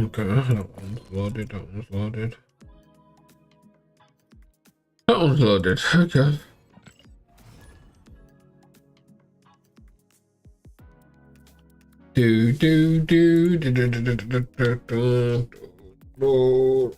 Okay, that one's loaded, that one's loaded. That one's loaded, okay. Do do do do do do do do do do do.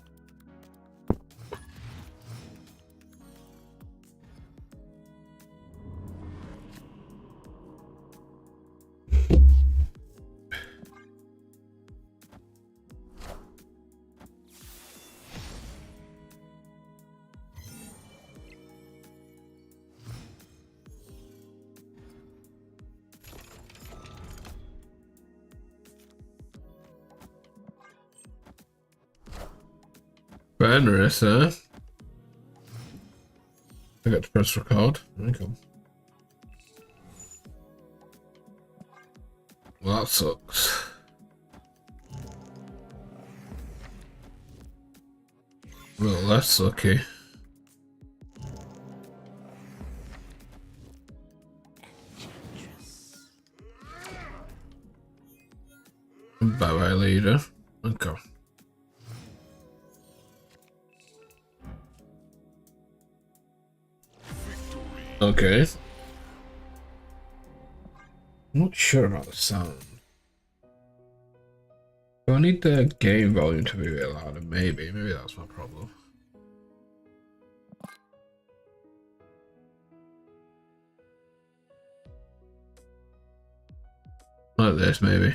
Bannerous, huh? I got to press record. Okay. Well, that sucks. Well, that's lucky. Bye-bye, leader. Okay. Okay. I'm not sure about the sound. Do I need the game volume to be a bit louder? Maybe that's my problem. Like this, maybe.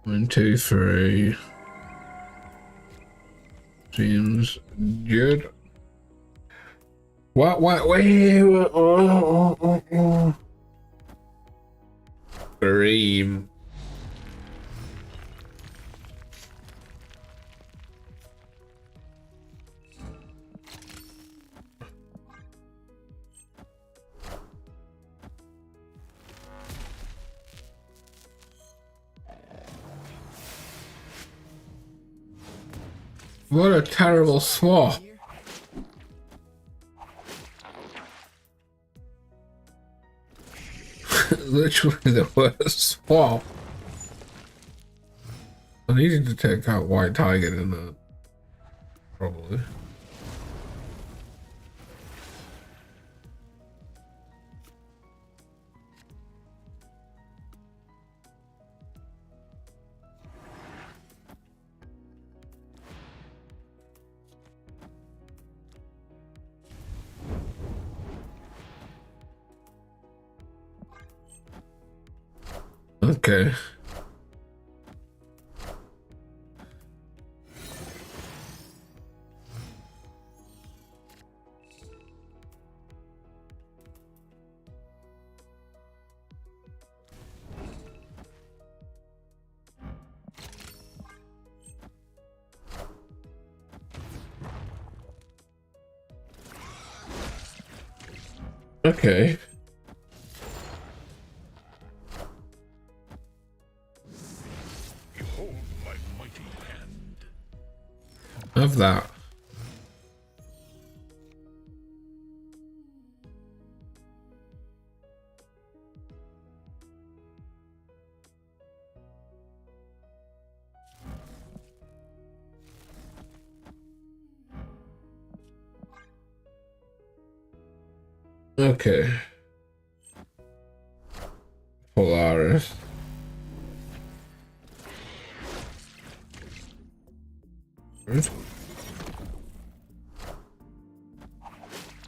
One, two, three. Seems good. What? Wait. Dream. What a terrible swap. Literally the worst swap. I needed to take out White Tiger in that. Probably. Okay. Okay. Behold my mighty hand. Of that. Okay. Polaris.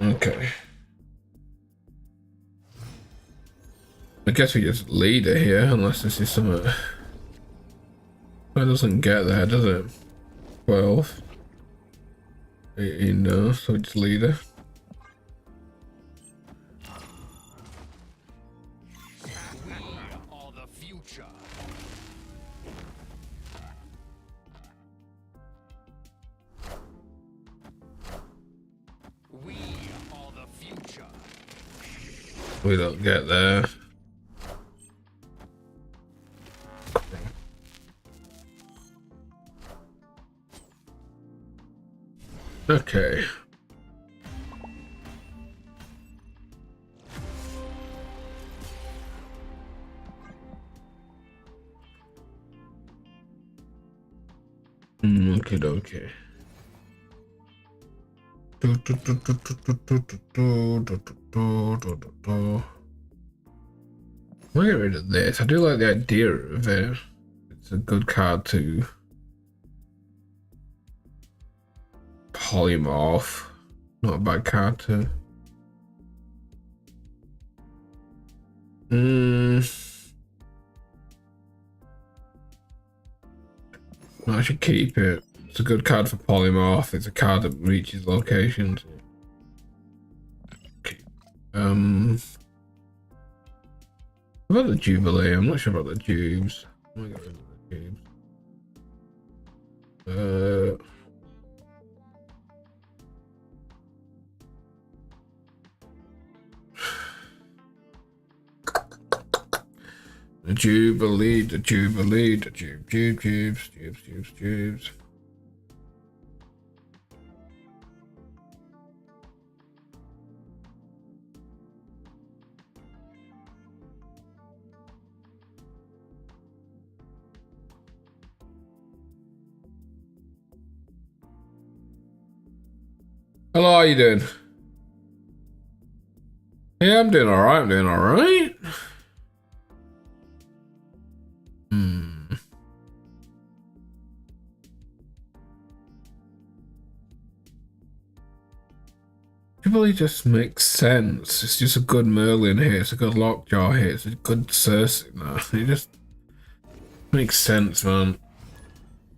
Okay. I guess we just lead it here, unless this is something. It doesn't get there, does it? 12. 18, no, so we just lead it. All the future. We don't get there. Okay. Okay, okay. I'll get rid of this. I do like the idea of it. It's a good card to polymorph. Not a bad card to. I should keep it. It's a good card for polymorph. It's a card that reaches locations. Okay. What about the Jubilee? I'm not sure about the Jubes. I'm gonna get rid of the Jubes. The Jubilee, the Jubilee, the Jubes. Hello, how you doing? Yeah, I'm doing alright, Jubilee just makes sense. It's just a good Merlin here, it's a good Lockjaw here, it's a good Cersei now. It just makes sense, man.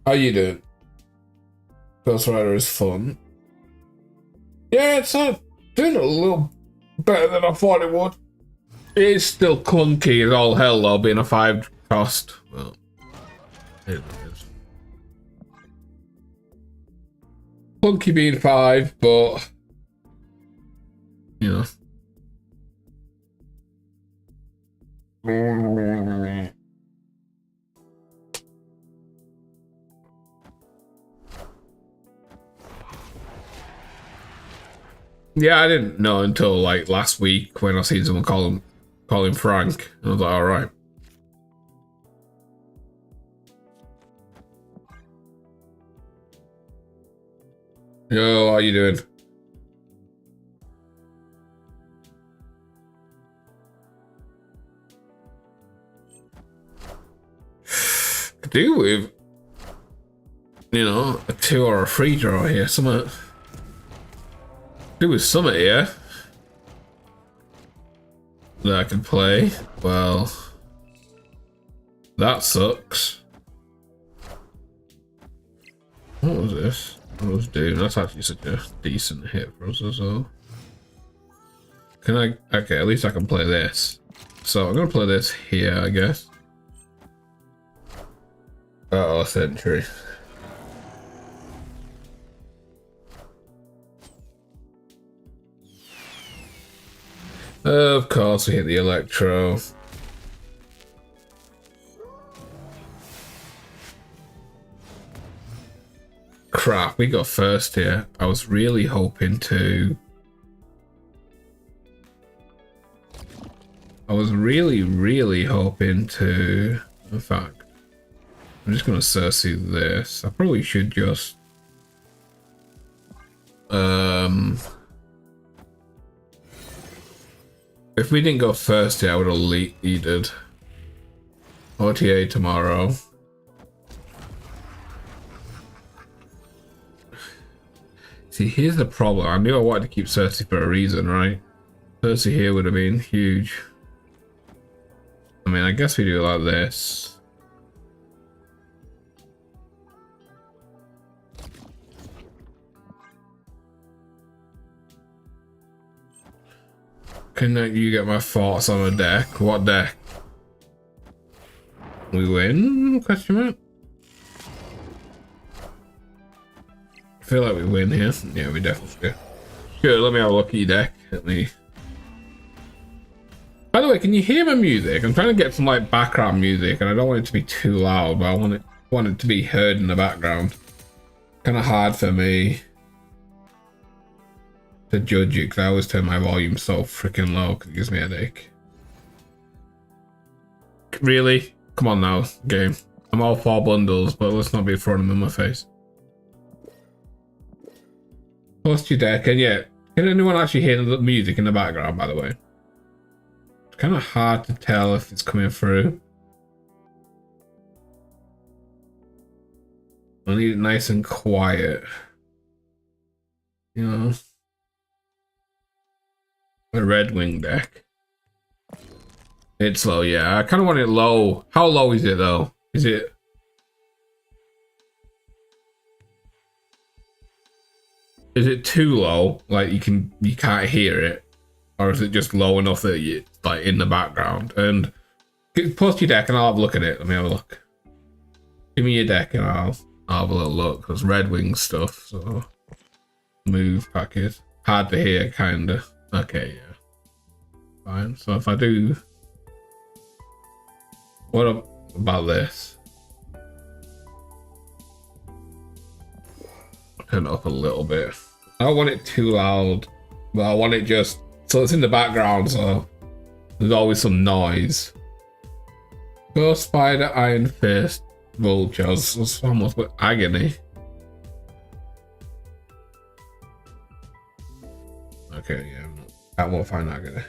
How you doing? Ghost Rider is fun. Yeah, it's doing a little better than I thought it would. It is still clunky as all hell though, being a 5 cost. Well, it is. Clunky being 5, but you know. Yeah, I didn't know until like last week when I seen someone call him Frank. I was like, all right. Yo, how you doing? Could do with, you know, a 2 or a 3 draw here. Something. Do with something here that I can play. Well, that sucks. What was this? What was doing? That's actually such a decent hit for us as well. Can I? Okay, at least I can play this. So I'm gonna play this here, I guess. Uh-oh, Sentry. Of course, we hit the Electro. Crap, we got first here. I was really hoping to. I was really hoping to. In fact, I'm just gonna Cersei this. I probably should just. If we didn't go first here, I would have leaded. OTA tomorrow. See, here's the problem. I knew I wanted to keep Cersei for a reason, right? Cersei here would have been huge. I mean, I guess we do it like this. Can you get my thoughts on a deck? What deck? We win? Question mark? I feel like we win here. Yeah, we definitely do. Sure, let me have a look at your deck. Let me By the way, can you hear my music? I'm trying to get some like background music, and I don't want it to be too loud, but I want it to be heard in the background. Kind of hard for me to judge it because I always turn my volume so freaking low because it gives me a headache. Really? Come on now, game. I'm all for bundles, but let's not be throwing them in my face. Post your deck, and yeah, can anyone actually hear the music in the background, by the way? It's kind of hard to tell if it's coming through. I need it nice and quiet. You know? A Red Wing deck. It's low, yeah. I kind of want it low. How low is it, though? Is it... Is it too low? Like you can't hear it? Or is it just low enough that it's like in the background? And post your deck and I'll have a look at it. Let me have a look. Give me your deck and I'll have a little look. There's Red Wing stuff, so move packet. Hard to hear, kinda. Okay, yeah. Fine. So if I do, what about this? Turn it up a little bit. I don't want it too loud, but I want it just so it's in the background, so there's always some noise. Ghost Spider, Iron Fist, Vultures. That's almost with Agony. Okay, yeah, I won't find Agony.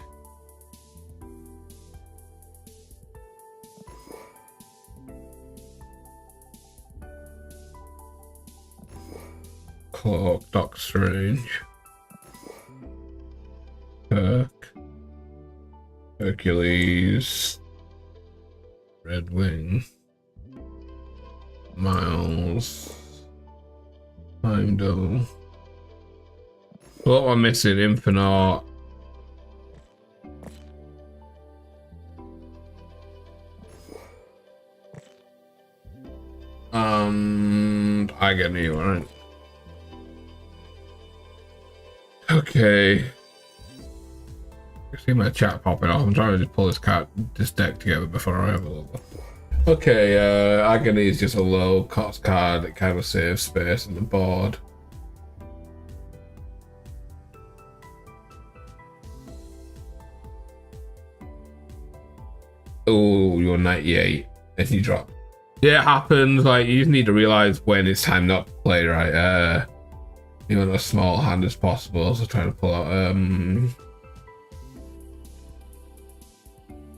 Cloak, Doc Strange, Kirk, Hercules, Red Wing, Miles, Heimdall. What am I missing? Infinite. I get me right. Okay. I see my chat popping off. I'm trying to just pull this deck together before I have a little. Okay, Agony is just a low cost card that kind of saves space on the board. Oh, you're 98 and you drop. Yeah, it happens. Like you just need to realize when it's time not to play, right? You want a small hand as possible, so try to pull out.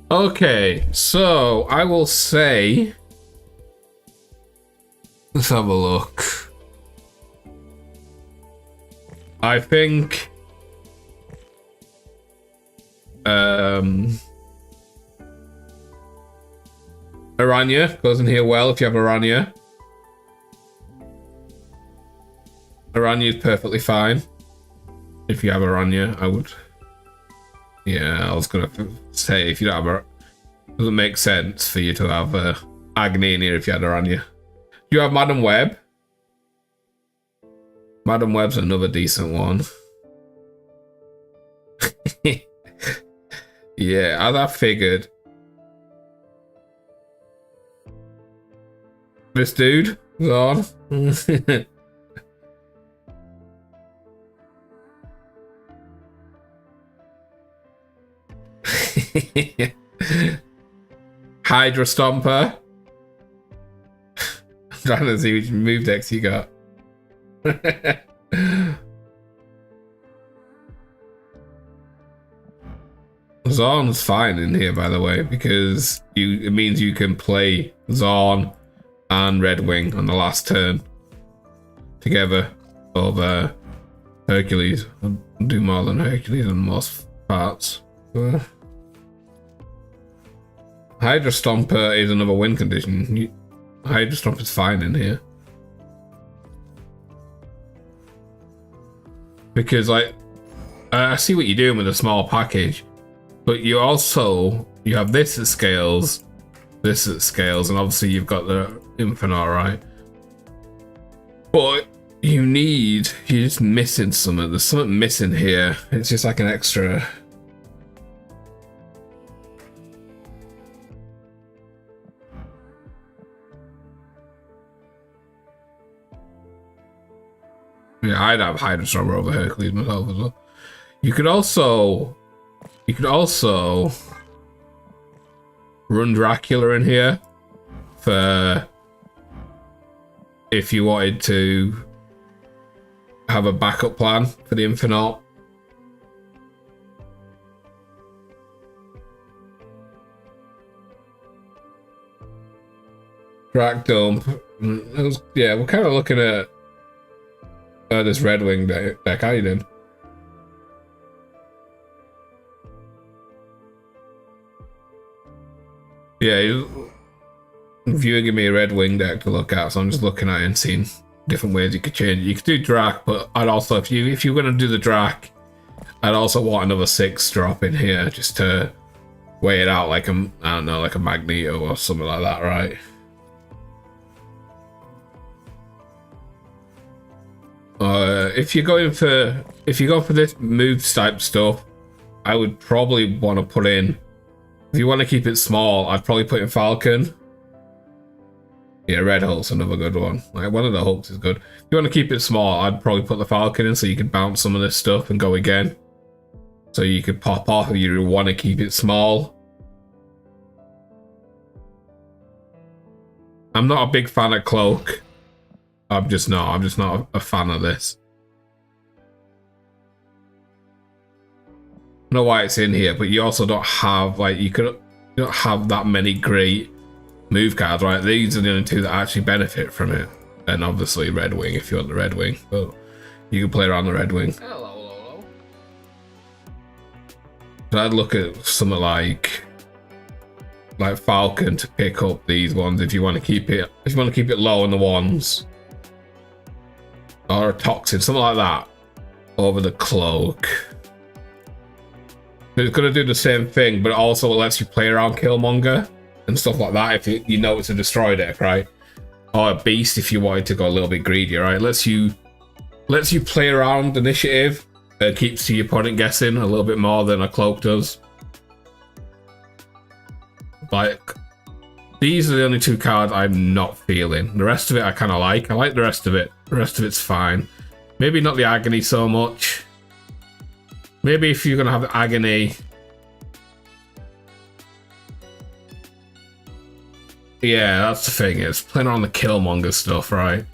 Okay, so I will say, let's have a look. I think Aranya goes in here well if you have Aranya. Aranya is perfectly fine. If you have Aranya, I would. Yeah, I was gonna say if you don't have it doesn't make sense for you to have Agony in here if you had Aranya. Do you have Madam Web? Madam Web's another decent one. Yeah, as I figured. This dude is on. Hydra Stomper. I'm trying to see which move decks you got. Zorn's fine in here, by the way, because it means you can play Zorn and Red Wing on the last turn together over Hercules. I'll do more than Hercules on most parts. Hydra Stomper is another win condition. Hydra Stomper's fine in here. Because like, I see what you're doing with a small package, but you have this at scales, this at scales, and obviously you've got the Infinite, right? But you're just missing something. There's something missing here. It's just like an extra. Yeah, I'd have Hydrostormer over Hercules myself as well. You could also run Dracula in here for if you wanted to have a backup plan for the Infinite. Drac Dump. Yeah, we're kind of looking at this Red Wing deck. How you doing? Yeah, if you give me a Red Wing deck to look at, so I'm just looking at it and seeing different ways you could change it. You could do Drac, but I'd also, if you're gonna do the Drac, I'd also want another 6 drop in here just to weigh it out, like I don't know, like a Magneto or something like that, right? If you're going for this move type stuff, I would probably want to put in. If you want to keep it small, I'd probably put in Falcon. Yeah, Red Hulk's another good one. Like, one of the Hulks is good. If you want to keep it small, I'd probably put the Falcon in so you could bounce some of this stuff and go again. So you could pop off if you want to keep it small. I'm not a big fan of Cloak. I'm just not a fan of this. I don't know why it's in here, but you also don't have, like, you don't have that many great move cards, right? These are the only 2 that actually benefit from it. And obviously Red Wing if you want the Red Wing, but you can play around the Red Wing. Hello. So I'd look at something like Falcon to pick up these ones if you want to keep it low on the ones. Or a Toxin, something like that, over the Cloak. It's going to do the same thing, but it also lets you play around Killmonger and stuff like that if you know it's a destroy deck, right? Or a Beast if you wanted to go a little bit greedier, right? Lets you play around initiative. Keeps the opponent guessing a little bit more than a Cloak does. Like, these are the only 2 cards I'm not feeling. The rest of it I kind of like. I like the rest of it. The rest of it's fine. Maybe not the Agony so much. Maybe if you're going to have the Agony. Yeah, that's the thing. It's playing on the Killmonger stuff, right?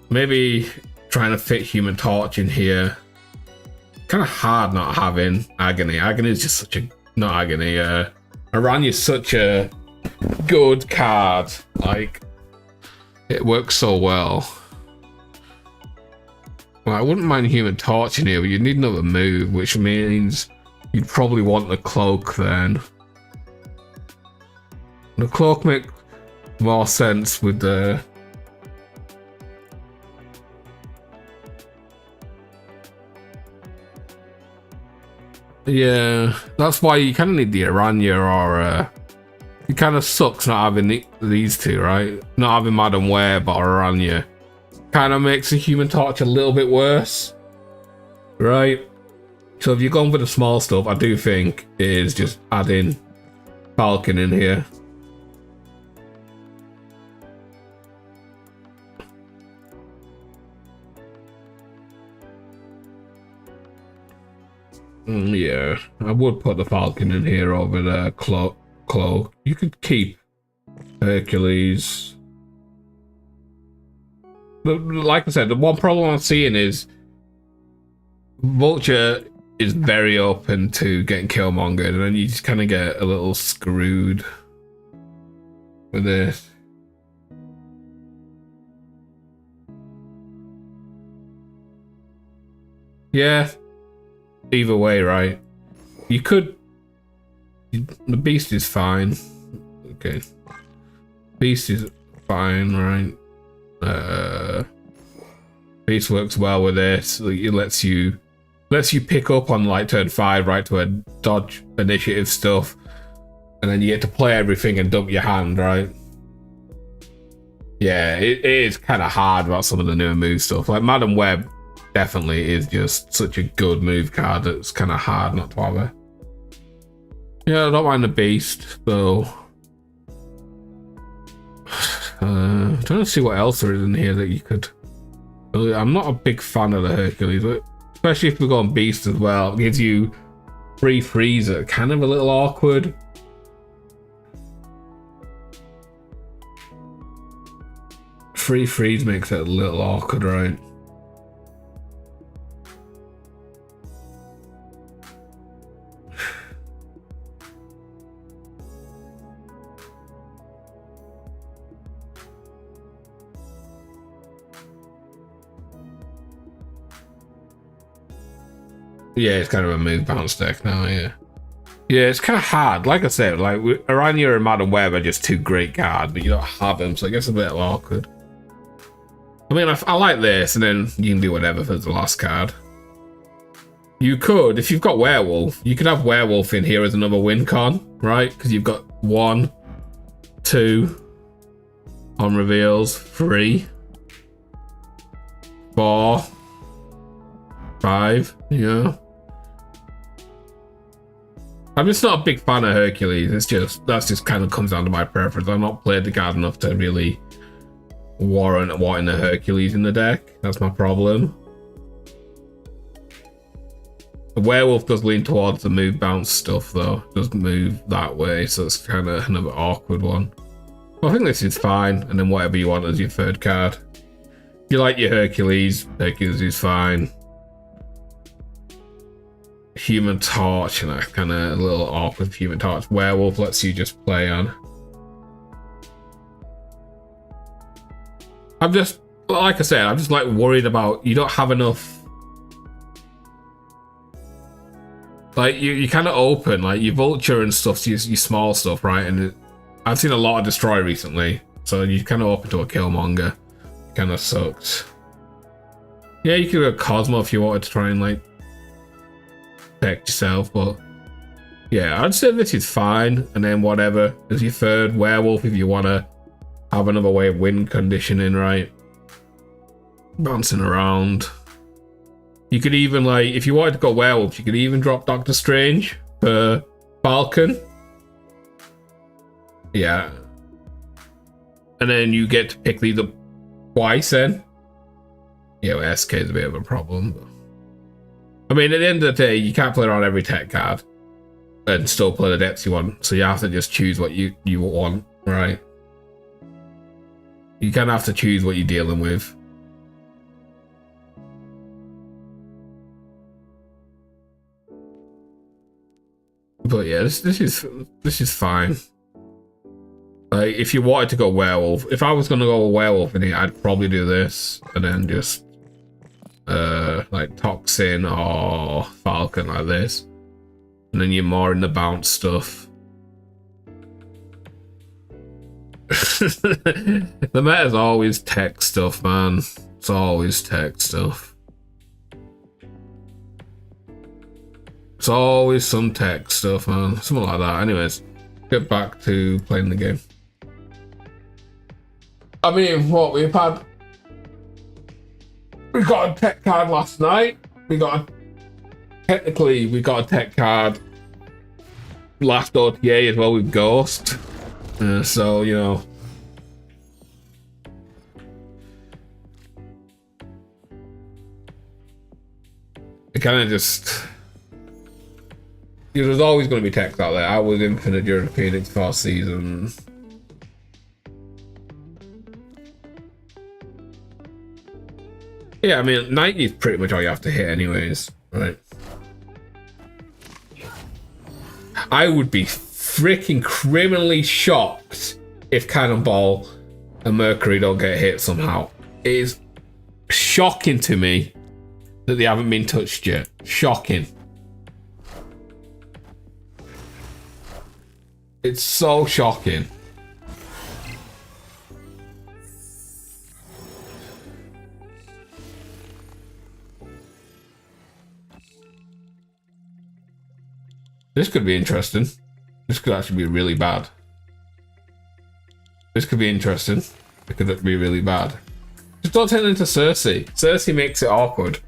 Maybe trying to fit Human Torch in here. Kind of hard not having Agony. Agony is just such a... Not Agony. Aranya's such a good card. Like, it works so well. Well, I wouldn't mind Human Torch in here, but you'd need another move, which means you'd probably want the Cloak then. The Cloak makes more sense with the... Yeah, that's why you kind of need the Aranya or... It kind of sucks not having these 2, right? Not having Madam Web or Aranya. Kind of makes the Human Torch a little bit worse, right? So if you're going for the small stuff, I do think is just adding Falcon in here. Yeah, I would put the Falcon in here over the Cloak. You could keep Hercules. Like I said, the one problem I'm seeing is Vulture is very open to getting Killmonger, and then you just kind of get a little screwed with this. Yeah, either way, right? You could... The Beast is fine. Okay. Beast is fine, right? Beast works well with this. It lets you pick up on like turn 5, right, to a dodge initiative stuff, and then you get to play everything and dump your hand, right? Yeah, it is kind of hard about some of the newer move stuff. Like Madam Web definitely is just such a good move card that it's kind of hard not to have her. Yeah, I don't mind the Beast, though. Trying to see what else there is in here that you could I'm not a big fan of the Hercules, but especially if we go on Beast as well. It gives you free freezer, kind of a little awkward. Free freeze makes it a little awkward, right? Yeah, it's kind of a move bounce deck now, yeah. Yeah, it's kind of hard. Like I said, like Aranya and Madam Web are just two great cards, but you don't have them, so it gets a bit awkward. I mean, I like this, and then you can do whatever for the last card. You could, if you've got Werewolf, you could have Werewolf in here as another win con, right? Because you've got 1, 2 on reveals, 3, 4, 5, yeah. I'm just not a big fan of Hercules. That's just kind of comes down to my preference. I've not played the card enough to really warrant wanting the Hercules in the deck. That's my problem. The Werewolf does lean towards the move bounce stuff though. It does move that way, so it's kind of another awkward one. Well, I think this is fine, and then whatever you want as your third card. If you like your Hercules is fine. Human Torch, and kind of a little awkward Human Torch. Werewolf lets you just play on. I'm just, like I said, I'm just like worried about you don't have enough. Like you kind of open like your Vulture and stuff, your small stuff, right? And I've seen a lot of Destroy recently, so you kind of open to a Killmonger. Kind of sucks. Yeah, you could go Cosmo if you wanted to try and like protect yourself, but yeah, I'd say this is fine. And then whatever is your third Werewolf if you want to have another way of win conditioning, right? Bouncing around. You could even, like, if you wanted to go Werewolf, you could even drop Doctor Strange for Falcon. Yeah. And then you get to pick these up twice then. Yeah, well, SK is a bit of a problem. But I mean, at the end of the day, you can't play around every tech card and still play the decks you want. So you have to just choose what you want, right? You kind of have to choose what you're dealing with. But yeah, this is fine. Like, if you wanted to go Werewolf, if I was gonna go Werewolf in here, I'd probably do this and then just like Toxin or Falcon like this, and then you're more in the bounce stuff. The meta's always tech stuff, man. It's always tech stuff. It's always some tech stuff, man. Something like that. Anyways, get back to playing the game. I mean, what we got a tech card last night. Technically we got a tech card last OTA as well with Ghost. So, you know. It kind of just... There's always going to be techs out there. I was Infinite during the Phoenix Force season. Yeah, I mean, 90 is pretty much all you have to hit anyways, right? I would be freaking criminally shocked if Cannonball and Mercury don't get hit somehow. It is shocking to me that they haven't been touched yet. Shocking. It's so shocking. This could be interesting. This could actually be really bad. This could be interesting. It could be really bad. Just don't turn into Cersei. Cersei makes it awkward.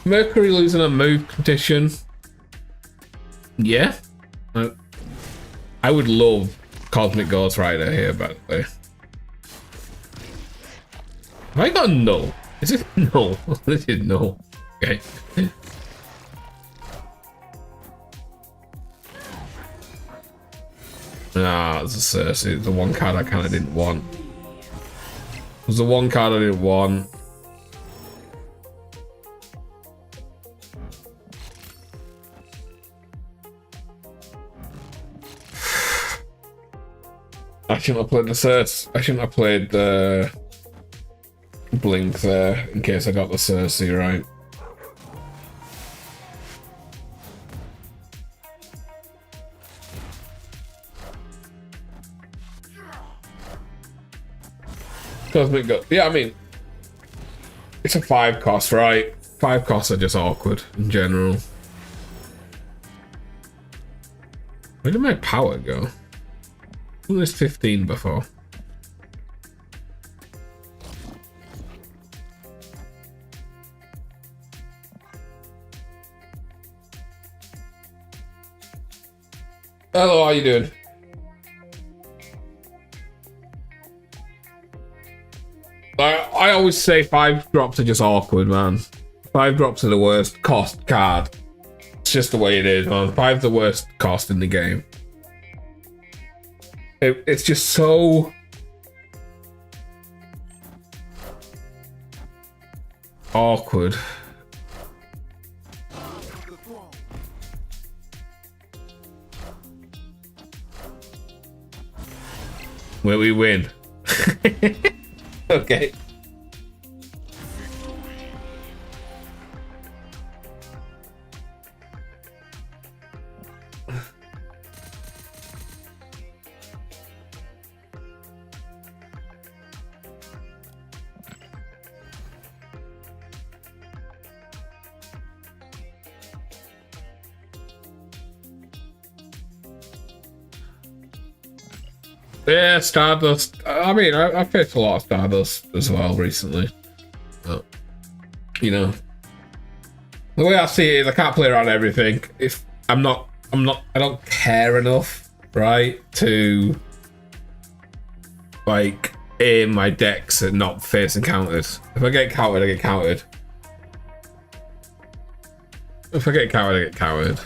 Mercury losing a move condition. Yeah. I would love Cosmic Ghost Rider here, by the way. Have I got a null? Is it null? This is null. Okay. Ah, it's a Cersei. The one card I kind of didn't want. It was the one card I didn't want. I shouldn't have played the Cersei. I shouldn't have played the Blink there in case I got the Cersei right. Cosmic Gut. Yeah, I mean, it's a 5 cost, right? 5 costs are just awkward in general. Where did my power go? It was 15 before. Hello, how you doing? I always say 5 drops are just awkward, man. 5 drops are the worst cost card. It's just the way it is, man. 5's the worst cost in the game. It's just so... awkward. Will we win? Okay. Yeah, Stardust. I mean, I've faced a lot of Stardust as well recently. But, you know, the way I see it is I can't play around everything. If I don't care enough, right, to like aim my decks at not facing counters. If I get countered, I get countered. If I get countered, I get countered.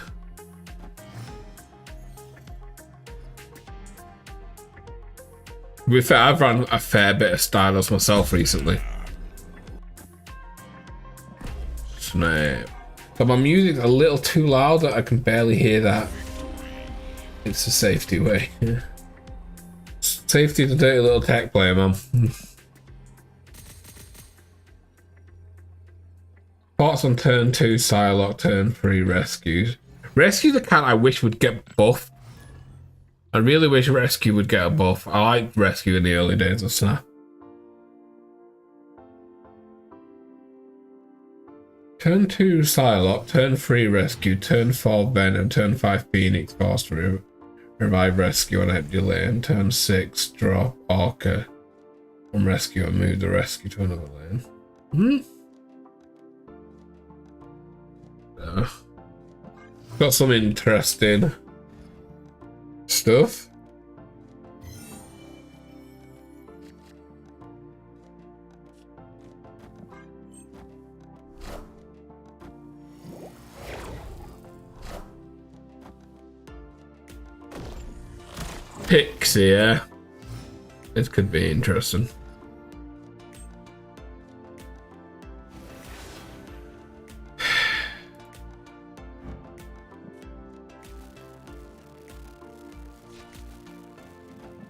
To be fair, I've run a fair bit of Stardust myself recently. Snap. But my music's a little too loud that I can barely hear that. It's a safety way. Yeah. Safety's a dirty little tech player, man. Thoughts on turn 2, Psylocke, turn 3, Rescues. Rescue's a cat I wish would get buffed. I really wish Rescue would get a buff. I liked Rescue in the early days of Snap. Turn 2 Psylocke, turn 3 Rescue, turn 4 Venom, turn 5 Phoenix Force to revive Rescue on empty lane, turn 6 drop Orca from Rescue and move the Rescue to another lane. Got some interesting stuff. Pixie, yeah. This could be interesting.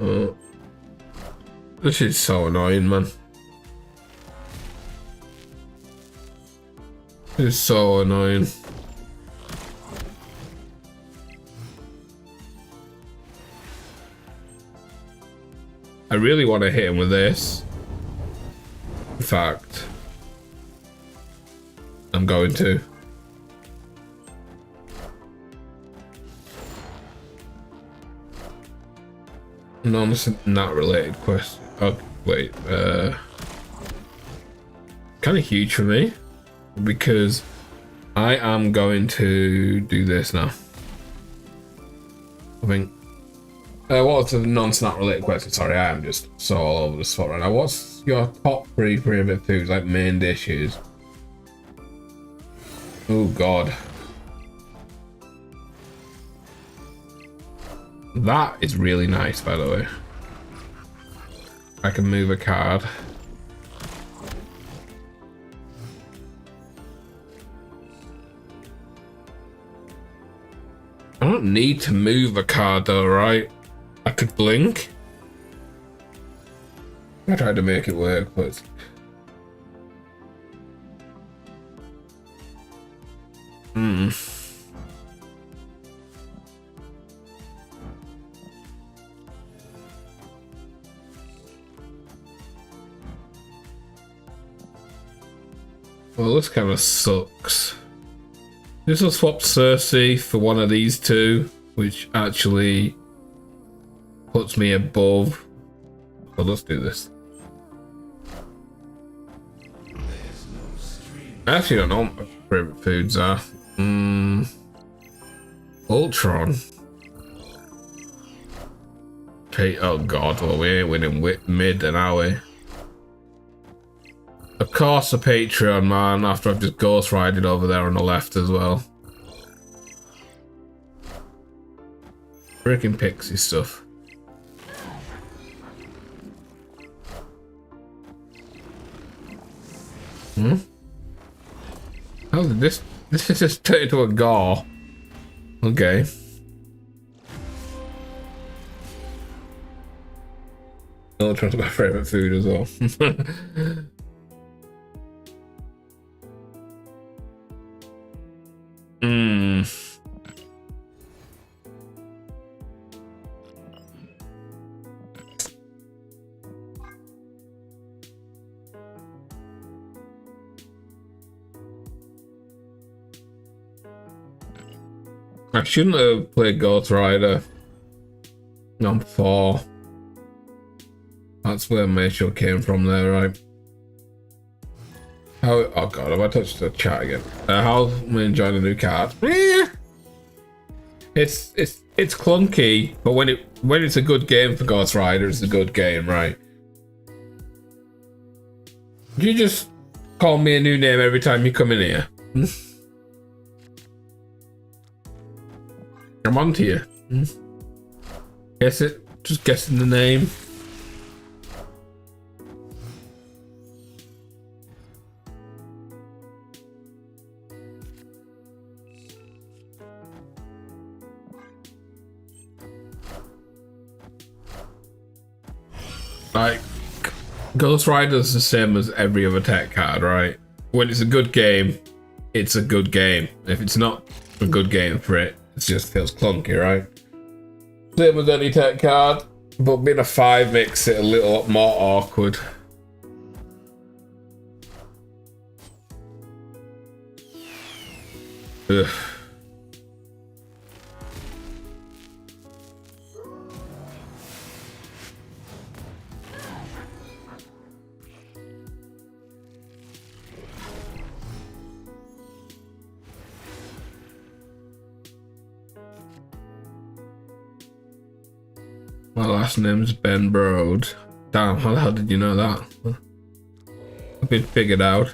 Oh. This is so annoying, man. This is so annoying. I really want to hit him with this. In fact, I'm going to. No, this is not related question. Oh, wait. Kind of huge for me because I am going to do this now. I think What's a non-snap related question? Sorry, I am just so all over the spot right now. What's your top 3 favorite foods, like main dishes? Oh God. That is really nice, by the way. I can move a card. I don't need to move a card though, right? I could blink. I tried to make it work, but well, this kind of sucks. This will swap Cersei for one of these two, which actually puts me above. So let's do this. I actually don't know what my favorite foods are. Ultron. Okay, oh God, well we ain't winning mid then, are we? Of course a Patreon, man, after I've just ghost rided over there on the left as well. Freaking pixie stuff. How did this just turn into a gore? Okay. Ultron's my favourite food as well. I shouldn't have played Ghost Rider on 4. That's where Mayshul came from there, right? How? Oh God, have I touched the chat again? How am I enjoying the new card? It's clunky, but when it's a good game for Ghost Rider, it's a good game, right? You just call me a new name every time you come in here. I'm on to you. Guess it. Just guessing the name. Like, Ghost Rider's the same as every other tech card, right? When it's a good game, it's a good game. If it's not a good game for it, it just feels clunky, right? Same as any tech card, but being a 5 makes it a little more awkward. Ugh. My last name's Ben Broad. Damn, how the hell did you know that? I've been figured out.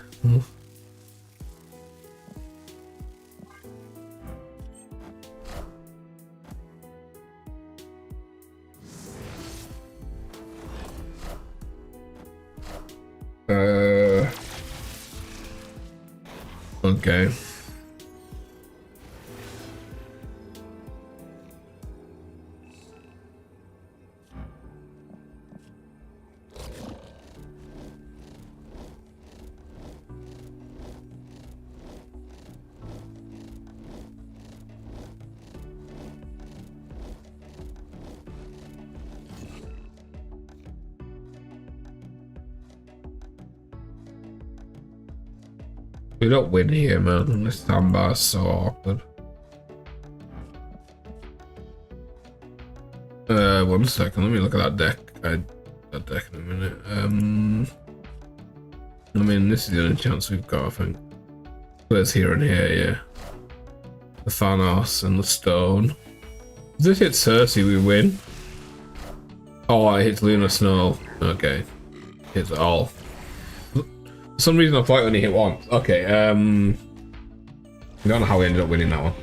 Okay. We don't win here, man. This sandbar is so awkward. 1 second. Let me look at that deck. That deck in a minute. I mean, this is the only chance we've got, I think. There's here and here, yeah. The Thanos and the Stone. If this hits Cersei, we win. Oh, it hits Lunar Snow. Okay. Hits it all. For some reason I thought it only hit once. Okay, I don't know how we ended up winning that one.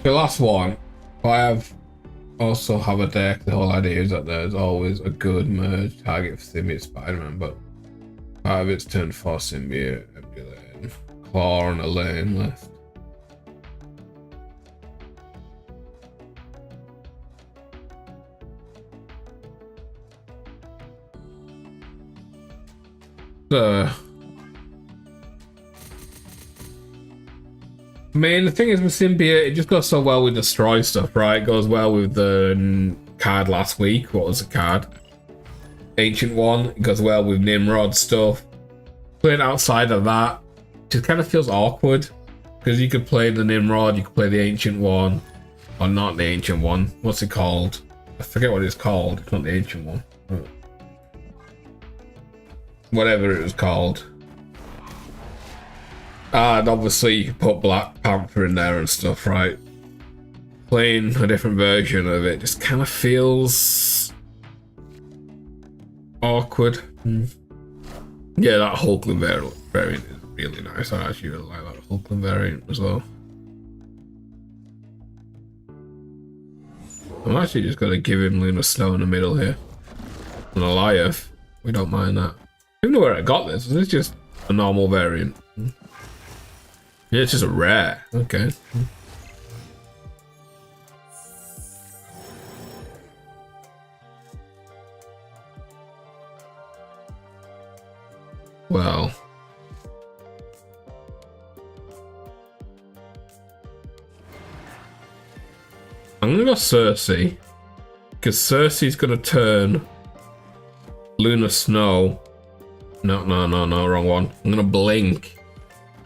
The last one, I also have a deck. The whole idea is that there's always a good merge target for Symbiote Spider-Man, but 5 it's turn 4 Symbiote, empty lane, Claw on a lane left. I mean, the thing is with Symbiote, it just goes so well with Destroy stuff, right? It goes well with the card last week. What was the card? Ancient One. It goes well with Nimrod stuff. Playing outside of that just kind of feels awkward. Because you could play the Nimrod, you could play the Ancient One. Or not the Ancient One. What's it called? I forget what it's called. It's not the Ancient One. Whatever it was called. And obviously you put Black Panther in there and stuff, right? Playing a different version of it just kind of feels awkward. Yeah, that Hulkling variant is really nice. I actually really like that Hulkling variant as well. I'm actually just gonna give him Lunar Snow in the middle here. And Goliath. We don't mind that. I don't know where I got this. Is this just a normal variant? Yeah, it's just a rare. Okay. Well. I'm gonna go Cersei. Because Cersei's gonna turn Lunar Snow. No, wrong one. I'm gonna Blink.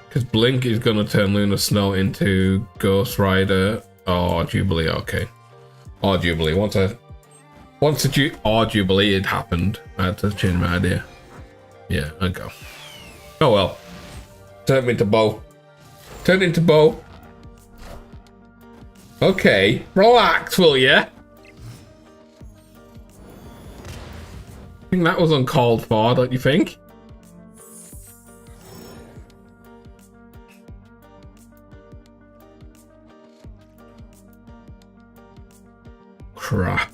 Because Blink is gonna turn Lunar Snow into Ghost Rider or Jubilee, okay. Or Jubilee. Once Jubilee had happened, I had to change my idea. Yeah, I go. Oh well. Turn into Bow. Turn into Bow. Okay. Relax, will ya? I think that was uncalled for, don't you think? Crap.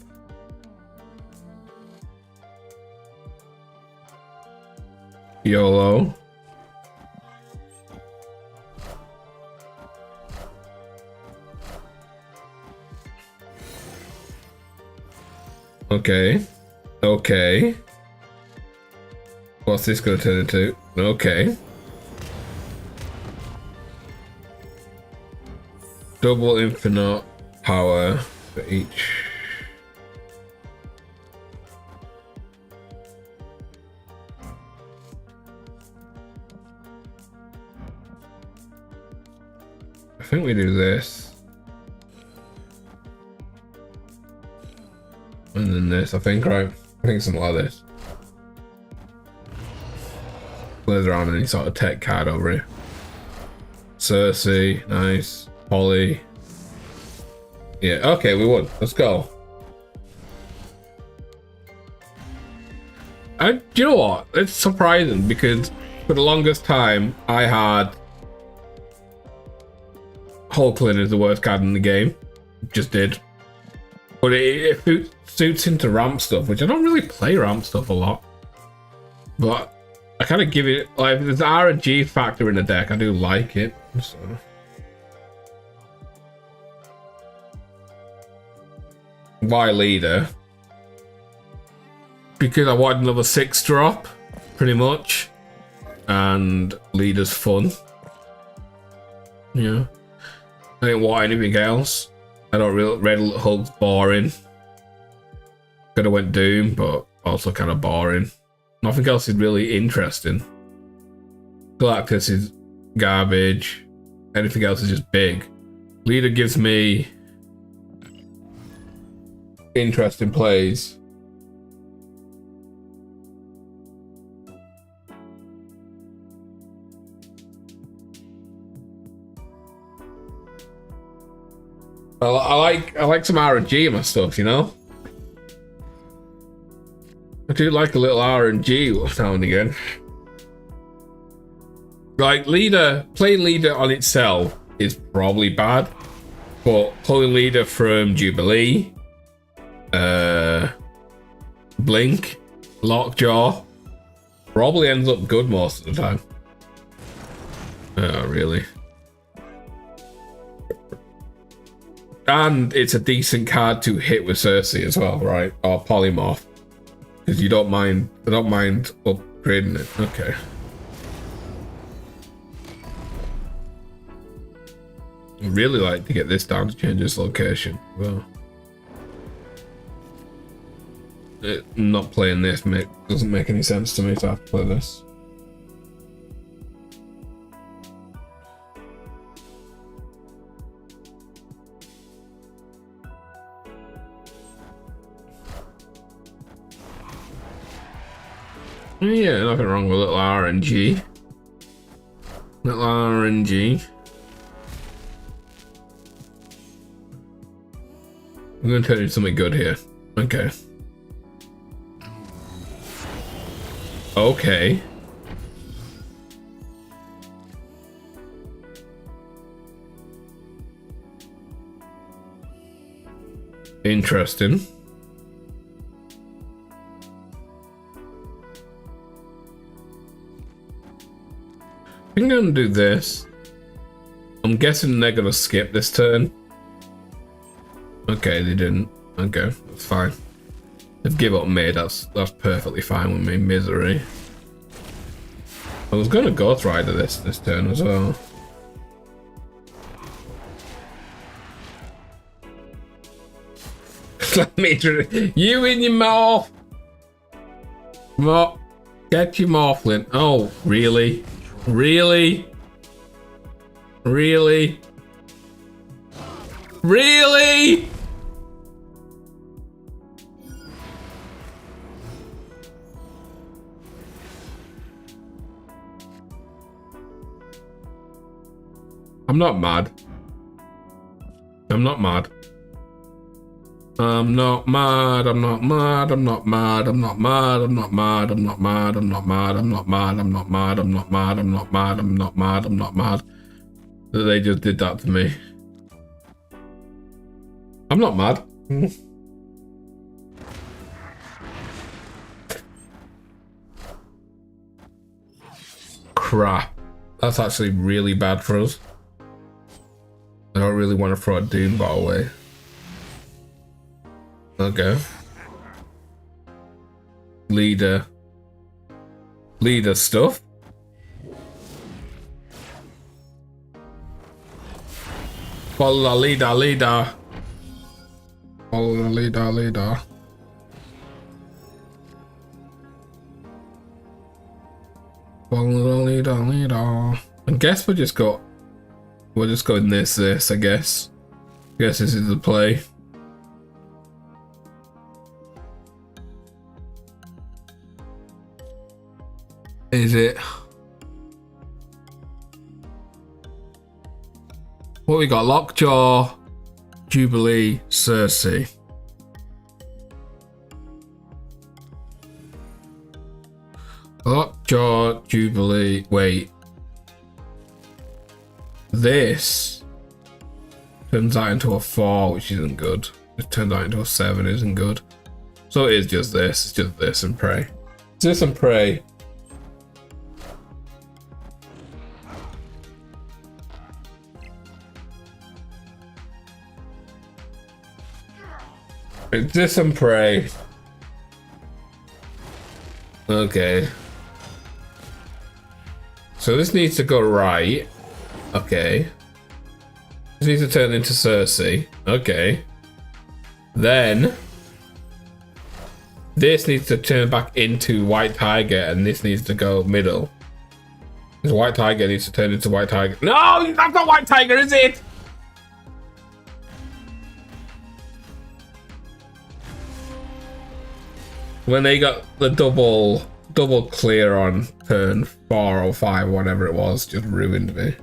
YOLO. Okay. Okay. What's this gonna turn into? Okay. Double infinite power for each. I think we do this. And then this, I think, right? I think something like this. Plays around any sort of tech card over here. Cersei, nice. Polly. Yeah, okay, we won. Let's go. Do you know what? It's surprising because for the longest time I had Hulkling is the worst card in the game. Just did. But it suits into ramp stuff, which I don't really play ramp stuff a lot. But I kind of give it, like, there's the RNG factor in the deck. I do like it. So. Why leader? Because I wanted another 6-drop, pretty much. And leader's fun. Yeah. I didn't want anything else. I don't really. Red Hulk's boring. Could have went Doom, but also kind of boring. Nothing else is really interesting. Galactus is garbage. Anything else is just big. Leader gives me interesting plays. I like some RNG in my stuff, you know. do like a little RNG now and again. Like playing leader on itself is probably bad, but pulling leader from Jubilee, Blink, Lockjaw probably ends up good most of the time. Oh, really? And it's a decent card to hit with Cersei as well, right? Or Polymorph, because you don't mind. I don't mind upgrading it. Okay. I'd really like to get this down to change its location. Well, not playing this doesn't make any sense to me to have to play this. Yeah, nothing wrong with a little RNG. Little RNG. I'm going to turn into something good here. Okay. Okay. Interesting. I'm going to do this. I'm guessing they're going to skip this turn. Okay, they didn't. Okay, that's fine. They've give up me. That's perfectly fine with me. Misery. I was going to Ghost Rider this turn as well. You in your morph. Get your morphling. Oh, really? Really? Really? Really? I'm not mad. I'm not mad. I'm not mad. I'm not mad. I'm not mad. I'm not mad. I'm not mad. I'm not mad. I'm not mad. I'm not mad. I'm not mad. I'm not mad. I'm not mad. I'm not mad. I'm not mad that they just did that to me. I'm not mad. Crap. That's actually really bad for us. I don't really want to throw a Doombot away. Okay. Leader stuff. Follow the leader. Follow the leader. Follow the leader. I guess we'll just go in this, I guess. Guess this is the play. Is it? What we got? Lockjaw, Jubilee, Cersei. Lockjaw, Jubilee. Wait. This turns out into a 4, which isn't good. It turns out into a 7, isn't good. So it is just this. It's just this and pray. It's this and pray. It's this and pray. Okay. So this needs to go right. Okay. This needs to turn into Cersei. Okay. Then this needs to turn back into White Tiger, and this needs to go middle. This White Tiger needs to turn into White Tiger. No, that's not White Tiger, is it? When they got the double clear on turn 4 or 5, whatever it was, just ruined me.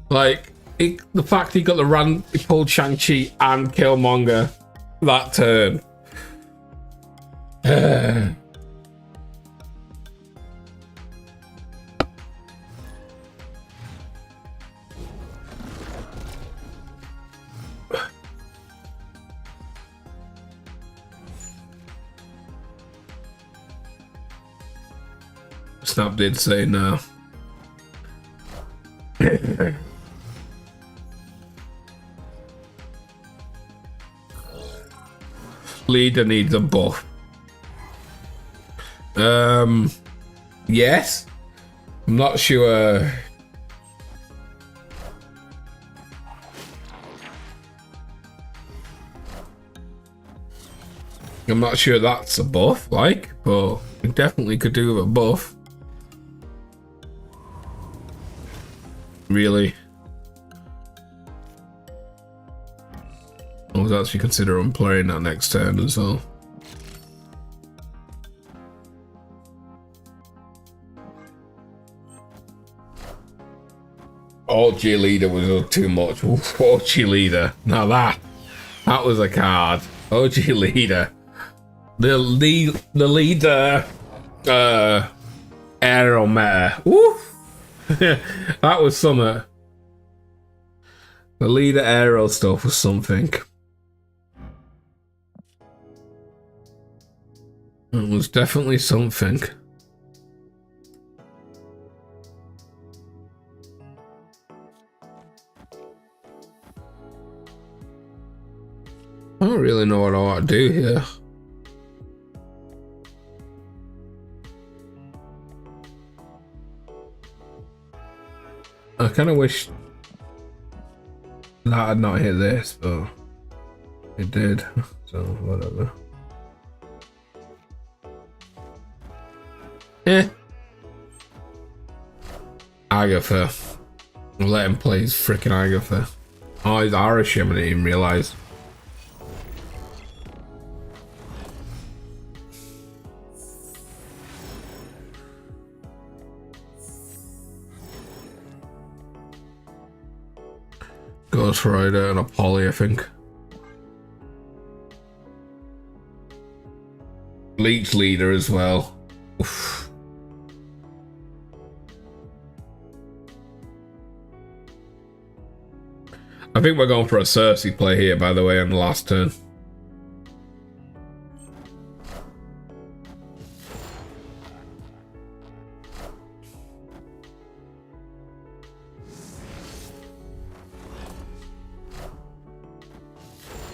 Like, the fact he got he pulled Shang-Chi and Killmonger that turn. Snap did say no. Leader needs a buff. Yes. I'm not sure. I'm not sure that's a buff, like, but we definitely could do with a buff. Really? I was actually considering playing that next turn as well. OG Leader was too much. OG Leader. Now that was a card. OG Leader. The leader aero meta. Woo! That was something. The leader aero stuff was something. It was definitely something. I don't really know what I want to do here. I kind of wish that I'd not hit this, but it did, so whatever. Agatha. Let him play his freaking Agatha. Oh, he's Irish, I didn't even realise. Ghost Rider and a Polly, I think. Leech Leader as well. Oof. I think we're going for a Cersei play here, by the way, on the last turn.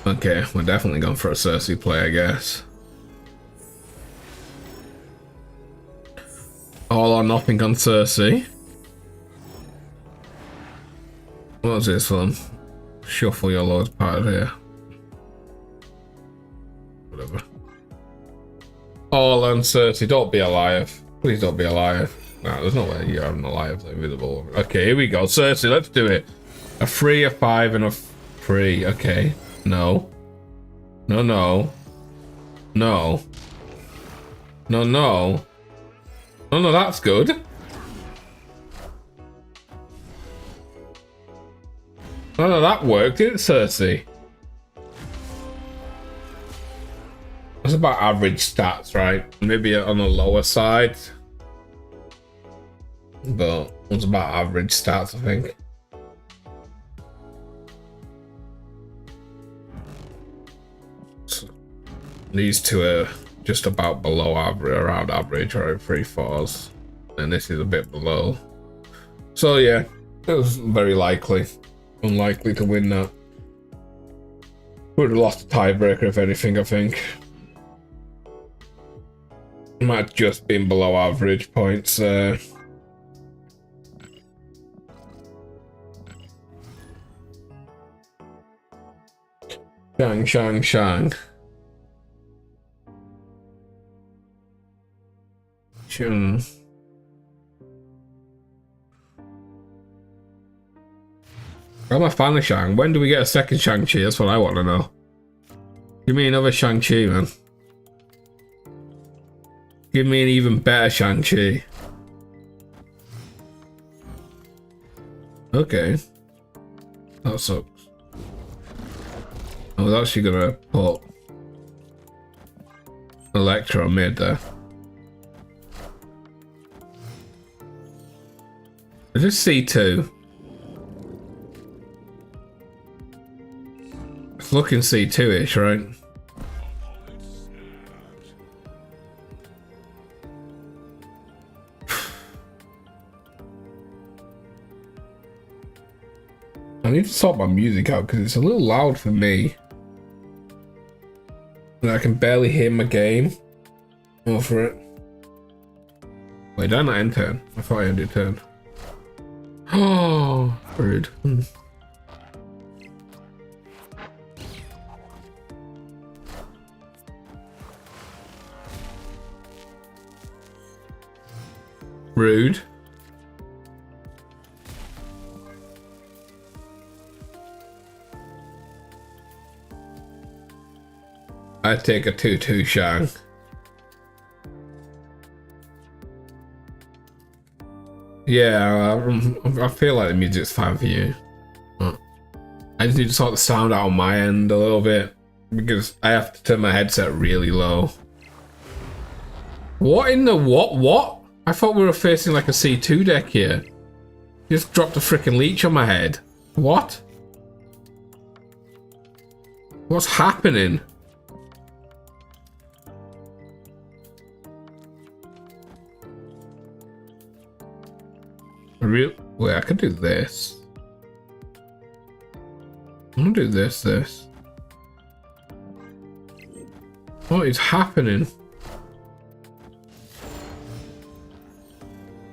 Okay, we're definitely going for a Cersei play, I guess. All or nothing on Cersei. What's this one? Shuffle your lord's part here. Whatever. All on Cersei. Don't be alive. Please don't be alive. Nah, there's no way you're having alive. Invisible. Okay, here we go. Cersei, let's do it. A 3, a 5, and a 3. Okay. No. No, no. No. No, no. Oh no, that's good. Oh no, that worked, didn't it, Cersei? That's about average stats, right? Maybe on the lower side. But it's about average stats, I think. So these two are just about below average, around average, right? 3 4s. And this is a bit below. So yeah, it was very unlikely to win that. Would have lost a tiebreaker if anything, I think. Might have just been below average points. Shang. I'm a fan of Shang. When do we get a second Shang-Chi? That's what I want to know. Give me another Shang-Chi, man. Give me an even better Shang-Chi. Okay. That sucks. I was actually gonna put Electro mid there. Is this C2? It's looking C2-ish, right? I need to sort my music out because it's a little loud for me. And I can barely hear my game. Go for it. Wait, did I not end turn? I thought I ended turn. Oh, rude. Rude. I take a 2-2 Shang. Yeah, I feel like the music's fine for you. I just need to sort the sound out on my end a little bit because I have to turn my headset really low. What in the what? I thought we were facing like a C2 deck here. Just dropped a freaking leech on my head. What? What's happening? Wait, I could do this. I'm gonna do this. What is happening?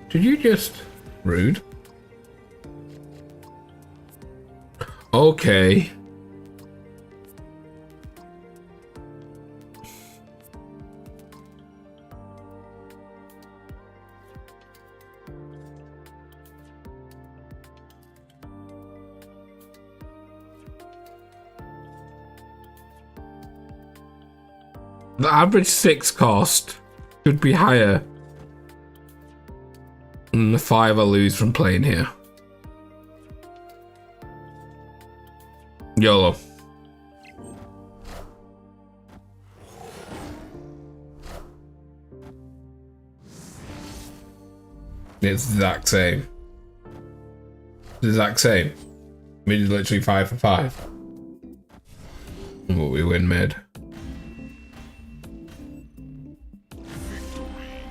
Did you just... Rude. Okay. The average 6 cost should be higher than the 5 I lose from playing here. YOLO. It's the exact same. The exact same. Mid is literally 5 for 5. But we win mid.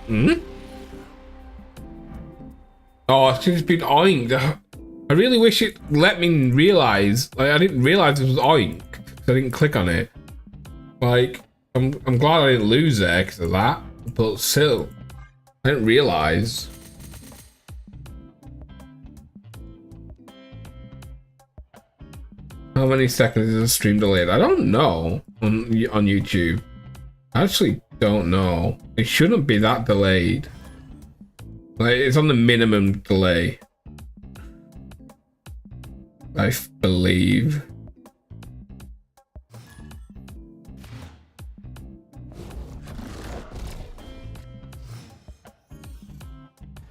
Hmm? Oh, she's been oinked. I really wish it let me realize. Like, I didn't realize it was oinked. I didn't click on it. Like, I'm glad I didn't lose there because of that. But still, I didn't realize. How many seconds is a stream delayed? I don't know on YouTube. I actually don't know. It shouldn't be that delayed. Like, it's on the minimum delay. I believe.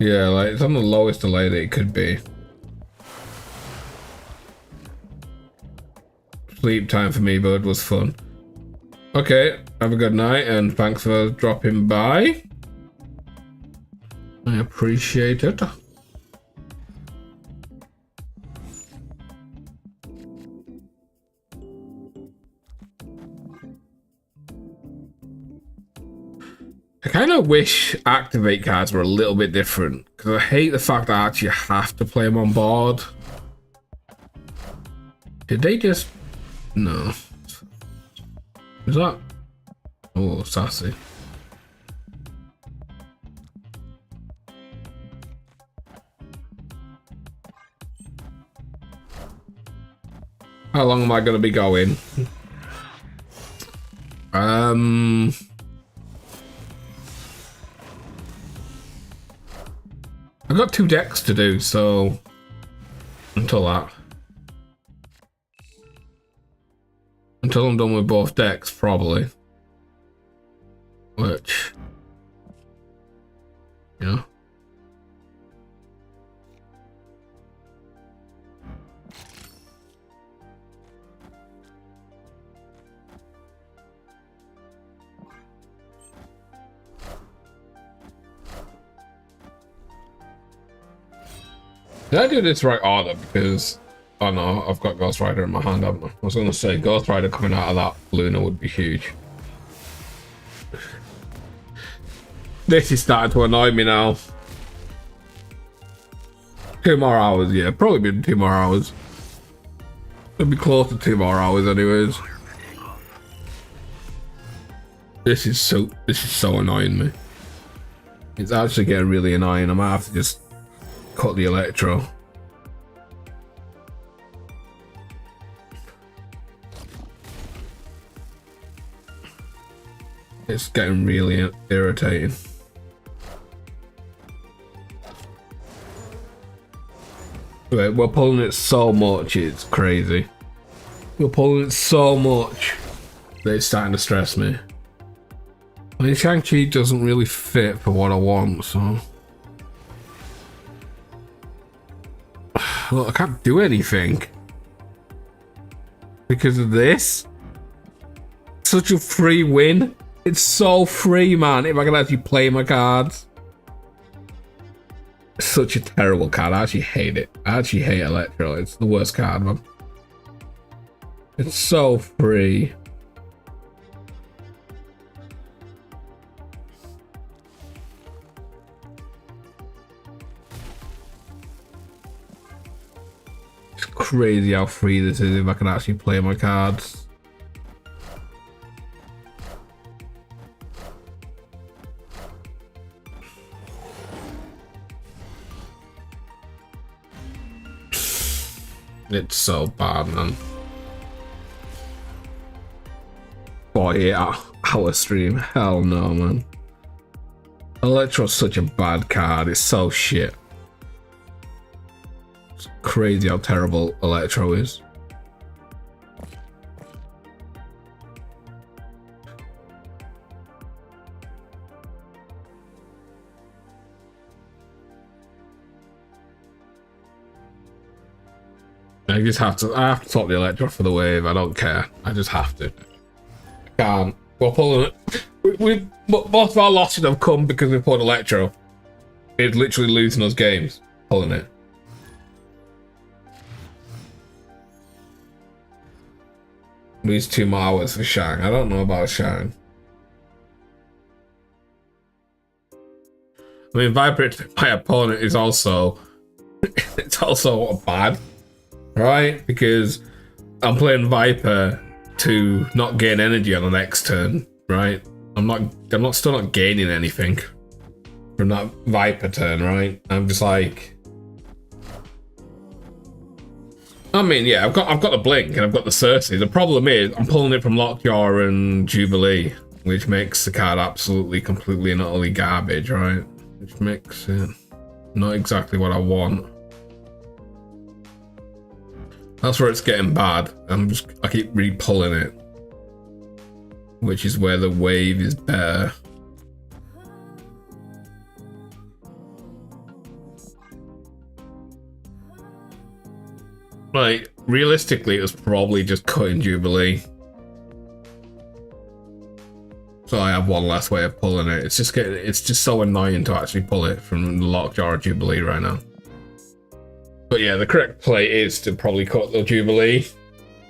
Yeah, like, it's on the lowest delay that it could be. Sleep time for me, but it was fun. Okay, have a good night and thanks for dropping by. I appreciate it. I kind of wish activate cards were a little bit different because I hate the fact that I actually have to play them on board. Did they just... No. Is that... Oh, sassy. How long am I going to be going? I've got 2 decks to do, so until that. Until I'm done with both decks, probably. Which, yeah. Did I do this right order? Because, oh no, I've got Ghost Rider in my hand, haven't I? I was going to say, Ghost Rider coming out of that Luna would be huge. This is starting to annoy me now. 2 more hours, yeah. Probably been 2 more hours. It'll be close to 2 more hours anyways. This is so annoying me. It's actually getting really annoying. I might have to just cut the electro. It's getting really irritating. We're pulling it so much, it's crazy. We're pulling it so much that it's starting to stress me. I mean, Shang-Chi doesn't really fit for what I want, so... Look, I can't do anything. Because of this. Such a free win. It's so free, man, if I can actually play my cards. Such a terrible card. I actually hate it. I actually hate Electro. It's the worst card, man. It's so free. It's crazy how free this is if I can actually play my cards. It's so bad, man. 48-hour stream. Hell no, man. Electro's such a bad card. It's so shit. It's crazy how terrible Electro is. I just have to. I have to top the Electro for the wave. I don't care. I just have to. I can't. We're pulling it. Most of our losses have come because we pulled Electro. It's literally losing those games. Pulling it. Lose 2 more hours for Shang. I don't know about Shang. I mean, Viper, my opponent, is also. It's also bad. Right, because I'm playing Viper to not gain energy on the next turn, right? I'm still not gaining anything from that Viper turn, right? I'm just like, I mean, yeah, I've got the Blink and I've got the Cersei. The problem is I'm pulling it from Lockjaw and Jubilee, which makes the card absolutely, completely and utterly garbage, right? Which makes it not exactly what I want. That's where it's getting bad. I keep re-pulling it. Which is where the wave is better. Like, realistically, it was probably just cutting Jubilee. So I have one less way of pulling it. It's just so annoying to actually pull it from the Lockjaw or Jubilee right now. But yeah, the correct play is to probably cut the Jubilee,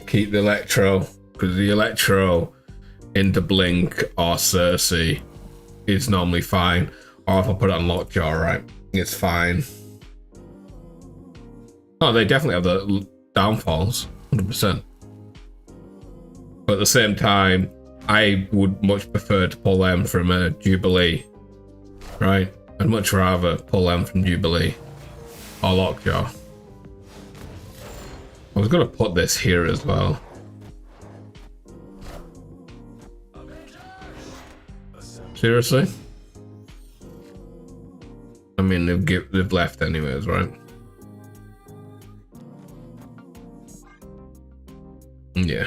keep the Electro, because the Electro into Blink or Cersei is normally fine. Or if I put it on Lockjaw, right, it's fine. Oh, they definitely have the downfalls, 100%. But at the same time, I would much prefer to pull them from a Jubilee, right? I'd much rather pull them from Jubilee or Lockjaw. I was gonna put this here as well. Seriously? I mean, they've left anyways, right? Yeah.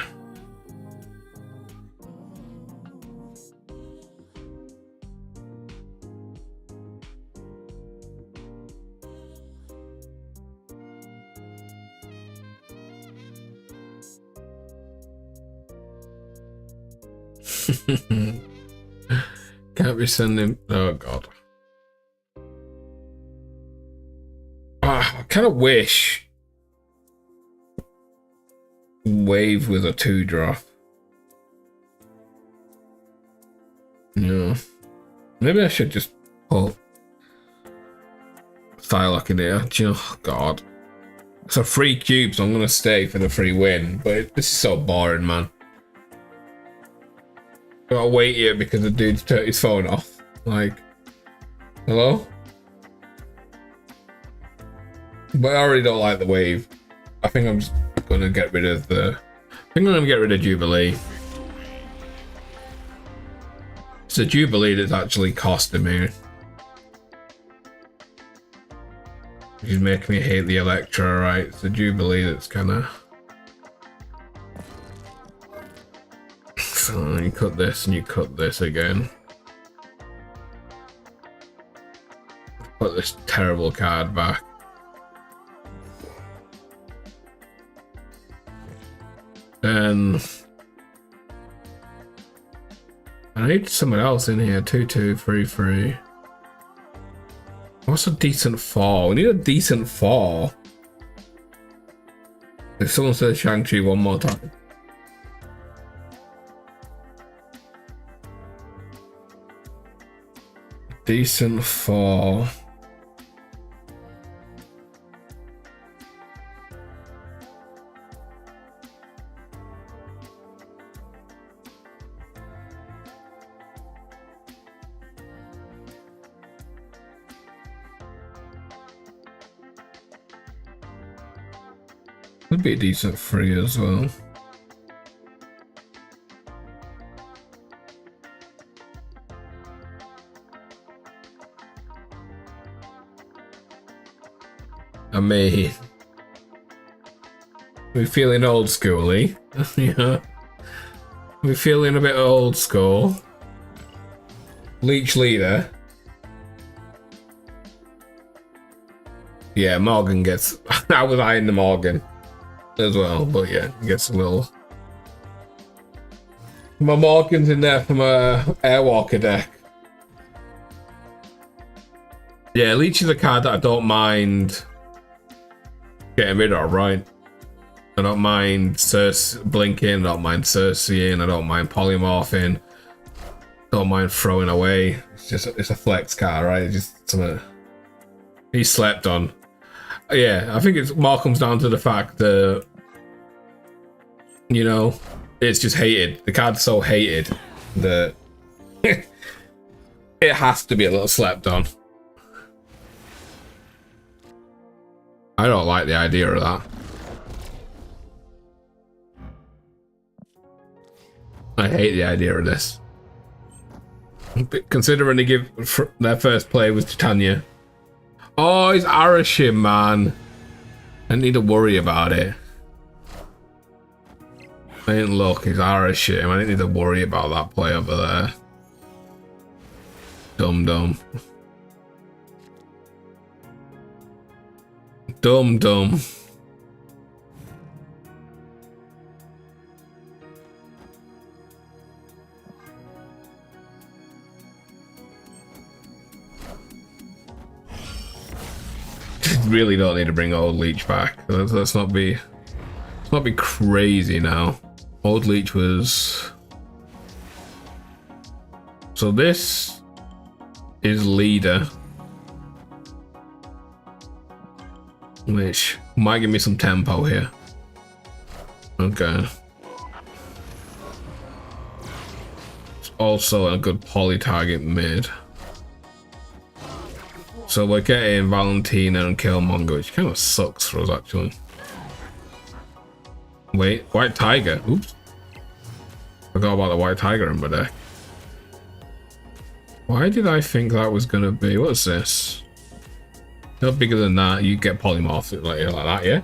Can't be sending. Oh god. kind of wish Wave was a 2-drop. Yeah. Maybe I should just put Psylocke in here. Oh, God. It's a free cube, so I'm going to stay for the free win. But this is so boring, man. Gotta wait here because the dude's turned his phone off. Like, hello? But I already don't like the Wave. I think I'm just going to get rid of the... I think I'm going to get rid of Jubilee. It's a Jubilee that's actually costing me. She's making me hate the Electra, right? It's the Jubilee that's kind of... So you cut this and you cut this again. Put this terrible card back. Then... I need someone else in here. 2-2, 3-3. What's a decent 4? We need a decent 4. If someone says Shang-Chi one more time. Decent 4. Would be a decent 3 as well. I mean, we're feeling old schooly. Yeah. We're feeling a bit old school. Leech leader. Yeah, Morgan gets... I was eyeing the Morgan as well, but yeah, gets a little... My Morgan's in there from a Airwalker deck. Yeah, Leech is a card that I don't mind getting rid of, right? I don't mind blinking, I don't mind Cerseiing, I don't mind polymorphing, don't mind throwing away. It's a flex card, right? It's just something he slept on. Yeah, I think it more comes down to the fact that, you know, it's just hated. The card's so hated that it has to be a little slept on. I don't like the idea of that. I hate the idea of this. But considering they give their first play was Titania. Oh, it's Arashim, man. I don't need to worry about it. I didn't look, it's Arashim. I didn't need to worry about that play over there. Dum-dum. Dum-dum. Really don't need to bring old Leech back. Let's not be crazy now. Old Leech was... So this is leader, which might give me some tempo here. Okay. It's also a good poly target mid. So we're getting Valentina and Killmonger, which kind of sucks for us actually. Wait, White Tiger. Oops. Forgot about the White Tiger in my deck. Why did I think that was gonna be? What's this? No bigger than that. You get polymorphed like that, yeah?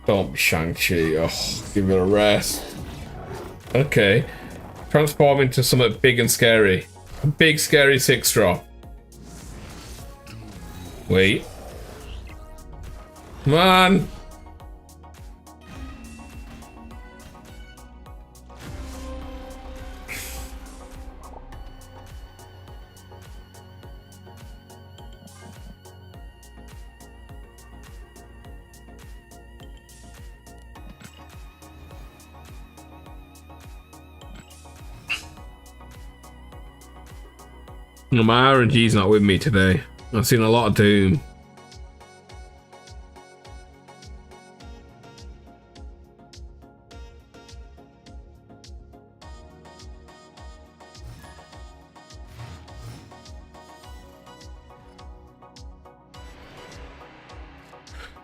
Don't be Shang-Chi. Oh, give it a rest. Okay. Transform into something big and scary. A big scary 6-drop. Wait. Come on. My RNG's not with me today. I've seen a lot of Doom.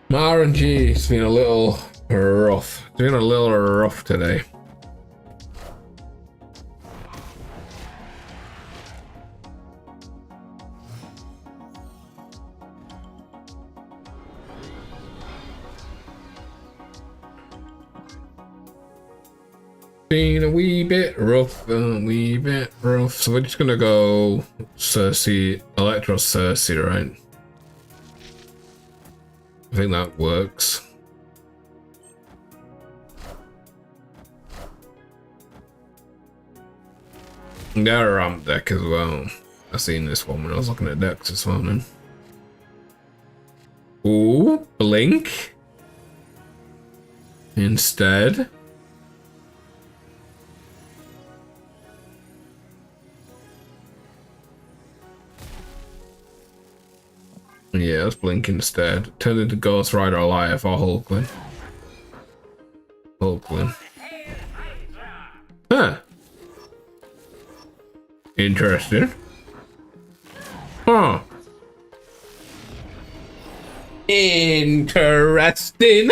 My RNG's been a little rough. It's been a little rough today. Been a wee bit rough, So we're just gonna go Cersei, Electro Cersei, right? I think that works. And got a ramp deck as well. I seen this one when I was looking at decks this morning. Ooh, Blink. Instead. Yeah, let's Blink instead. Turn into Ghost Rider Alive or Hulkling. Hulkling. Huh. Interesting. Huh. Interesting.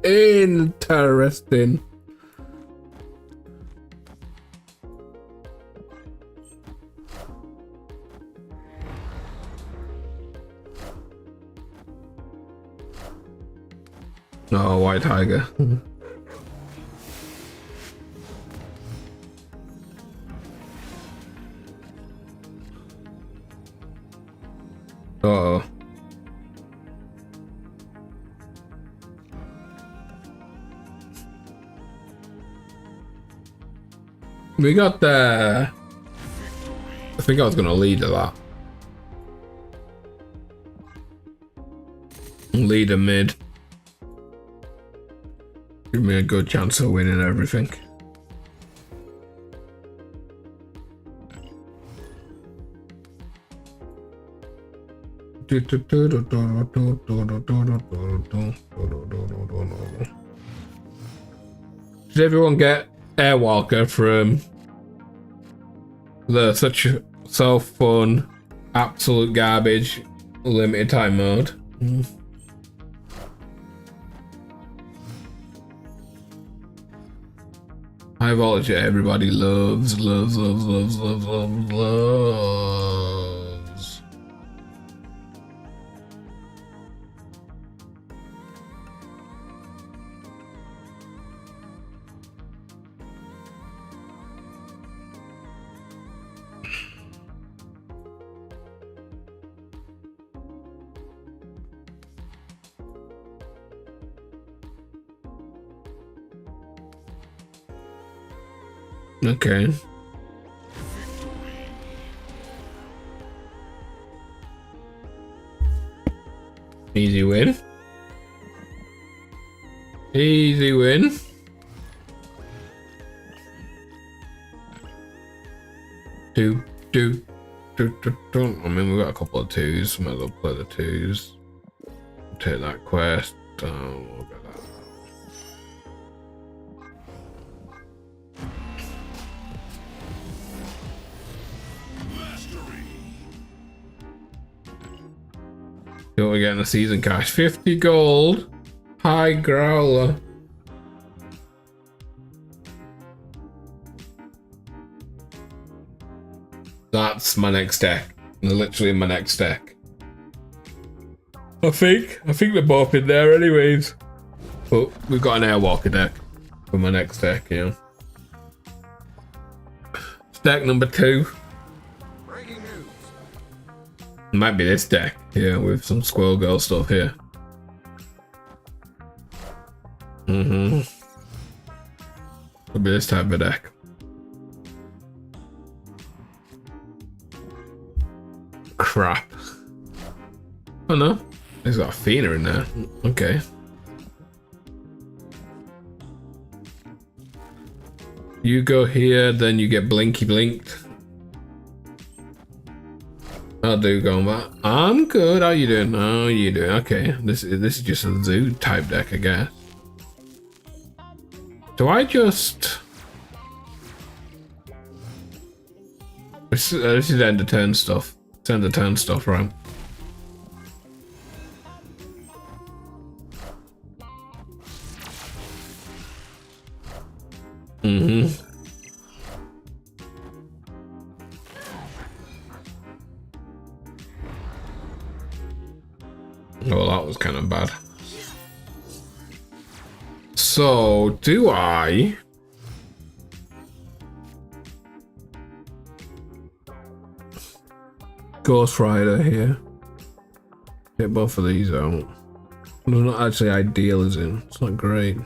Interesting. Oh, White Tiger. Uh-oh. We got the... I think I was gonna lead a lot. Lead a mid. Give me a good chance of winning everything. Did everyone get Airwalker from the so fun, absolute garbage, limited time mode? High voltage, everybody loves. Okay. Easy win. Easy win. I mean, we got a couple of twos. Might as well play the twos. Take that quest. We'll get that. See what we get in the season cash. 50 gold. High growler. That's my next deck. Literally my next deck. I think they're both in there anyways. But we've got an Airwalker deck for my next deck, yeah. Deck number 2. Might be this deck, yeah, with some Squirrel Girl stuff here. Could be this type of deck. Crap. Oh no, there's got a Fina in there. Okay. You go here, then you get blinky blinked. I'll do going back. I'm good. How you doing? How you doing? Okay, this is just a zoo type deck, I guess. Do I just? This is end of turn stuff. It's end of turn stuff, right? Mm-hmm. Well, that was kind of bad. So, do I? Ghost Rider here. Get both of these out. They're not actually ideal, is it? It's not great.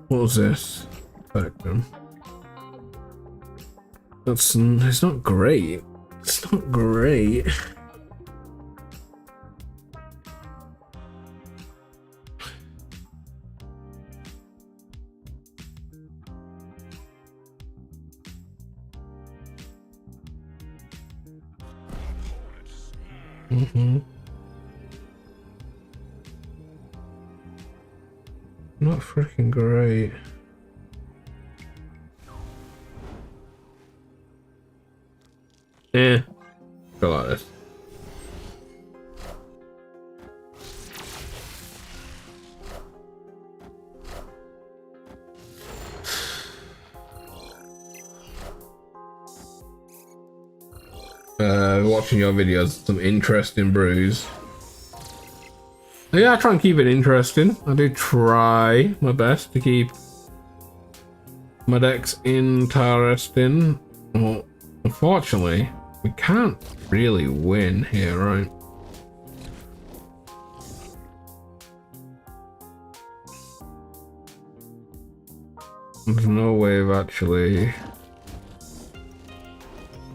What was this? Spectrum. It's not great. It's not great. Not freaking great. Go like this. Watching your videos, some interesting brews. Yeah, I try and keep it interesting. I do try my best to keep my decks interesting. Well, unfortunately, we can't really win here, right? There's no way of actually...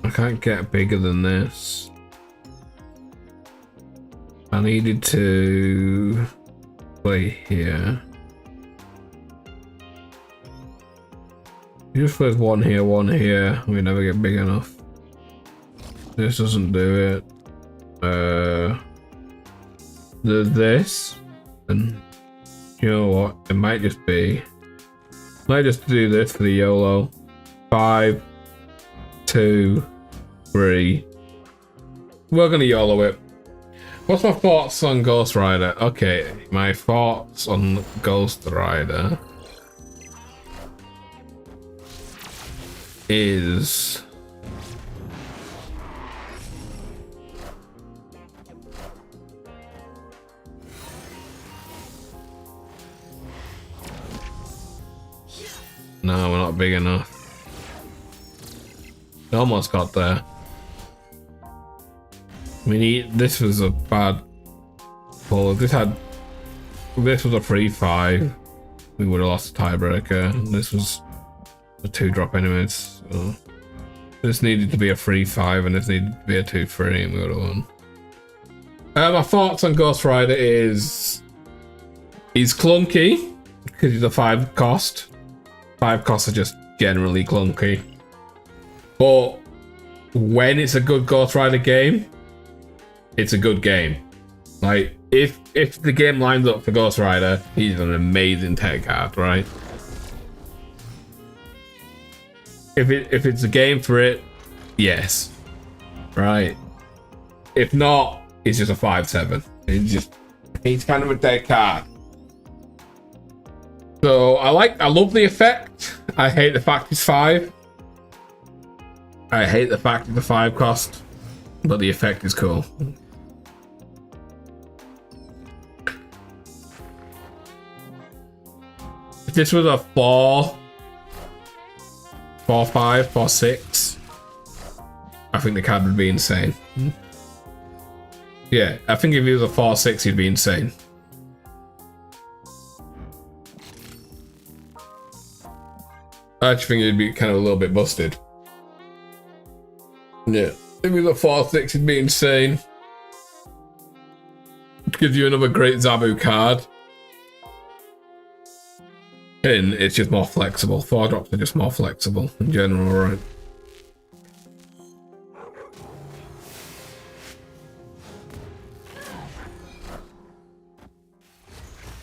I can't get bigger than this. I needed to play here. You just play one here, we never get big enough. This doesn't do it. There's this, and you know what? It might just be. Might just do this for the YOLO. 5, 2, 3. We're gonna YOLO it. What's my thoughts on Ghost Rider? Okay, my thoughts on Ghost Rider is no, we're not big enough. Almost got there. This was a bad pull. If this was a 3-5, we would have lost the tiebreaker. This was a 2-drop anyways. So this needed to be a 3-5 and this needed to be a 2-3 and we would have won. My thoughts on Ghost Rider is he's clunky because he's a 5 cost. 5 costs are just generally clunky. But when it's a good Ghost Rider game, it's a good game. Like, if the game lines up for Ghost Rider, he's an amazing tech card, right? If it's a game for it, yes. Right? If not, it's just a 5-7. He's kind of a dead card. So I love the effect. I hate the fact it's 5. I hate the fact it's a 5 cost, but the effect is cool. If this was a 4, 4-5, 4-6, I think the card would be insane. Yeah, I think if he was a 4-6, he'd be insane. I actually think he'd be kind of a little bit busted. Yeah, if he was a 4-6, he'd be insane. Gives you another great Zabu card. And it's just more flexible. 4-drops are just more flexible in general, right?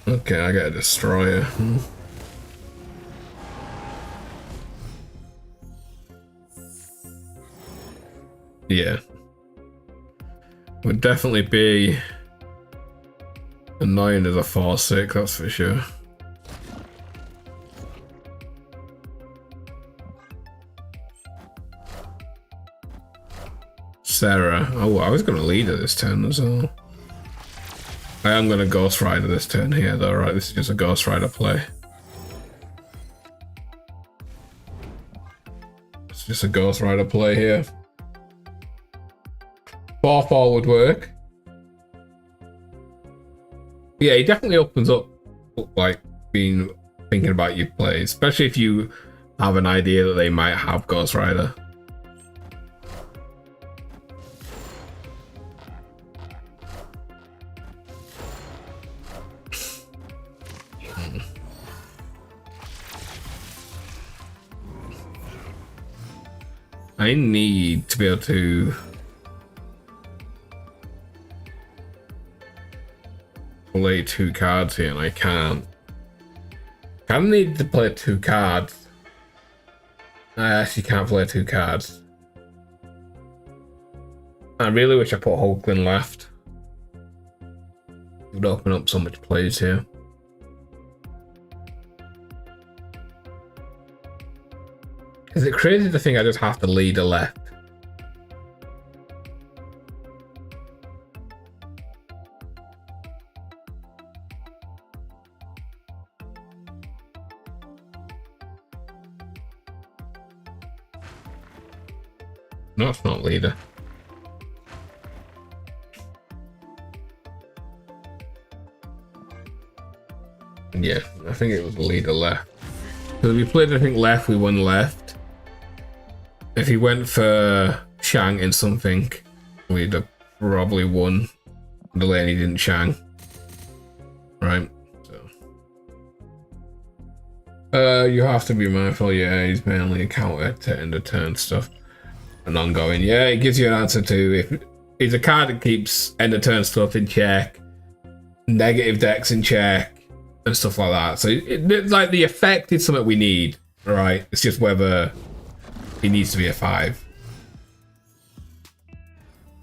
Okay, I got a destroyer. Yeah. Would definitely be annoying as a 4-6, that's for sure. Sarah. Oh, I was going to lead her this turn as well. I am going to Ghost Rider this turn here though, right? This is just a Ghost Rider play. It's just a Ghost Rider play here. 4-4 would work. Yeah, he definitely opens up, like, thinking about your plays, especially if you have an idea that they might have Ghost Rider. I need to be able to play 2 cards here, and I can't. I need to play 2 cards. I actually can't play 2 cards. I really wish I put Hulkling left. It would open up so much plays here. Is it crazy to think I just have to lead a left? No, it's not leader. Yeah, I think it was leader left. So if we played anything left, we won left. If he went for Shang in something, we'd have probably won. The lane he didn't Shang. Right? So. You have to be mindful, yeah, he's mainly a counter to end of turn stuff. And ongoing. Yeah, it gives you an answer to if it's a card that keeps end of turn stuff in check, negative decks in check, and stuff like that. So it's like the effect is something we need, right? It's just whether he needs to be a 5.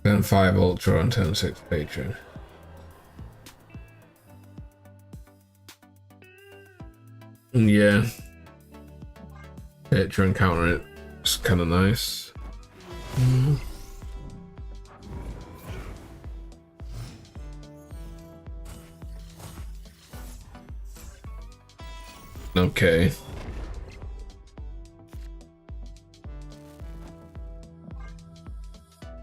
Turn 5 Ultra on turn 6 Patron. Yeah. Patron counter it. It's kind of nice. Okay.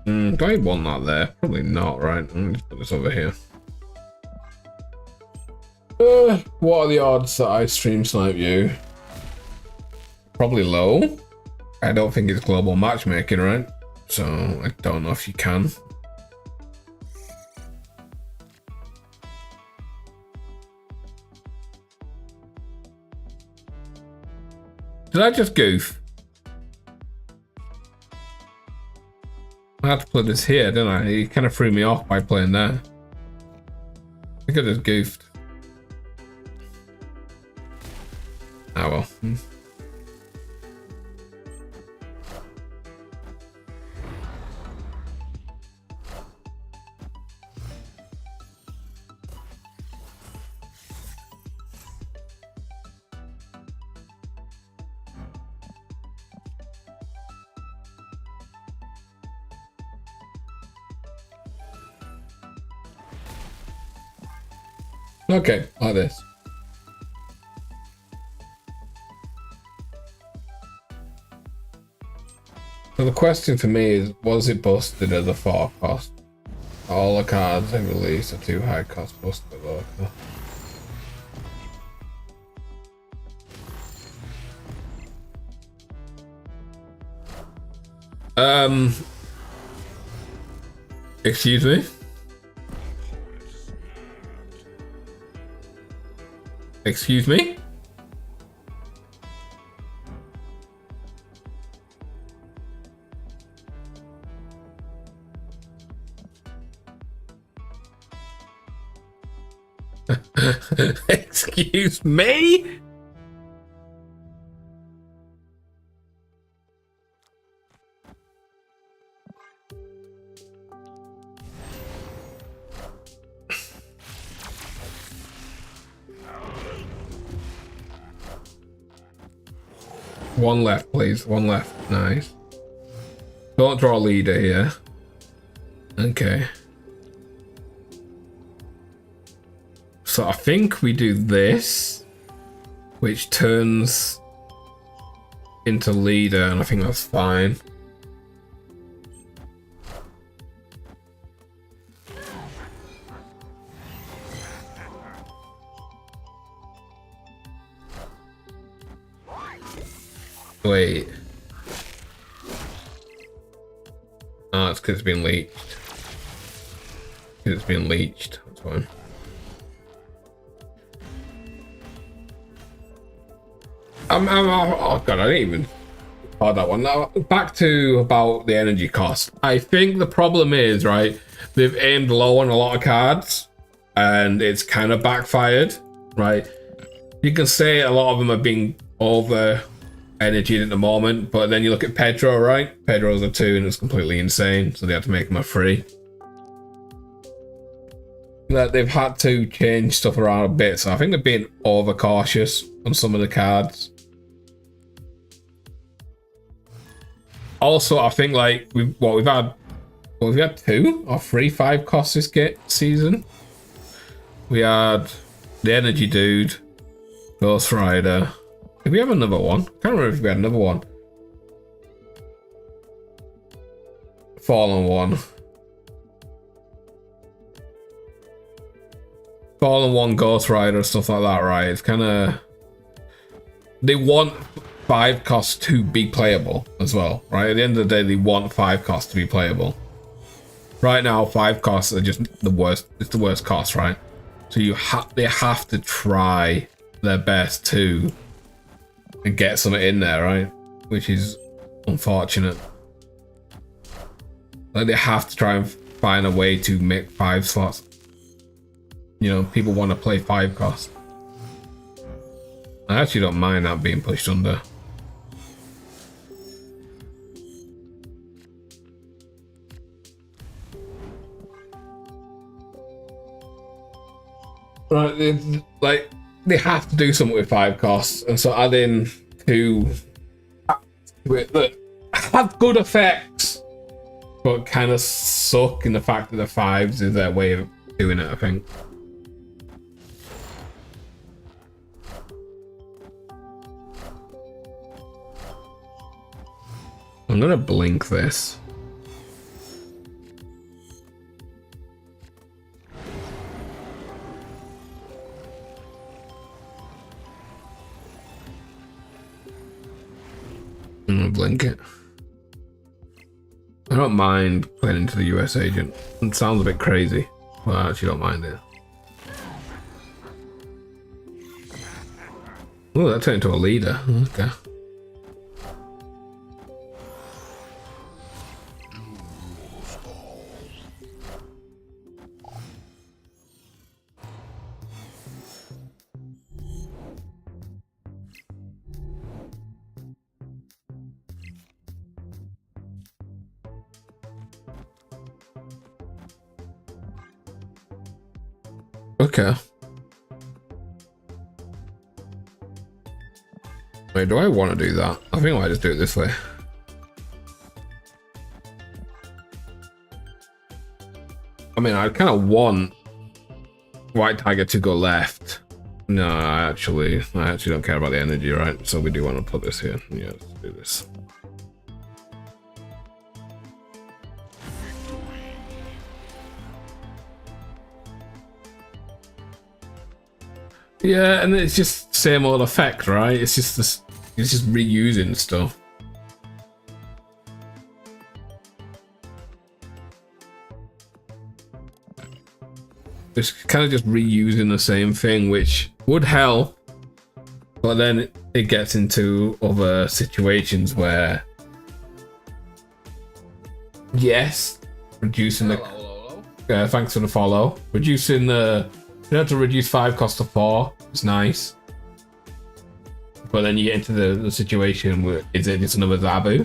Do I want that there? Probably not, right? Let me just put this over here. What are the odds that I stream snipe you? Probably low. I don't think it's global matchmaking, right? So I don't know if you can. Did I just goof? I had to play this here, didn't I? He kind of threw me off by playing there. I think I just goofed. Oh well. Okay, like this. So the question for me is, was it busted as a 4 cost? All the cards they release are too high cost, busted at low cost. Excuse me? Excuse me? Excuse me? One left, please. One left. Nice. Don't draw a leader here. Okay. So I think we do this, which turns into leader, and I think that's fine. Wait. Oh, it's because it's been leached. It's been leached. That's fine. Oh god, I didn't even thought that one. Now back to about the energy cost. I think the problem is, right, they've aimed low on a lot of cards and it's kind of backfired, right? You can say a lot of them are being over energied at the moment, but then you look at Pedro, right? Pedro's a 2 and it's completely insane, so they had to make him a 3. That they've had to change stuff around a bit, so I think they're being over cautious on some of the cards. Also, I think like we've had 2 or 3 5 costs this season. We had the Energy Dude, Ghost Rider. Did we have another one? I can't remember if we had another one. Fallen one. Fallen one, Ghost Rider, stuff like that, right? It's kind of... They want 5 costs to be playable as well, right? At the end of the day, they want 5 costs to be playable. Right now, 5 costs are just the worst. It's the worst cost, right? So they have to try their best to get something in there, right? Which is unfortunate. Like, they have to try and find a way to make 5 slots. You know, people want to play 5 costs. I actually don't mind that being pushed under. Right, they have to do something with 5 costs, and so adding 2 that have good effects, but kind of suck in the fact that the 5s is their way of doing it, I think. I'm gonna blink this. I'm gonna blink it. I don't mind playing into the US agent. It sounds a bit crazy, but I actually don't mind it. Oh, that turned into a leader. Okay. Okay. Wait, do I want to do that? I think I might just do it this way. I mean, I kind of want White Tiger to go left. No, I actually don't care about the energy, right? So we do want to put this here. Yeah, let's do this. Yeah, and it's just same old effect, right? It's just this, it's just reusing stuff. It's kind of just reusing the same thing, which would help, but then it gets into other situations where, yes, reducing the. Thanks for the follow. Reducing the You have to reduce 5 cost to 4. It's nice. But then you get into the situation where is it just another Zabu?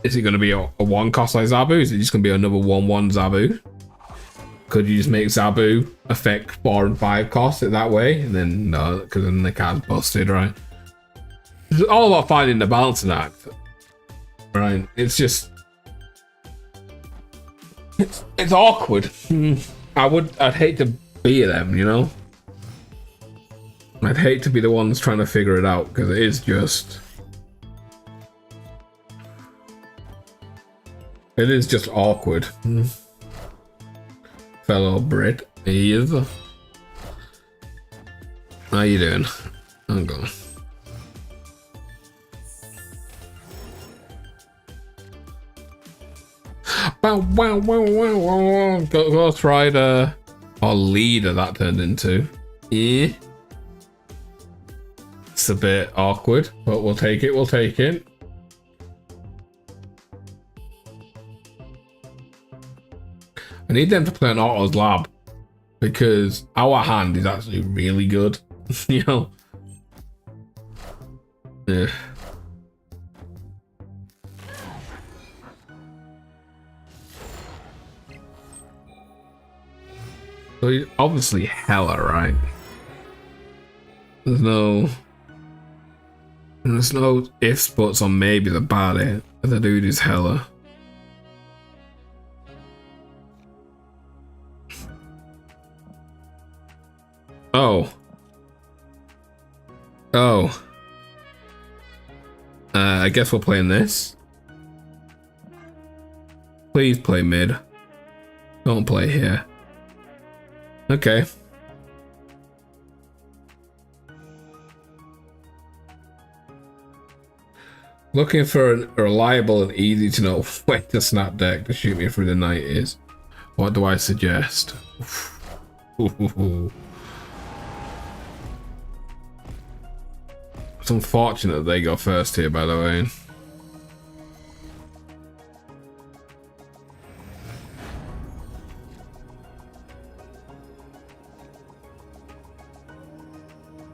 Is it going to be a 1 cost like Zabu? Is it just going to be another 1/1 Zabu? Could you just make Zabu affect 4 and 5 costs it that way? And then no, because then the card's busted, right? It's all about finding the balancing act, right? It's just it's awkward. I'd hate to be them, you know. I'd hate to be the ones trying to figure it out because it is just. It is just awkward. Fellow Brit, he is. How you doing? I'm going. Wow. Ghost Rider or leader that turned into. Yeah. It's a bit awkward, but we'll take it. I need them to play an Otto's Lab because our hand is actually really good, you know. Yeah. So he's obviously hella, right? There's no ifs, buts on maybe about it. The dude is hella. Oh. I guess we're playing this. Please play mid. Don't play here. Okay. Looking for a reliable and easy to know when to snap deck to shoot me through the night is. What do I suggest? It's unfortunate they go first here, by the way.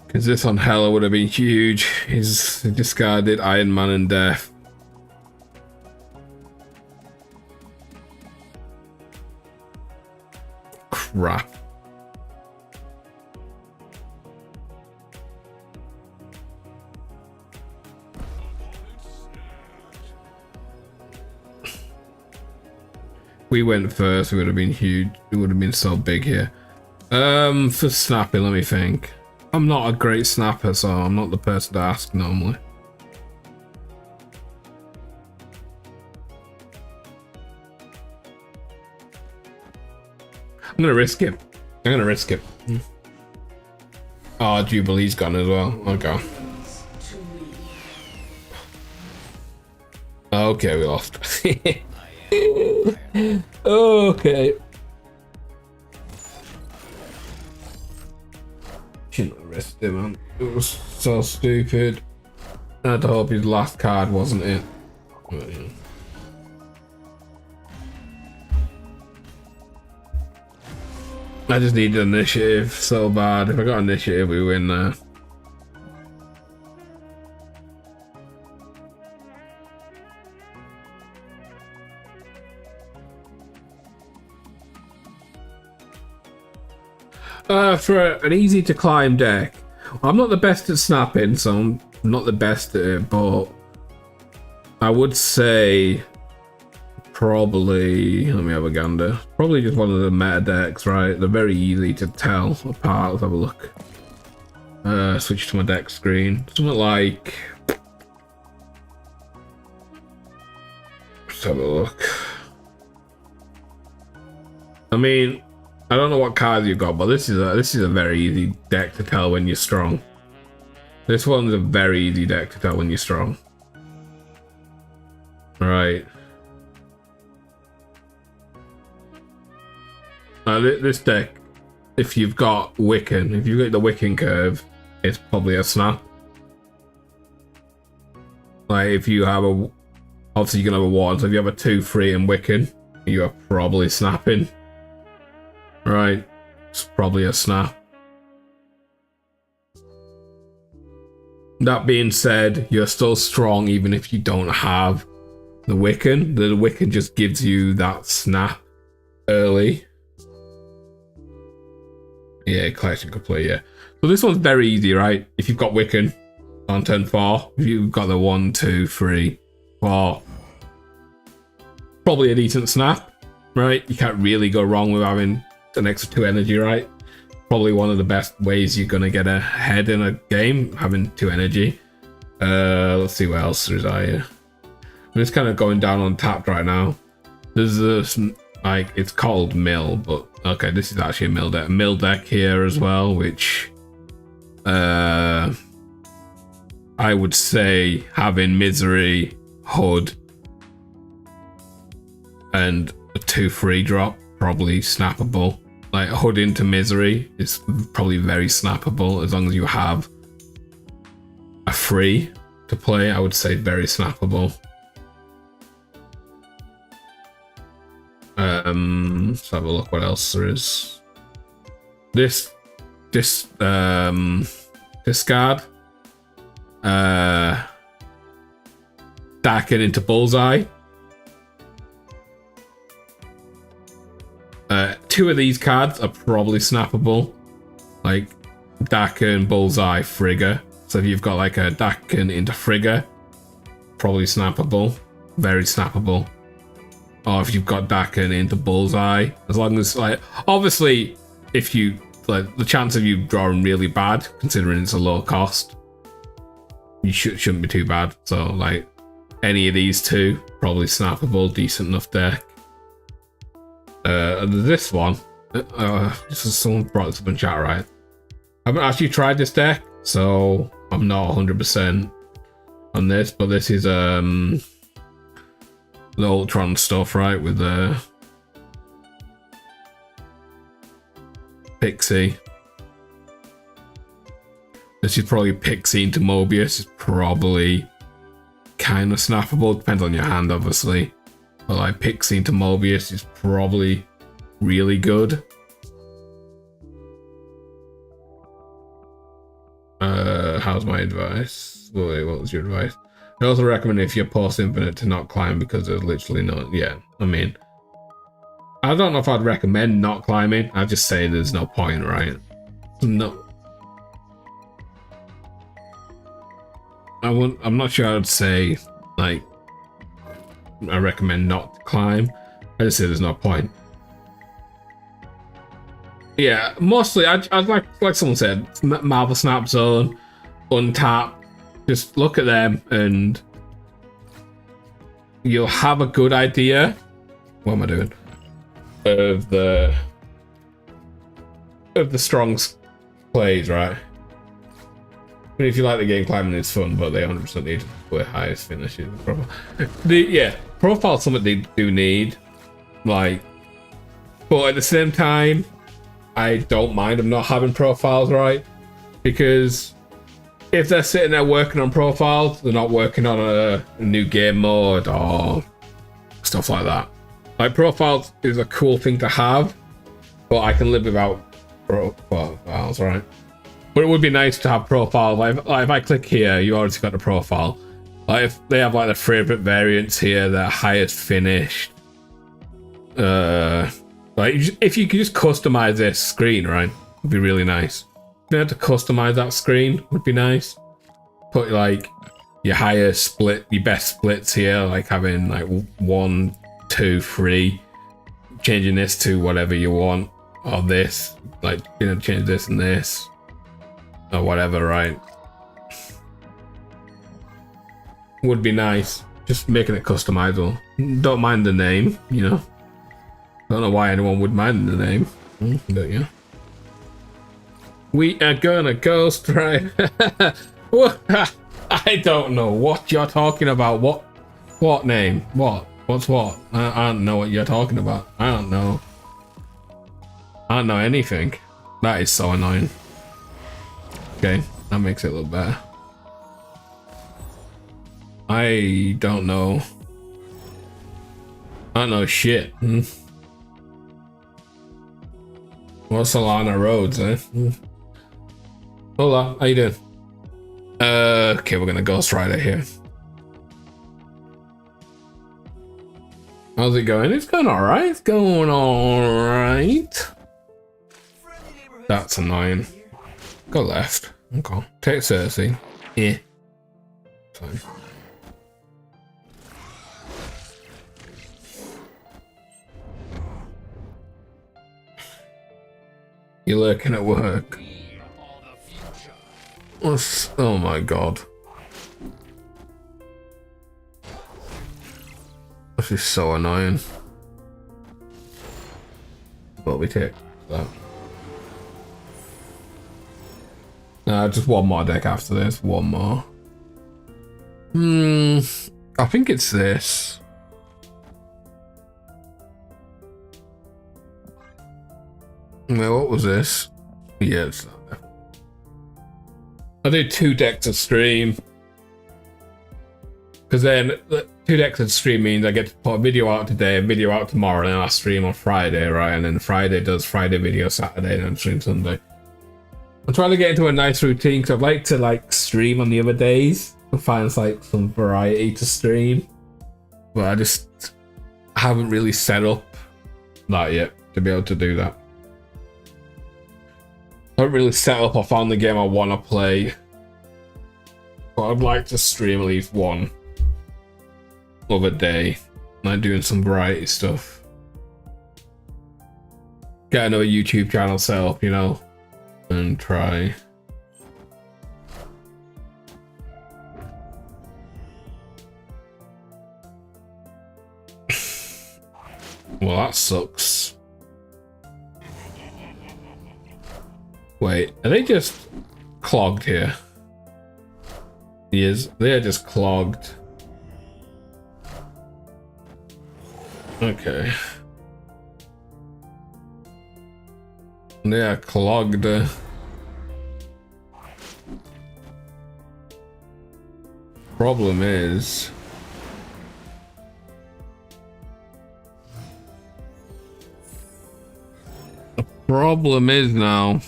Because this on Hela would have been huge. He's discarded Iron Man and Death. Crap. We went first, we would have been huge. It would have been so big here. For snapping, let me think. I'm not a great snapper, so I'm not the person to ask normally. I'm gonna risk it. Oh, Jubilee's gone as well. Okay. Okay, we lost. Okay. Shouldn't have risked it, man. It was so stupid. I had to hope his last card wasn't it. But, yeah. I just needed initiative so bad. If I got initiative, we win there. For an easy to climb deck, I'm not the best at snapping, so I'm not the best at it, but I would say probably, let me have a gander, probably just one of the meta decks, right? They're very easy to tell apart. Let's have a look. Switch to my deck screen. Something like, let's have a look. I mean, I don't know what cards you've got, but this is a very easy deck to tell when you're strong. This one's a very easy deck to tell when you're strong. Alright. This deck, if you've got Wiccan, if you've got the Wiccan curve, it's probably a snap. Like if you have a, obviously you're gonna have a 1, so if you have a 2-3 and Wiccan, you are probably snapping. Right. It's probably a snap. That being said, you're still strong even if you don't have the Wiccan. The Wiccan just gives you that snap early. Yeah, collection complete, yeah. So this one's very easy, right? If you've got Wiccan on turn 4, if you've got the 1, 2, 3, 4, probably a decent snap, right? You can't really go wrong with having an extra 2 energy, right? Probably one of the best ways you're gonna get ahead in a game, having 2 energy. Let's see what else there is out here. I'm just kind of going down on tapped right now. There's this, like, it's called mill, but okay, this is actually a mill deck. Mill deck here as well, which I would say having Misery, Hood, and a 2-3 drop, probably snappable. Like Hood into Misery is probably very snappable as long as you have a free to play. I would say very snappable. Let's have a look what else there is. This discard. Darken into Bullseye. 2 of these cards are probably snappable, like Darken, Bullseye, Frigga. So if you've got like a Darken into Frigga, probably snappable, very snappable. Or if you've got Darken into Bullseye, as long as, like, obviously if you, like, the chance of you drawing really bad, considering it's a low cost, you shouldn't be too bad. So like any of these 2, probably snappable, decent enough deck. This one, someone brought this up in chat, right? I haven't actually tried this deck, so I'm not 100% on this, but this is the Ultron stuff, right? With the Pixie. This is probably Pixie into Mobius. It's probably kind of snappable. Depends on your hand, obviously. But like Pixie into Mobius is probably really good. How's my advice? Wait, what was your advice? I also recommend if you're post infinite to not climb because there's literally no. Yeah, I mean, I don't know if I'd recommend not climbing. I'd just say there's no point, right? No. I'm not sure I'd say like I recommend not to climb. I just say there's no point. Yeah, mostly I'd like someone said, Marvel Snap Zone, untap. Just look at them and you'll have a good idea. What am I doing? Of the strong plays, right? I mean, if you like the game, climbing is fun, but they 100% need to play highest finishes. Profile's something they do need, like, but at the same time, I don't mind them not having profiles, right? Because if they're sitting there working on profiles, they're not working on a new game mode or stuff like that. Like, profiles is a cool thing to have, but I can live without profiles, right? But it would be nice to have profiles. Like if I click here, you already got the profile. Like if they have like the favorite variants here, their highest finished. Like if you could just customize this screen, right? Would be really nice. You have to customize that screen, would be nice. Put like your highest split, your best splits here, like having like 1, 2, 3, changing this to whatever you want, or this, like, you know, change this and this. Or whatever, right? Would be nice. Just making it customizable. Don't mind the name, you know. Don't know why anyone would mind the name. But yeah. We are gonna ghost right. I don't know what you're talking about. What name? What's what? I don't know what you're talking about. I don't know anything. That is so annoying. Okay, that makes it a little better. I don't know shit. What's Solana Roads, eh? Hola, how you doing? Okay, we're gonna Ghost Rider here. How's it going? It's going alright. It's going alright. That's annoying. Go left. Okay. Take Cersei. Yeah. Fine. You're lurking at work. Oh my god. This is so annoying. But we take that. Nah, just one more deck after this. One more. I think it's this. Wait, what was this? Yeah, it's not there. I do 2 decks a stream. Because then 2 decks a stream means I get to put a video out today, a video out tomorrow, and then I stream on Friday, right? And then Friday does Friday video Saturday, and then stream Sunday. I'm trying to get into a nice routine because I'd like to stream on the other days and find some variety to stream. But I just haven't really set up that yet to be able to do that. I haven't really set up or found the game I want to play. But I'd like to stream at least one other day. Like doing some variety stuff. Get another YouTube channel set up, you know, and try. Well, that sucks. Wait, are they just clogged here? Yes, they are just clogged. Okay. They are clogged. Problem is... The problem is now...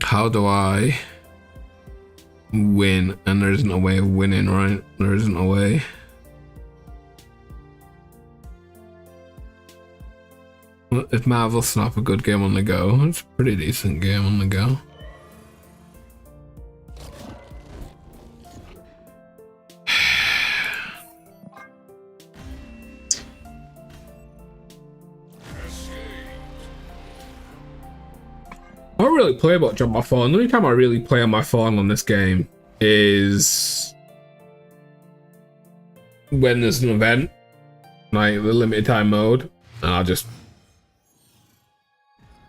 How do I win? And there isn't a way of winning, right? There isn't a way. Is Marvel Snap a good game on the go? It's a pretty decent game on the go. I don't really play much on my phone. The only time I really play on my phone on this game is when there's an event, like the limited time mode, and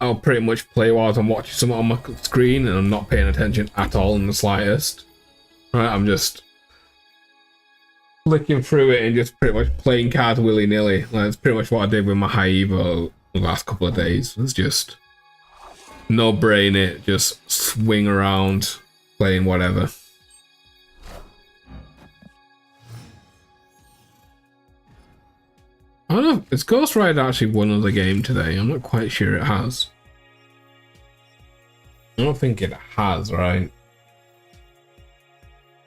I'll pretty much play while I'm watching something on my screen and I'm not paying attention at all in the slightest. Right, I'm just flicking through it and just pretty much playing cards willy-nilly. Like, that's pretty much what I did with my High Evo the last couple of days. It's just no brain it, just swing around playing whatever. I don't know, has Ghost Rider actually won the game today? I'm not quite sure it has. I don't think it has, right?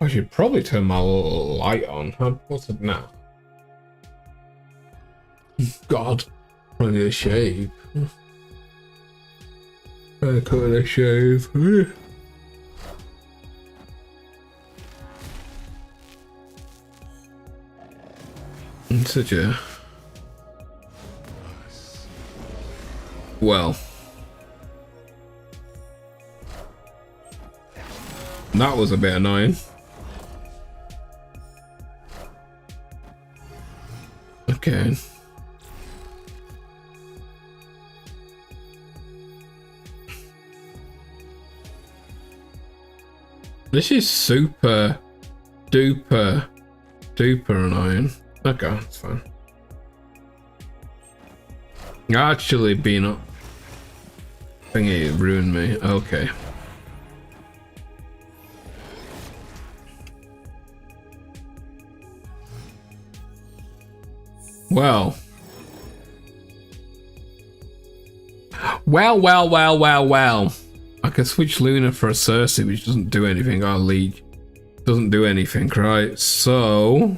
I should probably turn my little light on. What's it now? God, I need a shave. I cut a shave. I'm such a... Well. That was a bit annoying. Okay. This is super duper annoying. Okay, that's fine. Actually being up. Thingy ruined me. Okay. Well, Well. I can switch Luna for a Cersei, which doesn't do anything. Our Leech doesn't do anything, right? So...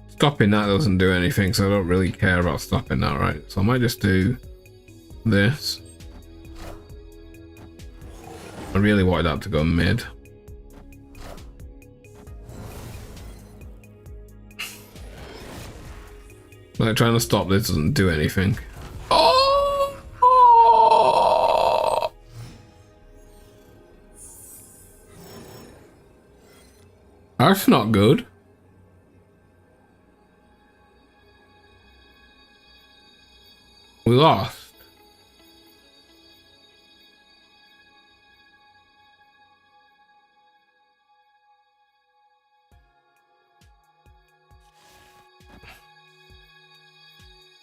stopping that doesn't do anything, so I don't really care about stopping that, right? So I might just do this. I really wanted that to go mid. Like trying to stop this doesn't do anything. Oh! That's not good. We lost.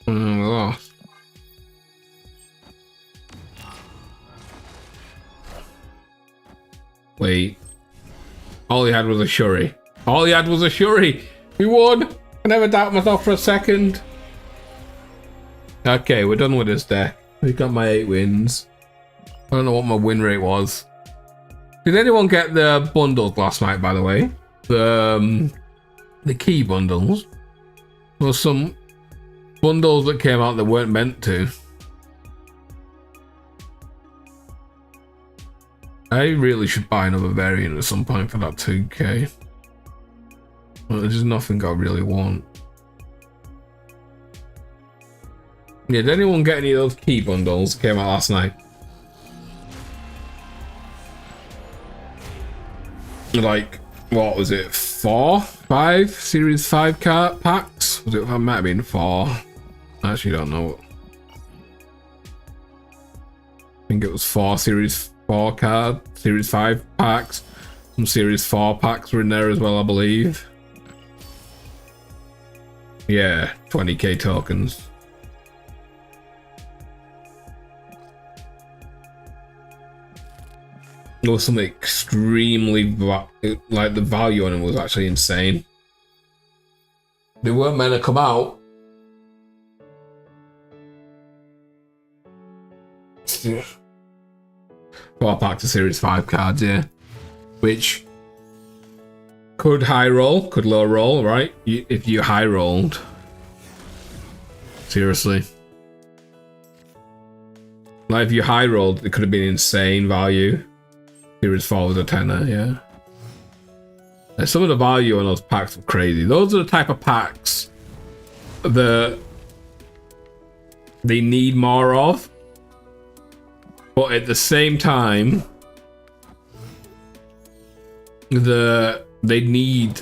We lost. Wait. All he had was a Shuri. All he had was a Shuri. We won. I never doubt myself for a second. Okay, we're done with this deck. We got my 8 wins. I don't know what my win rate was. Did anyone get the bundles last night, by the way? The key bundles. There was some bundles that came out that weren't meant to. I really should buy another variant at some point for that 2k. But there's just nothing I really want. Yeah, did anyone get any of those key bundles that came out last night? Like, what was it? 4? 5? Series 5 card packs? Was it? It might have been 4. I actually don't know. I think it was 4 Series 4 card, Series 5 packs. Some Series 4 packs were in there as well, I believe. Yeah, 20k tokens. It was something extremely, like the value on it was actually insane. They weren't meant to come out. 4 packs of Series 5 cards, yeah. Which could high roll, could low roll, right? If you high rolled. Seriously. Like if you high rolled, it could have been insane value. Series 4 was a tenner, yeah. And some of the value on those packs are crazy. Those are the type of packs that they need more of. But at the same time, they need,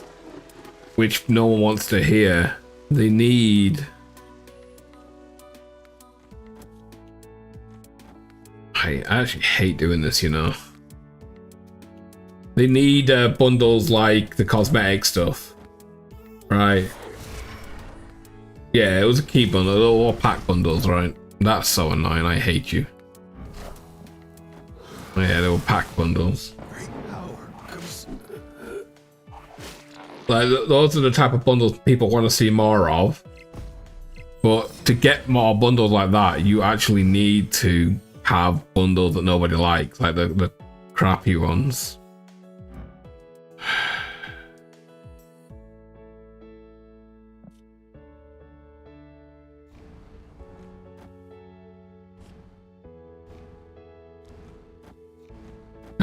which no one wants to hear, they need, I actually hate doing this, you know. They need bundles like the cosmetic stuff, right? Yeah, it was a key bundle, or pack bundles, right? That's so annoying, I hate you. Yeah, they were pack bundles. Like, those are the type of bundles people want to see more of. But to get more bundles like that, you actually need to have bundles that nobody likes, like the crappy ones.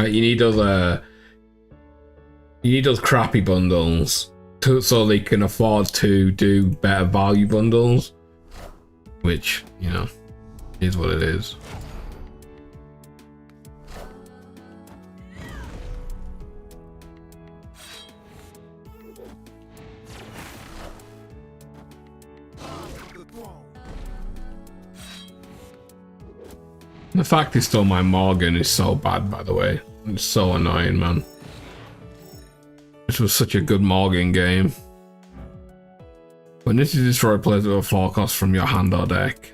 You need those crappy bundles so they can afford to do better value bundles, which, you know, is what it is. The fact he stole my Morgan is so bad, by the way. It's so annoying, man. This was such a good Morgan game. When this is destroyed, players with a 4 cost from your hand or deck.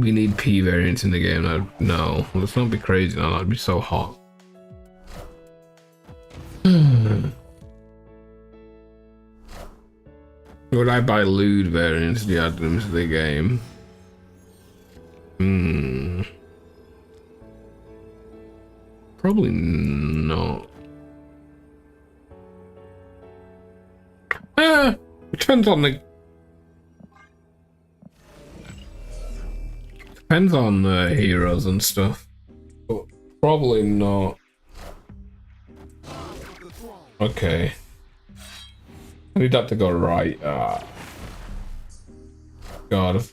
we need P variants in the game. No, let's not be crazy now. That'd be so hot. Would I buy lewd variants to add them to the game? Probably not. Depends on the. Depends on the heroes and stuff, but probably not. Okay. I need that to go right. God,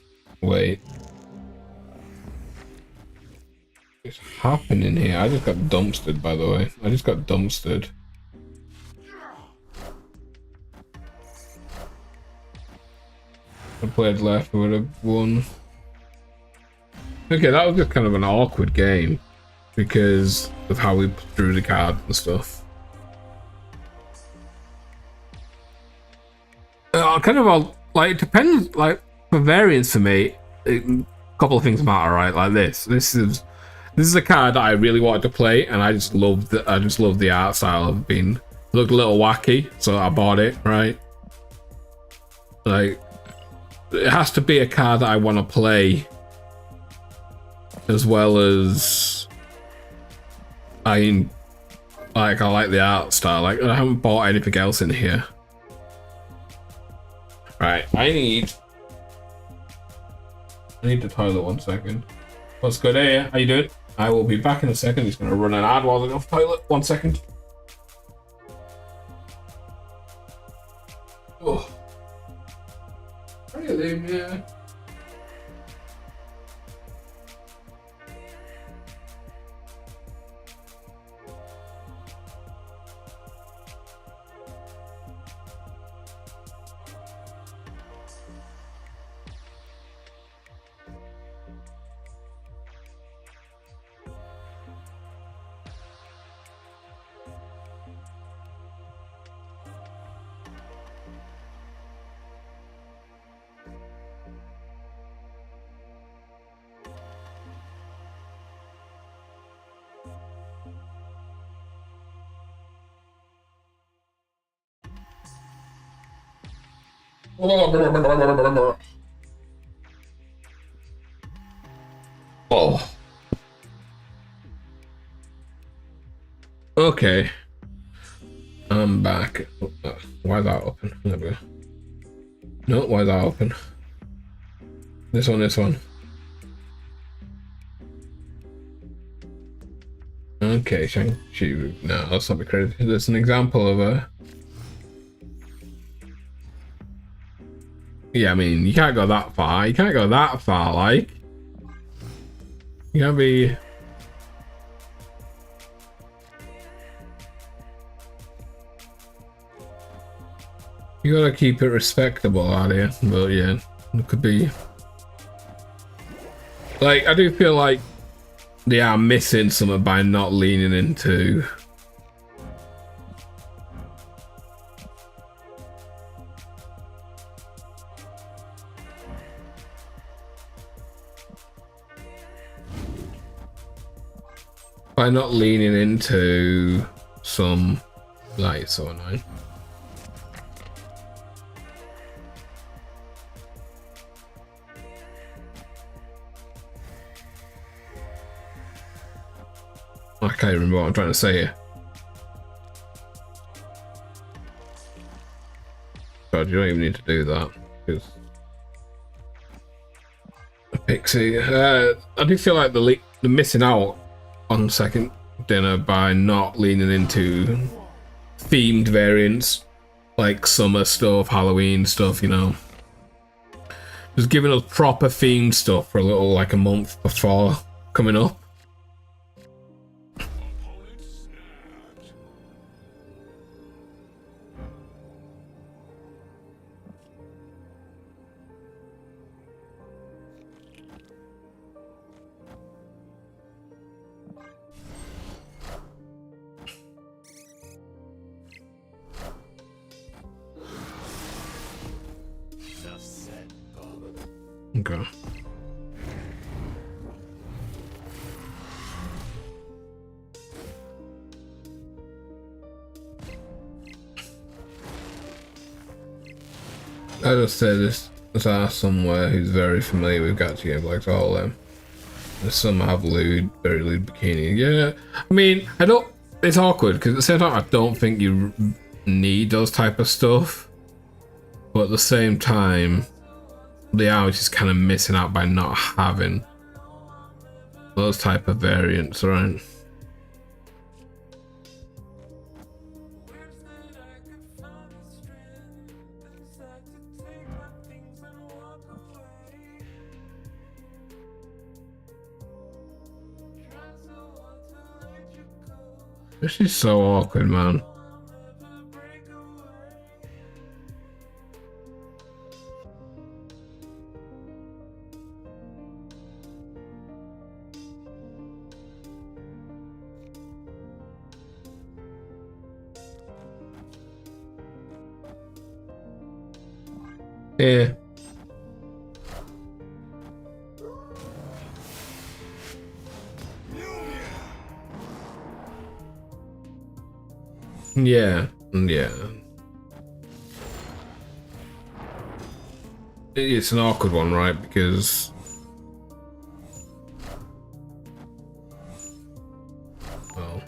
wait. What's happening here? I just got dumpstered, by the way. I just got dumpstered. If I played left, I would have won. Okay, that was just kind of an awkward game because of how we drew the card and stuff. Kind of like it depends. Like for variance for me, a couple of things matter, right? Like this is a card that I really wanted to play, and I just loved the art style of being. It looked a little wacky, so I bought it, right? Like it has to be a card that I want to play, as well as I like the art style. Like I haven't bought anything else in here. Right, I need the toilet 1 second. What's good here? How you doing? I will be back in a second. He's gonna run an ad while I go to the toilet. 1 second. Oh. How are you doing here? Oh. Okay. I'm back. Why is that open? There we go. No, why is that open? This one. Okay, Shang-Chi. No, let's not be crazy. There's an example of a. Yeah, I mean, you can't go that far. You can't go that far, like. You can't be. You gotta keep it respectable out here, but yeah, it could be. Like, I do feel like they are missing something by not leaning into. By not leaning into some. Like, it's so annoying. I can't remember what I'm trying to say here. God, you don't even need to do that. Because Pixie, I do feel like the missing out on second dinner by not leaning into themed variants like summer stuff, Halloween stuff, you know. Just giving us proper themed stuff for a little like a month before coming up. Okay. I just say this. There's somewhere who's very familiar with gacha games, like all of them. There's some have lewd, very lewd bikini. Yeah, I mean, I don't. It's awkward because at the same time, I don't think you need those type of stuff. But at the same time, the are just kind of missing out by not having those type of variants, right? This is so awkward, man. Yeah. Yeah, yeah. It's an awkward one, right? Because well,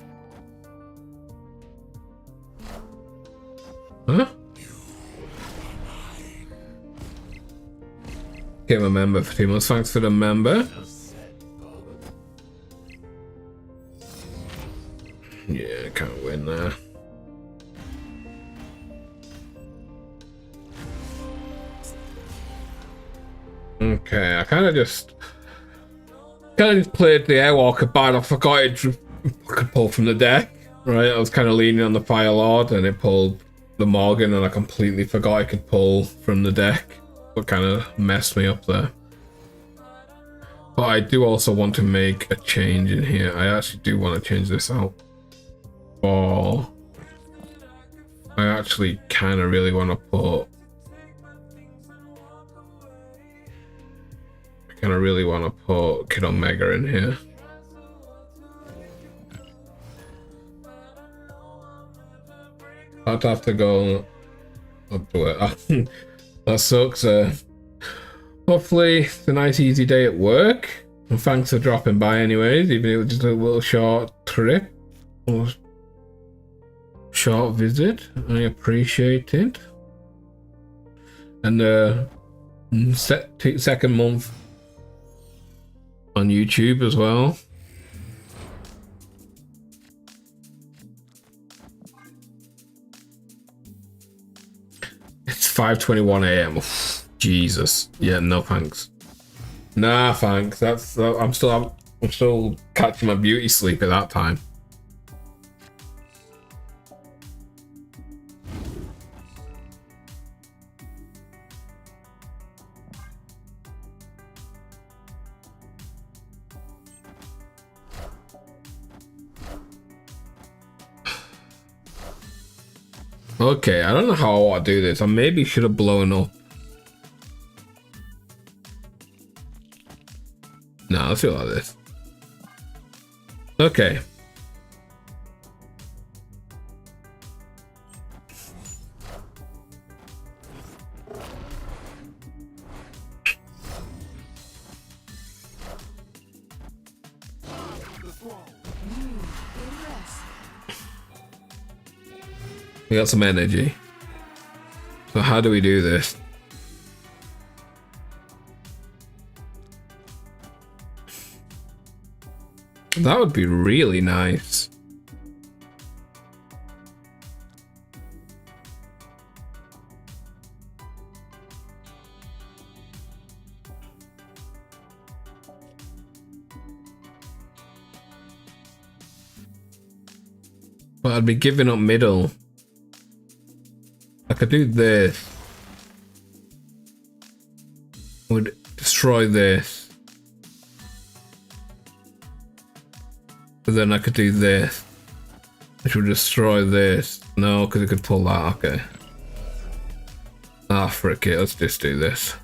huh? Became a member for 2 months. Thanks for the member. Yeah, can't win there. Okay, I kind of just played the Airwalker bad. I forgot it could pull from the deck. Right, I was kind of leaning on the Fire Lord, and it pulled the Morgan, and I completely forgot I could pull from the deck. What kind of messed me up there. But I do also want to make a change in here. I actually do want to change this out. Oh, I actually kind of really want to put. I kind of really want to put Kid Omega in here. I'd have to go up to it. That sucks. Hopefully it's a nice easy day at work. And thanks for dropping by anyways, even if it was just a little short trip or short visit. I appreciate it. And second month on YouTube as well. It's 5:21 a.m. Jesus. Yeah, no thanks. Nah, thanks. I'm still catching my beauty sleep at that time. Okay, I don't know how I want to do this. I maybe should have blown up. No, let's do it like this. Okay. We got some energy. So how do we do this? That would be really nice. But I'd be giving up middle. I could do this. Would destroy this. But then I could do this, which would destroy this. No, because it could pull that. Okay. Ah, frick it. Let's just do this.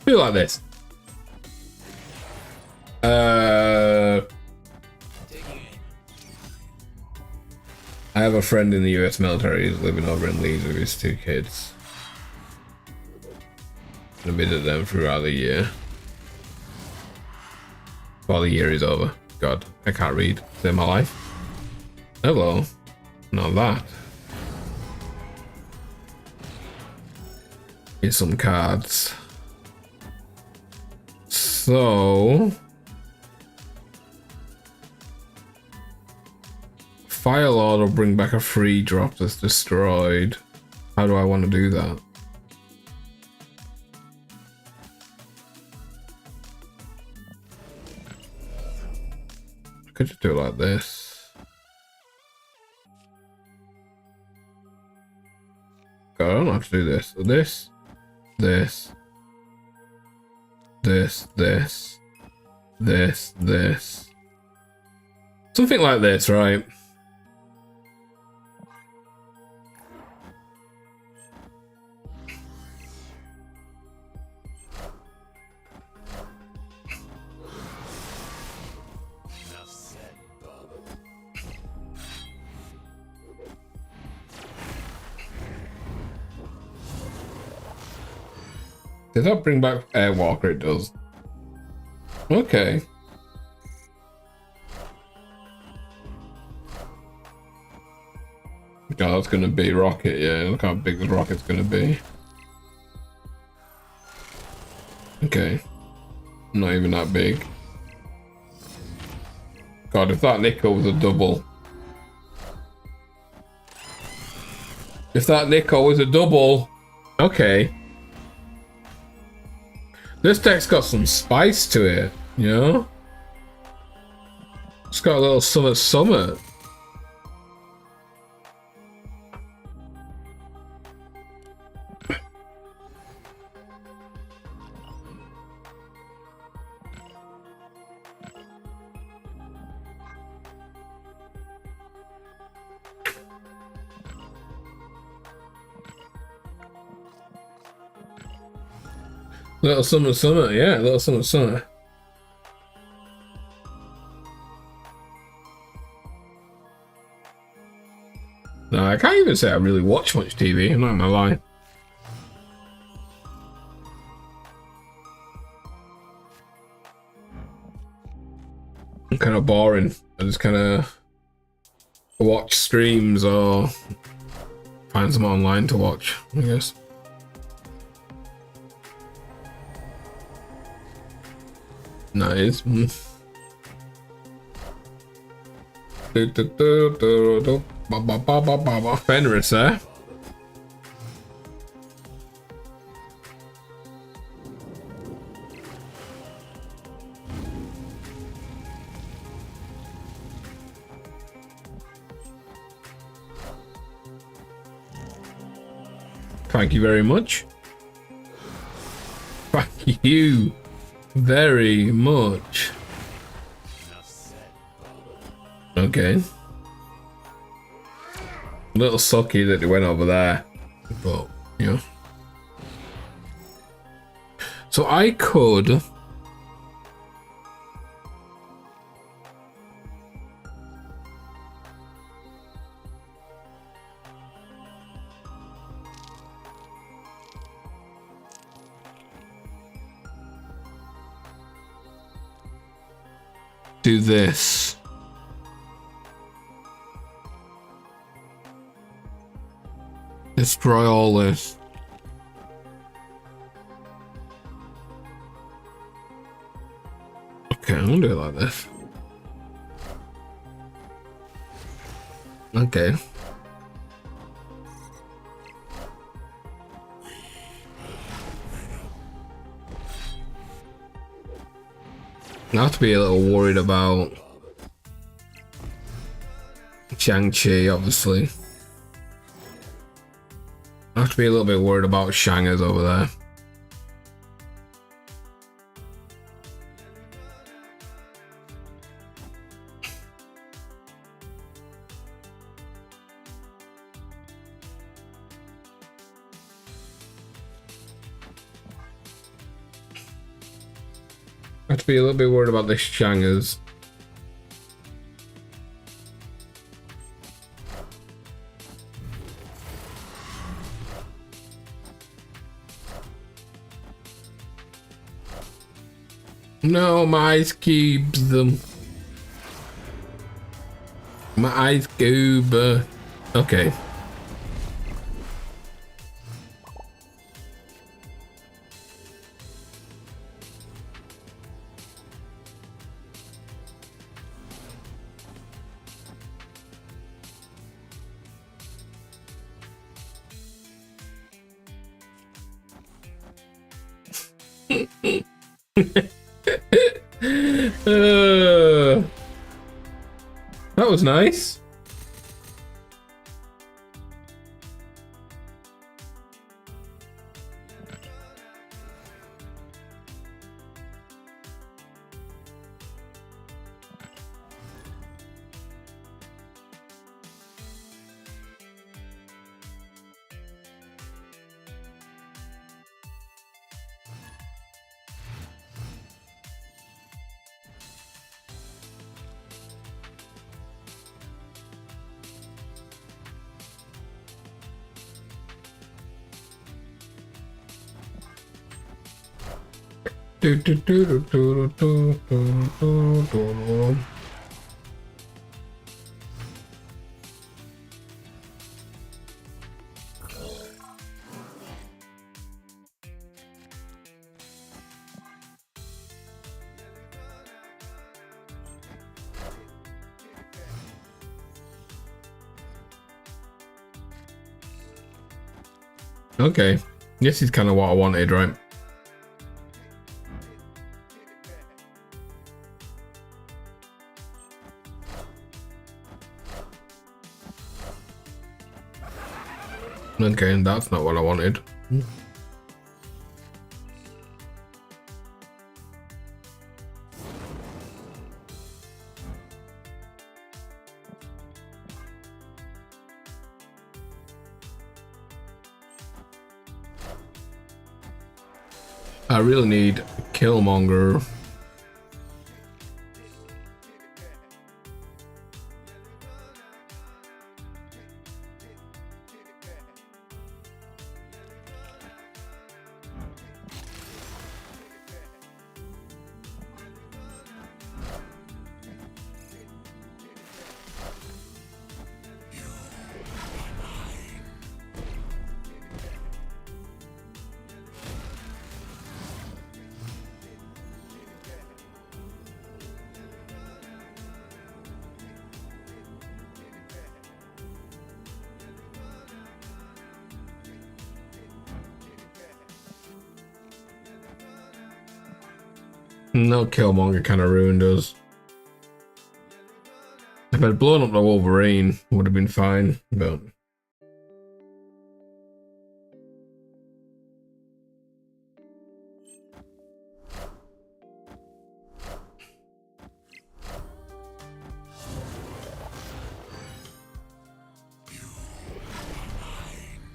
Do like this. I have a friend in the US military who's living over in Leeds with his 2 kids. I visit them throughout the year. While the year is over. God, I can't read. Save my life. Hello. Not that. Here's some cards. So... Fire Lord will bring back a free drop that's destroyed. How do I want to do that? I could just do it like this. God, I don't have to do this. This, this, this. Something like this, right? Does that bring back Airwalker? It does. Okay. God, that's gonna be Rocket, yeah. Look how big the Rocket's gonna be. Okay. Not even that big. God, if that Nickel was a double. If that Nickel was a double. Okay. This deck's got some spice to it, you know? It's got a little summer. Little summer, yeah, little summer. No, I can't even say I really watch much TV, I'm not gonna lie. I'm kind of boring. I just kind of watch streams or find some online to watch, I guess. Nice. Fenris, eh? Thank you very much. Thank you very much. Okay. A little sucky that they went over there, but you know. So I could do this. Destroy all this. Okay, I'm gonna do it like this. Okay. I have to be a little worried about Shang-Chi, obviously. I have to be a little bit worried about Shangers over there. I have to be a little bit worried about this Shangers. No, my ice cubes them. My ice cube. Okay. That was nice. Okay, this is kind of what I wanted, right? Okay, that's not what I wanted. I really need Killmonger. No, Killmonger kind of ruined us. If I'd blown up the Wolverine, would have been fine, but...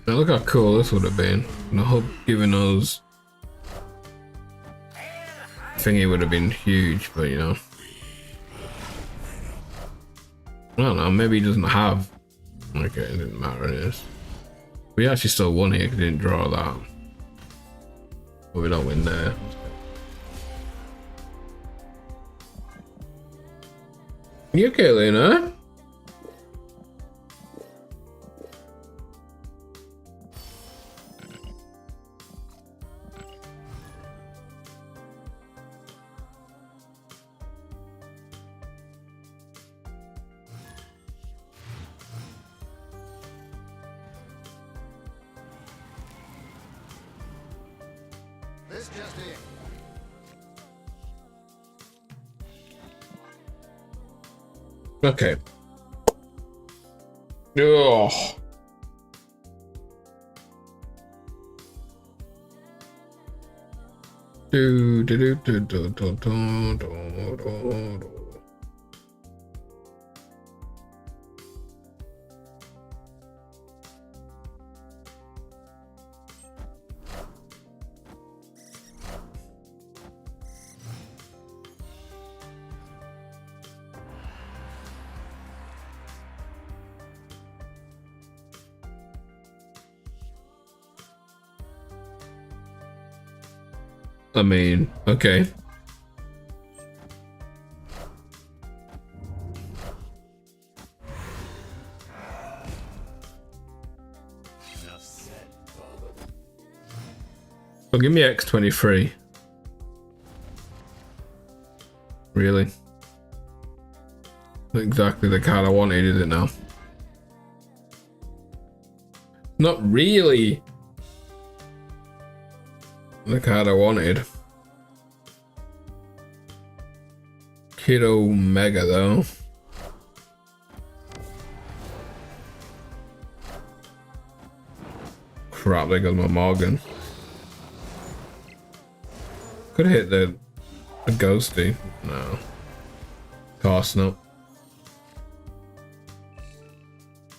Now look how cool this would have been. And I hope giving us... thingy would have been huge, but you know. I don't know, maybe he doesn't have. Okay, it didn't matter, it is. We actually still won here because we didn't draw that. But we don't win there. You okay, Luna? This just in. Okay. Ugh. Do do do do do do do do do. I mean, okay. Well, give me X23. Really? Not exactly the card I wanted, is it now? Not really the card I wanted. Kid Omega though. Crap, there goes my Morgan. Could hit the ghosty. No. Of course not.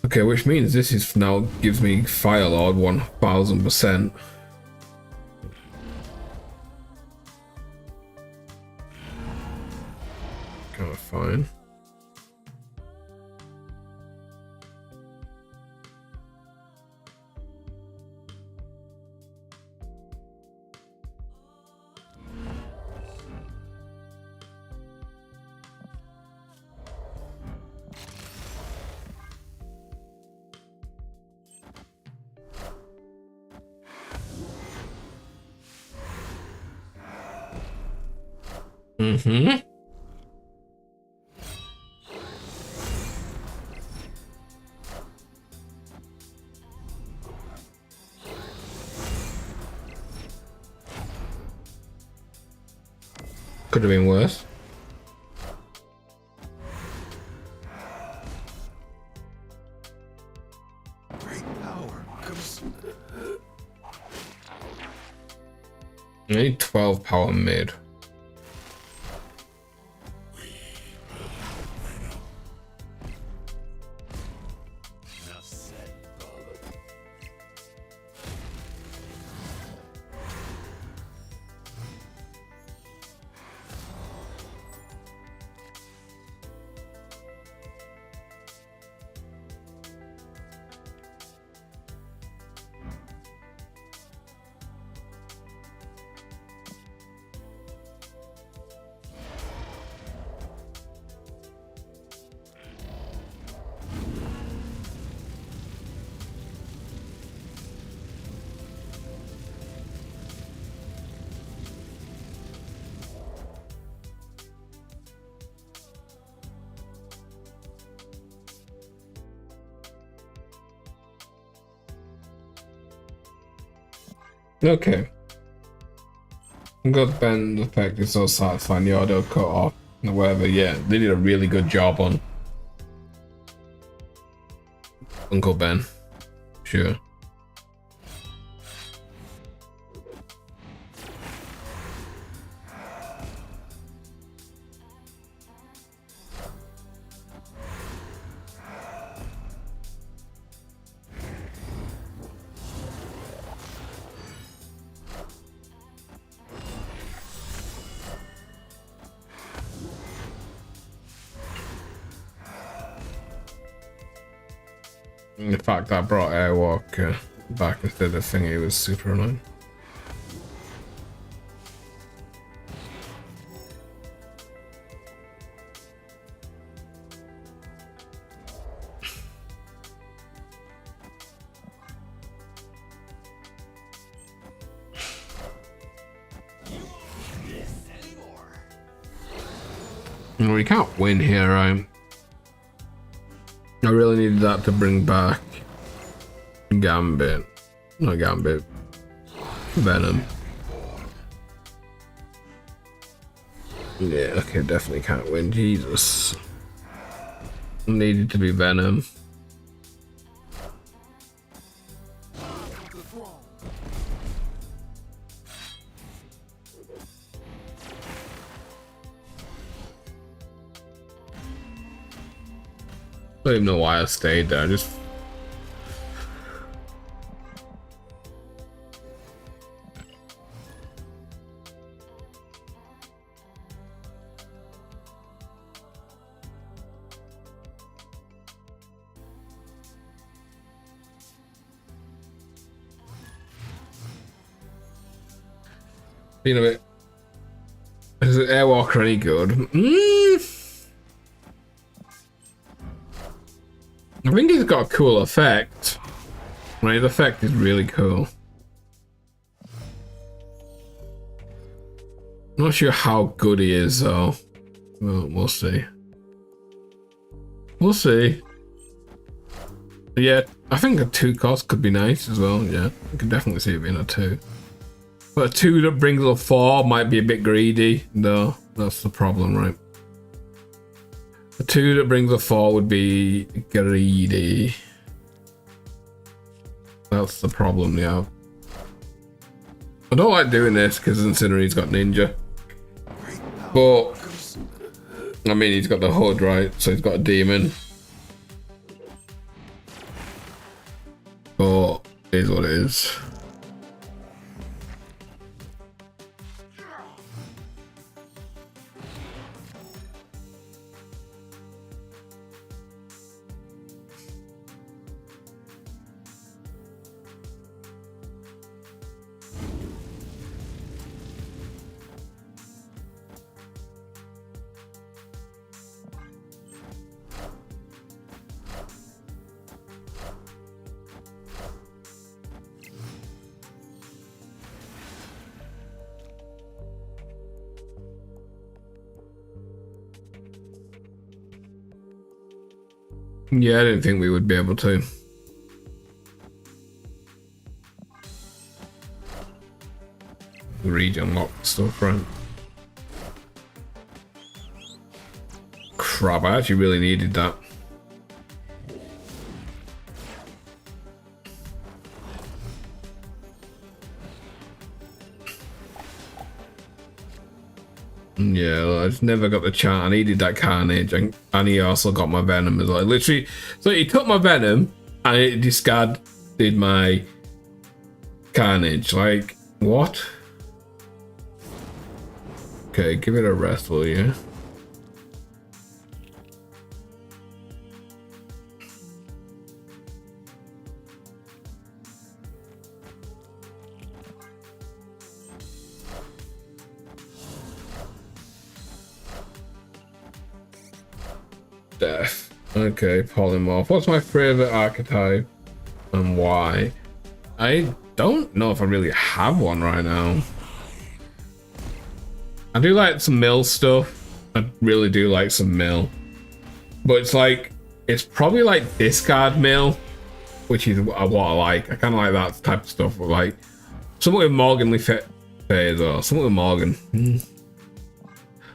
Okay, which means this is now gives me Fire Lord 1000%. Kind of fine. Mm-hmm. Could have been worse. Great power comes. I need 12 power mid. Okay. God Ben, the fact is so satisfying, the auto cut off or whatever. Yeah, they did a really good job on Uncle Ben. Sure. The fact that I brought Airwalk back instead of thingy was super annoying. Well, we can't win here, right? I really needed that to bring back Gambit. Not Gambit. Venom. Yeah, okay, definitely can't win. Jesus. Needed to be Venom. I don't even know why I stayed there. Just you know, is Airwalker any good? I think he's got a cool effect. Right, the effect is really cool. Not sure how good he is though. Well, we'll see. We'll see. Yeah, I think a 2 cost could be nice as well. Yeah, I can definitely see it being a 2. But a 2 that brings a 4 might be a bit greedy. No, that's the problem, right? A 2 that brings a 4 would be greedy. That's the problem, yeah. I don't like doing this because Incineroar's got Ninja. But, I mean, he's got the HUD, right? So he's got a demon. But, it is what it is. Yeah, I didn't think we would be able to. Region lock stuff, right? Crap, I actually really needed that. Yeah, I just never got the chance. I needed that Carnage, and he also got my Venom as well. Literally, so he took my Venom and it discarded my Carnage. Like, what? Okay, give it a rest, will you? Death. Okay, Polymorph. What's my favorite archetype and why? I don't know if I really have one right now. I do like some mill stuff. I really do like some mill. But it's like, it's probably like discard mill, which is what I like. I kind of like that type of stuff. But like, something with Morgan Le Fay as well. Something with Morgan.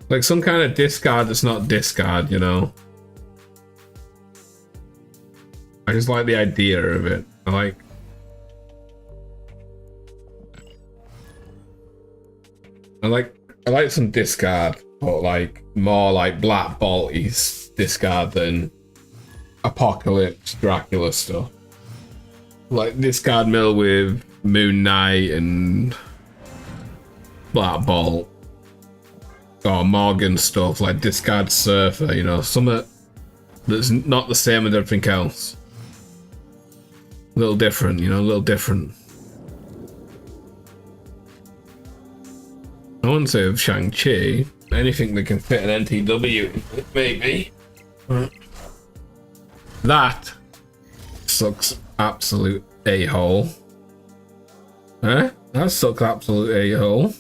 Like some kind of discard that's not discard, you know? I just like the idea of it. I like some discard, but like more like Black Bolt is discard than Apocalypse Dracula stuff. Like discard mill with Moon Knight and Black Bolt, or Morgan stuff like discard Surfer. You know, something that's not the same as everything else. A little different, you know, a little different. I wouldn't say of Shang-Chi. Anything that can fit an NTW, maybe. That sucks absolute a-hole. Huh? That sucks absolute a-hole.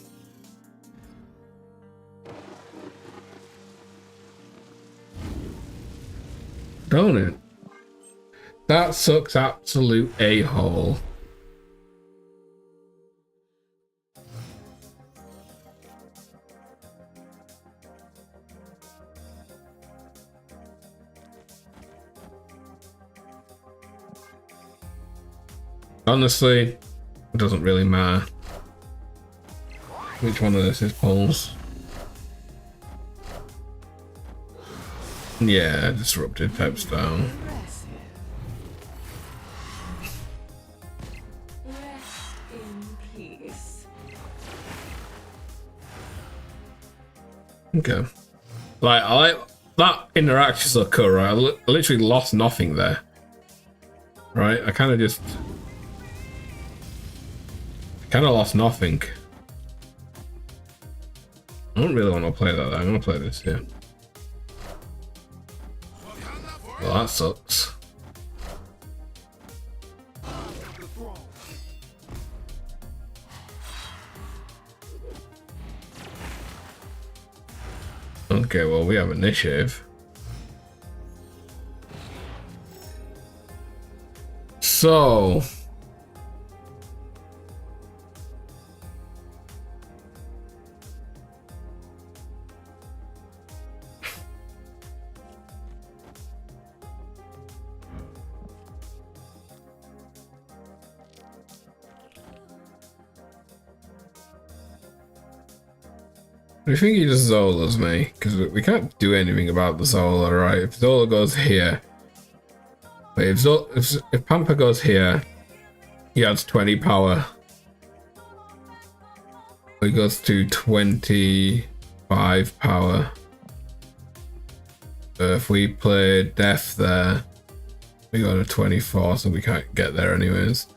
Don't it? That sucks absolute a-hole. Honestly, it doesn't really matter which one of this is pulls. Yeah, disrupted type style. Okay. Like, I like that interaction's so cool, right? I literally lost nothing there. Right? I kind of lost nothing. I don't really want to play that. I'm going to play this here. Well, that sucks. Okay, well, we have initiative. So... I think he just Zola's me, because we can't do anything about the Zola, right? If Zola goes here... Wait, if Pampa goes here, he adds 20 power. He goes to 25 power. If we play Death there, we go to 24, so we can't get there anyways.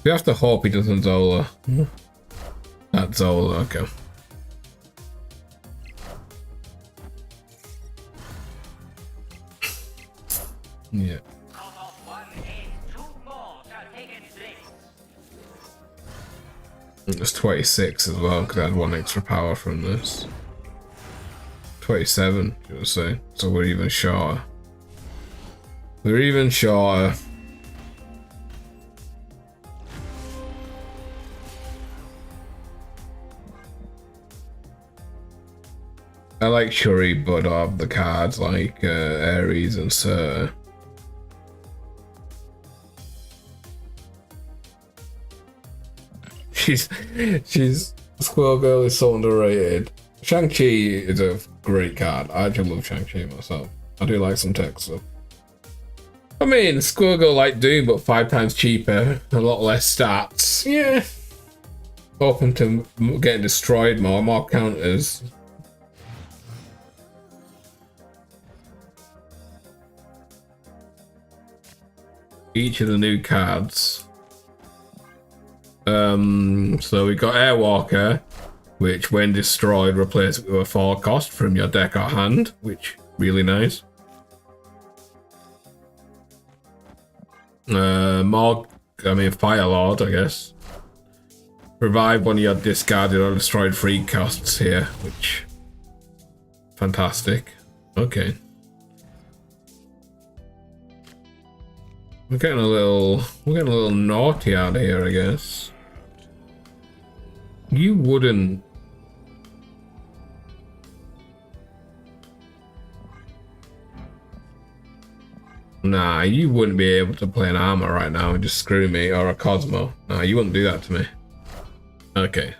We have to hope he doesn't Zola. That's Zola, okay. Yeah. It's 26 as well, because I had 1 extra power from this. 27, you would say. So we're even shorter. We're even shorter. I like Shuri, but I have the cards like Ares and Sir. She's Squirrel Girl is so underrated. Shang-Chi is a great card. I actually love Shang-Chi myself. I do like some tech stuff. I mean, Squirrel Girl like Doom, but 5 times cheaper, a lot less stats. Yeah. Open to getting destroyed more counters. Each of the new cards. So we got Airwalker, which when destroyed replace it with a 4 cost from your deck or hand, which really nice. Firelord, I guess. Revive one of your discarded or destroyed 3 costs here, which fantastic. Okay. We're getting a little naughty out here, I guess. You wouldn't. Nah, you wouldn't be able to play an armor right now and just screw me, or a Cosmo. Nah, you wouldn't do that to me. Okay.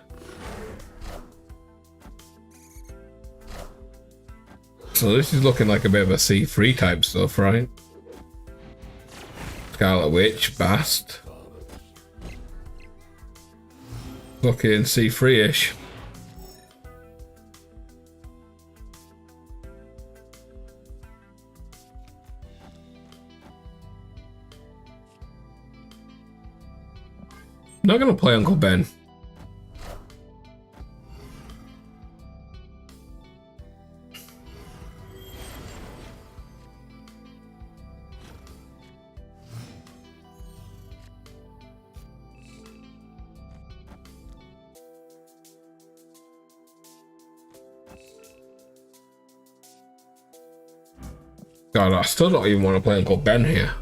So this is looking like a bit of a C3 type stuff, right? Scarlet Witch, Bast. Looking C3-ish. Not gonna play Uncle Ben. God, I still don't even want to play Uncle Ben here.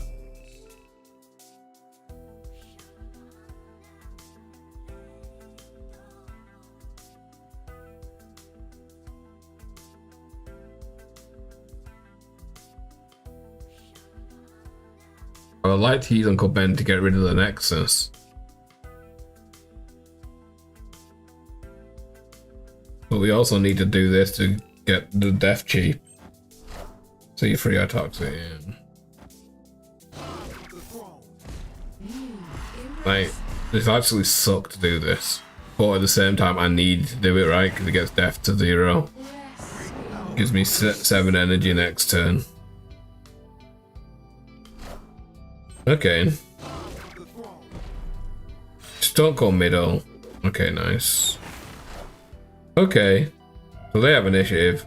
I would like to use Uncle Ben to get rid of the Nexus. But we also need to do this to get the Death cheap. So you free our toxic. Like, this actually sucks to do this. But at the same time, I need to do it right because it gets Death to 0. Gives me 7 energy next turn. Okay. Just don't go middle. Okay, nice. Okay. So they have initiative.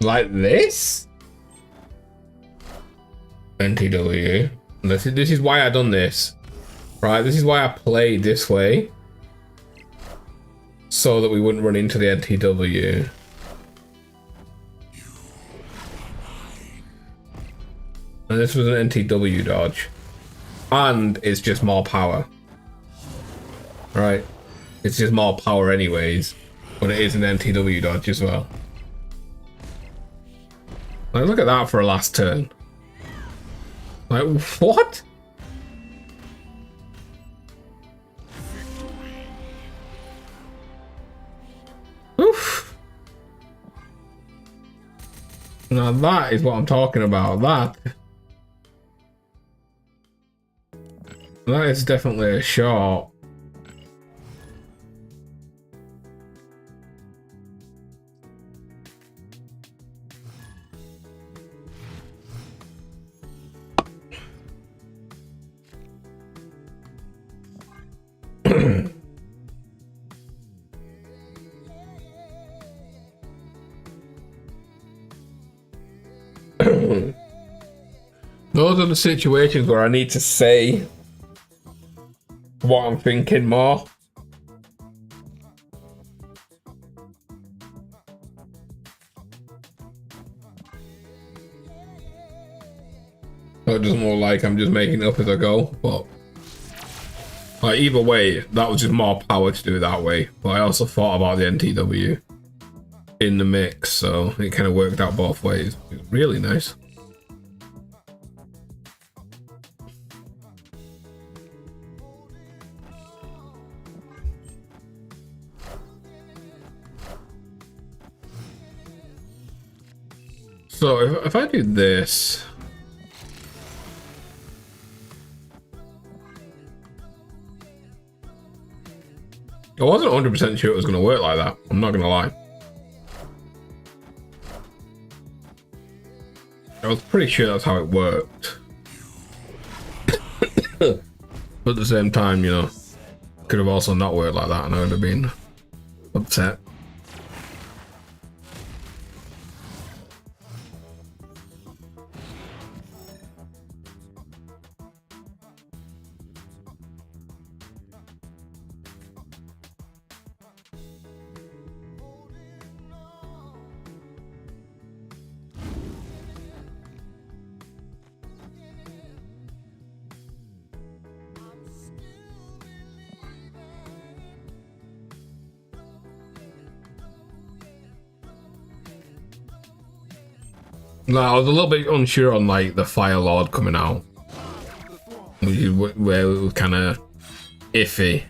like this. NTW. This is why I done this. Right, this is why I played this way. So that we wouldn't run into the NTW. And this was an NTW dodge. And it's just more power. Right? It's just more power anyways. But it is an NTW dodge as well. Like, look at that for a last turn. Like, what? Oof. Now that is what I'm talking about. That is definitely a shot. Those are the situations where I need to say what I'm thinking more. So it doesn't look like I'm just making it up as I go, but like, either way, that was just more power to do it that way. But I also thought about the NTW in the mix, so it kind of worked out both ways. It was really nice. So if I do this, I wasn't 100% sure it was going to work like that. I'm not going to lie. I was pretty sure that's how it worked. But at the same time, you know, could have also not worked like that and I would have been upset. No, I was a little bit unsure on like the Fire Lord coming out, where it was kind of iffy.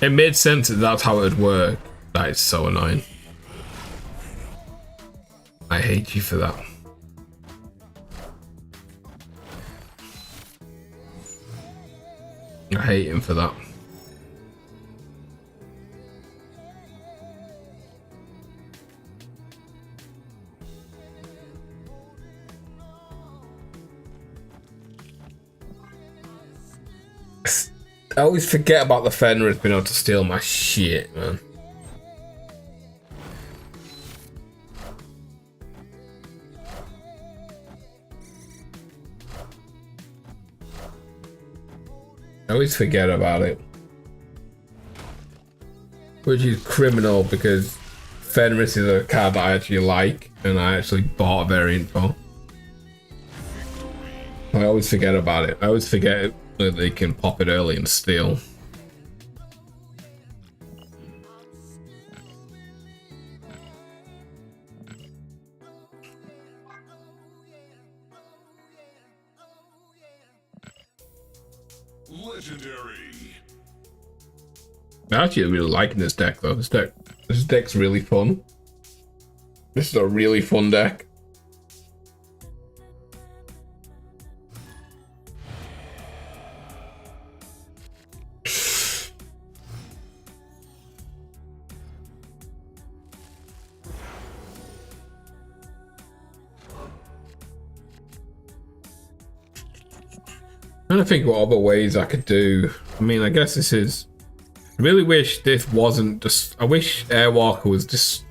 It made sense that that's how it would work. That is so annoying. I hate you for that. I hate him for that. I always forget about the Fenris being able to steal my shit, man. I always forget about it. Which is criminal because Fenris is a card that I actually like and I actually bought a variant for. I always forget about it. I always forget that they can pop it early and steal. Legendary. I actually really liking this deck though. This deck's really fun. This is a really fun deck. I'm trying to think what other ways I could do. I mean, I guess this is... I really wish this wasn't just... I wish Airwalker was just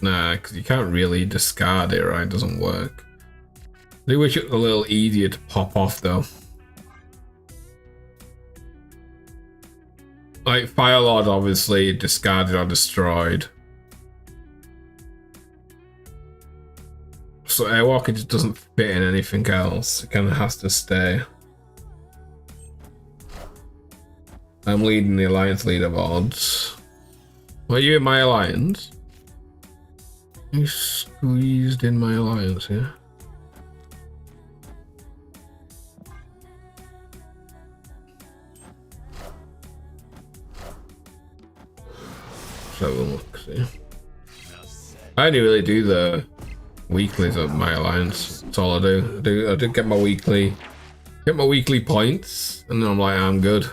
Nah, because you can't really discard it, right? It doesn't work. I do wish it was a little easier to pop off, though. Like, Firelord, obviously, discarded or destroyed. So Airwalker just doesn't fit in anything else. It kind of has to stay. I'm leading the Alliance leaderboards. Are you in my Alliance? You squeezed in my Alliance, yeah? Let's have a look, see. I only really do the weeklies of my Alliance. That's all I do. I do get my weekly points, and then I'm like, I'm good.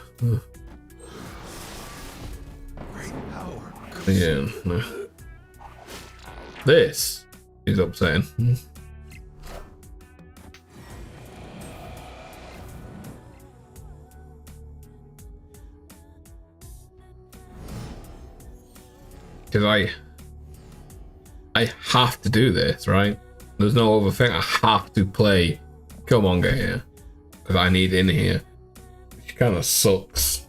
Great power. Yeah. No. This is upsetting. Because I have to do this, right? There's no other thing. I have to play Killmonger here because I need in here, which kind of sucks.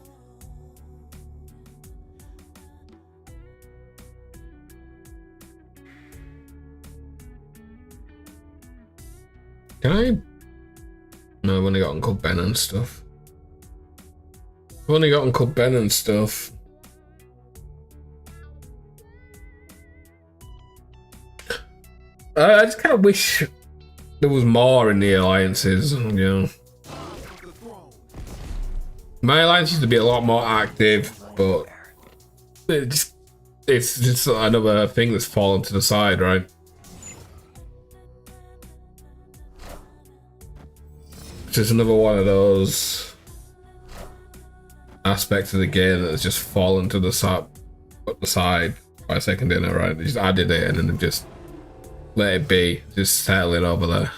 Can I? No, I've only got Uncle Ben and stuff. I've only got Uncle Ben and stuff. I just kind of wish there was more in the alliances, you know. My alliance used to be a lot more active, but it's just another thing that's fallen to the side, right? It's just another one of those aspects of the game that's just fallen to the side by second dinner, right? They just added it and then they just let it be, just settle it over there.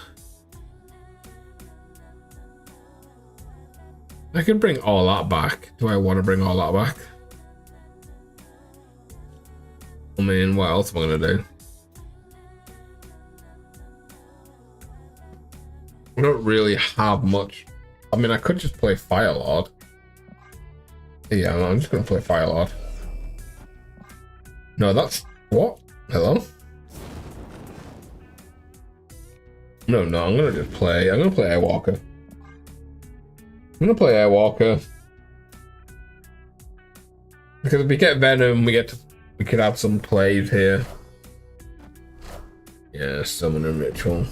I can bring all that back. Do I want to bring all that back? I mean, what else am I gonna do? I don't really have much. I mean, I could just play Firelord. Yeah, I'm just gonna play Firelord. No, that's what? Hello? No, I'm gonna just play. I'm gonna play Airwalker. I'm gonna play Airwalker because if we get Venom, we could have some plays here. Yeah, summon and ritual.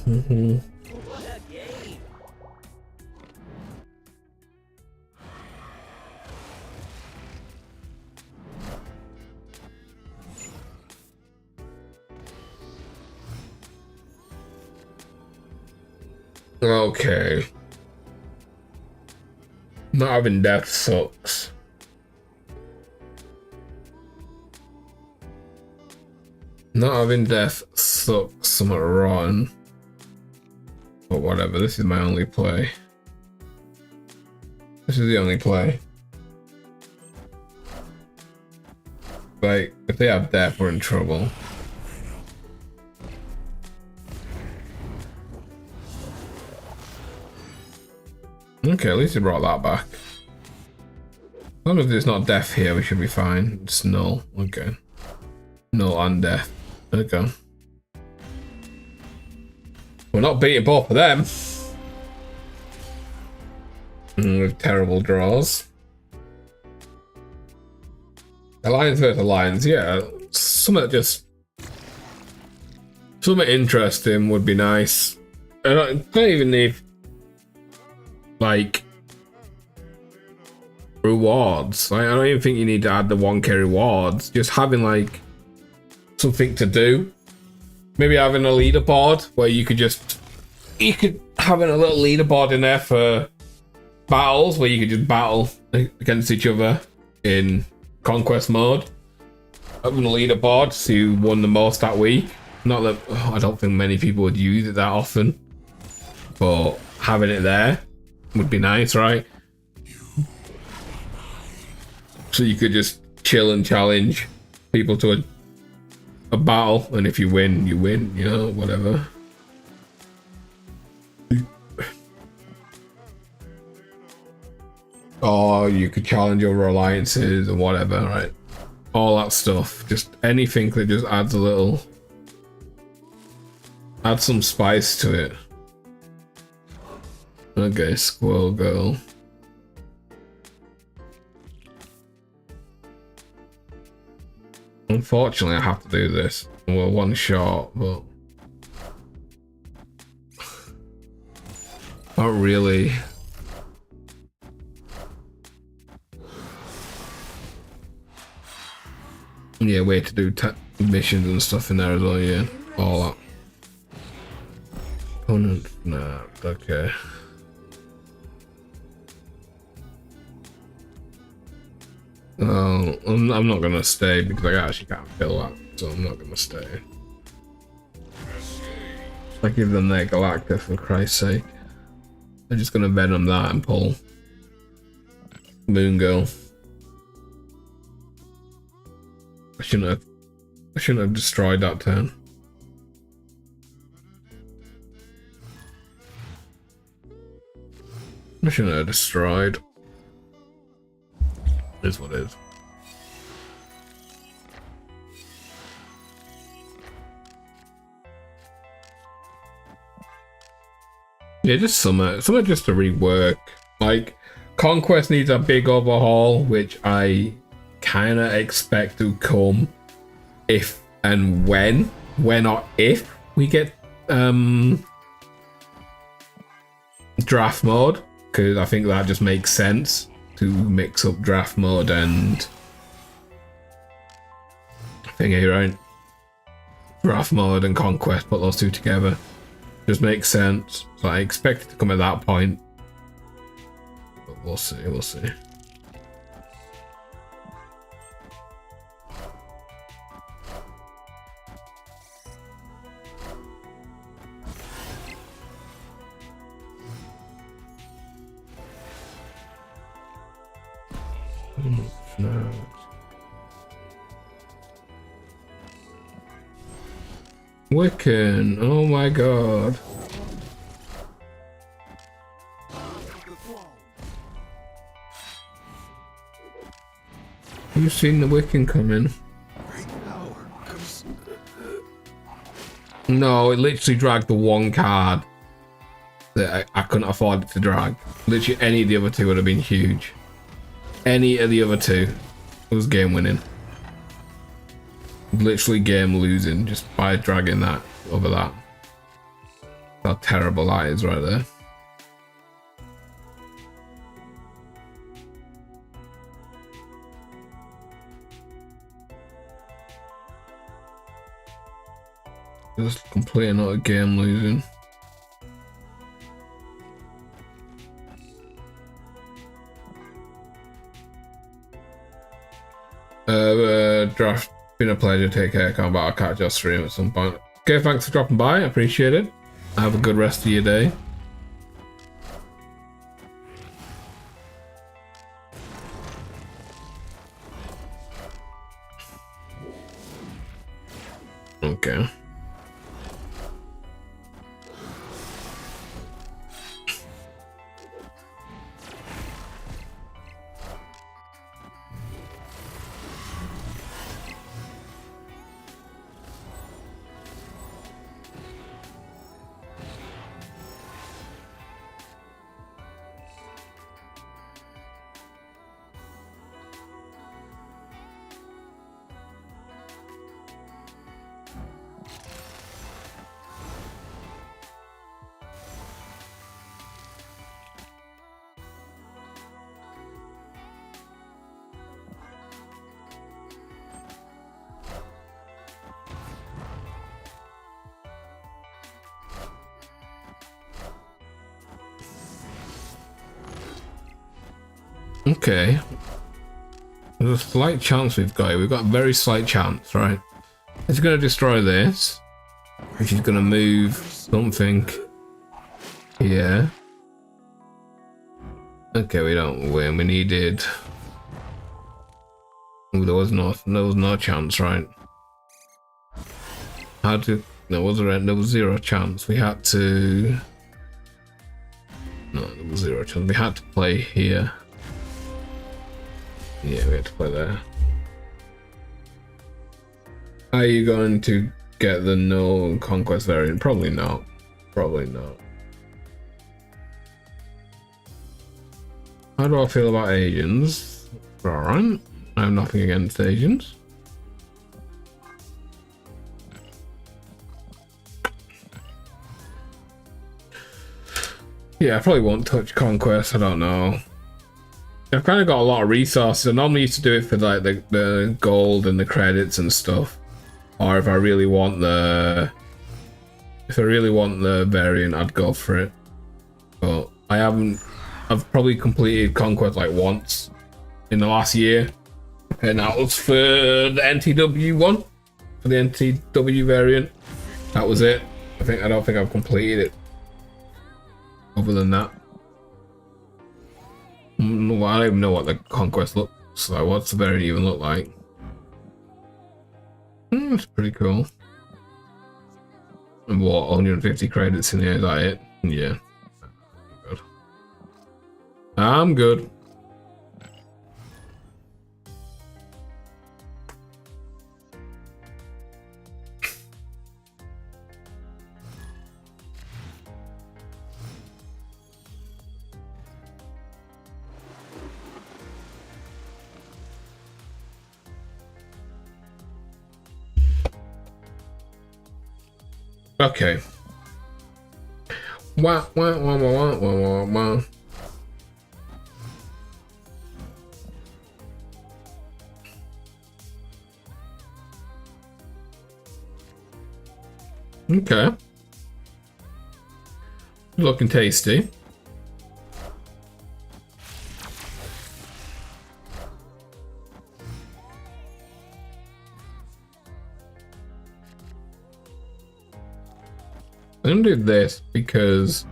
Okay. Not having death sucks. Not having death sucks somewhat rotten. But whatever, this is my only play. This is the only play. Like, if they have death, we're in trouble. Okay, at least he brought that back. As long as there's not death here, we should be fine. It's null. Okay. Null and death. Okay. We're not beating both of them. With terrible draws. Alliance versus Alliance, yeah. Something interesting would be nice. I don't even need like rewards. Like, I don't even think you need to add the 1k rewards. Just having like something to do. Maybe having a leaderboard where you could having a little leaderboard in there for battles where you could just battle against each other in conquest mode. Having a leaderboard, see who won the most that week. Not that I don't think many people would use it that often, but having it there would be nice, right? So you could just chill and challenge people to a battle, and if you win, you win, you know, whatever. Or you could challenge over alliances or whatever, right? All that stuff. Just anything that just adds a little... Add some spice to it. Okay, Squirrel Girl. Unfortunately, I have to do this. Well, one shot, but... Not really. Yeah, way to do missions and stuff in there as well, yeah. All that. Opponent, nah, okay. Oh, I'm not gonna stay because I actually can't kill that, so I'm not gonna stay. I give them their Galacta for Christ's sake. I'm just gonna venom that and pull Moon Girl. I shouldn't have destroyed that turn. I shouldn't have destroyed. Is what it is. Yeah, just something just to rework. Like, Conquest needs a big overhaul, which I kind of expect to come if and when or if we get draft mode, because I think that just makes sense to mix up draft mode and thingy, right? Draft mode and Conquest, put those two together. Just makes sense. So I expect it to come at that point. But we'll see, we'll see. No. Wiccan, oh my god. You've seen the Wiccan coming. No, it literally dragged the one card that I couldn't afford it to drag. Literally any of the other two would have been huge. Any of the other two was game winning. Literally game losing just by dragging that over that. How terrible that is right there. Just completely not a game losing. Draft, been a pleasure. Take care, Combat. I'll catch your stream at some point. Okay, thanks for dropping by. I appreciate it. Have a good rest of your day. Okay. Okay. There's a slight chance we've got it. We've got a very slight chance, right? It's going to destroy this, which is going to move something here. Okay, we don't win. We needed... Ooh, there was no chance, right? Had to. There was zero chance. We had to. No, there was zero chance. We had to play here. Yeah, we had to play there. Are you going to get the no conquest variant? Probably not. Probably not. How do I feel about Asians? Alright. I have nothing against Asians. Yeah, I probably won't touch conquest. I don't know. I've kind of got a lot of resources. I normally used to do it for like the gold and the credits and stuff. Or if I really want the variant, I'd go for it. But I haven't. I've probably completed conquest like once in the last year, and that was for the NTW one, for the NTW variant. That was it. I don't think I've completed it. Other than that, I don't even know what the conquest looks like. What's the variant even look like? It's pretty cool. And what, 150 credits in here, is that it? Yeah. Good. I'm good. Okay. Wah, wah, wah, wah, wah, wah, wah. Okay. Looking tasty. I'm gonna do this because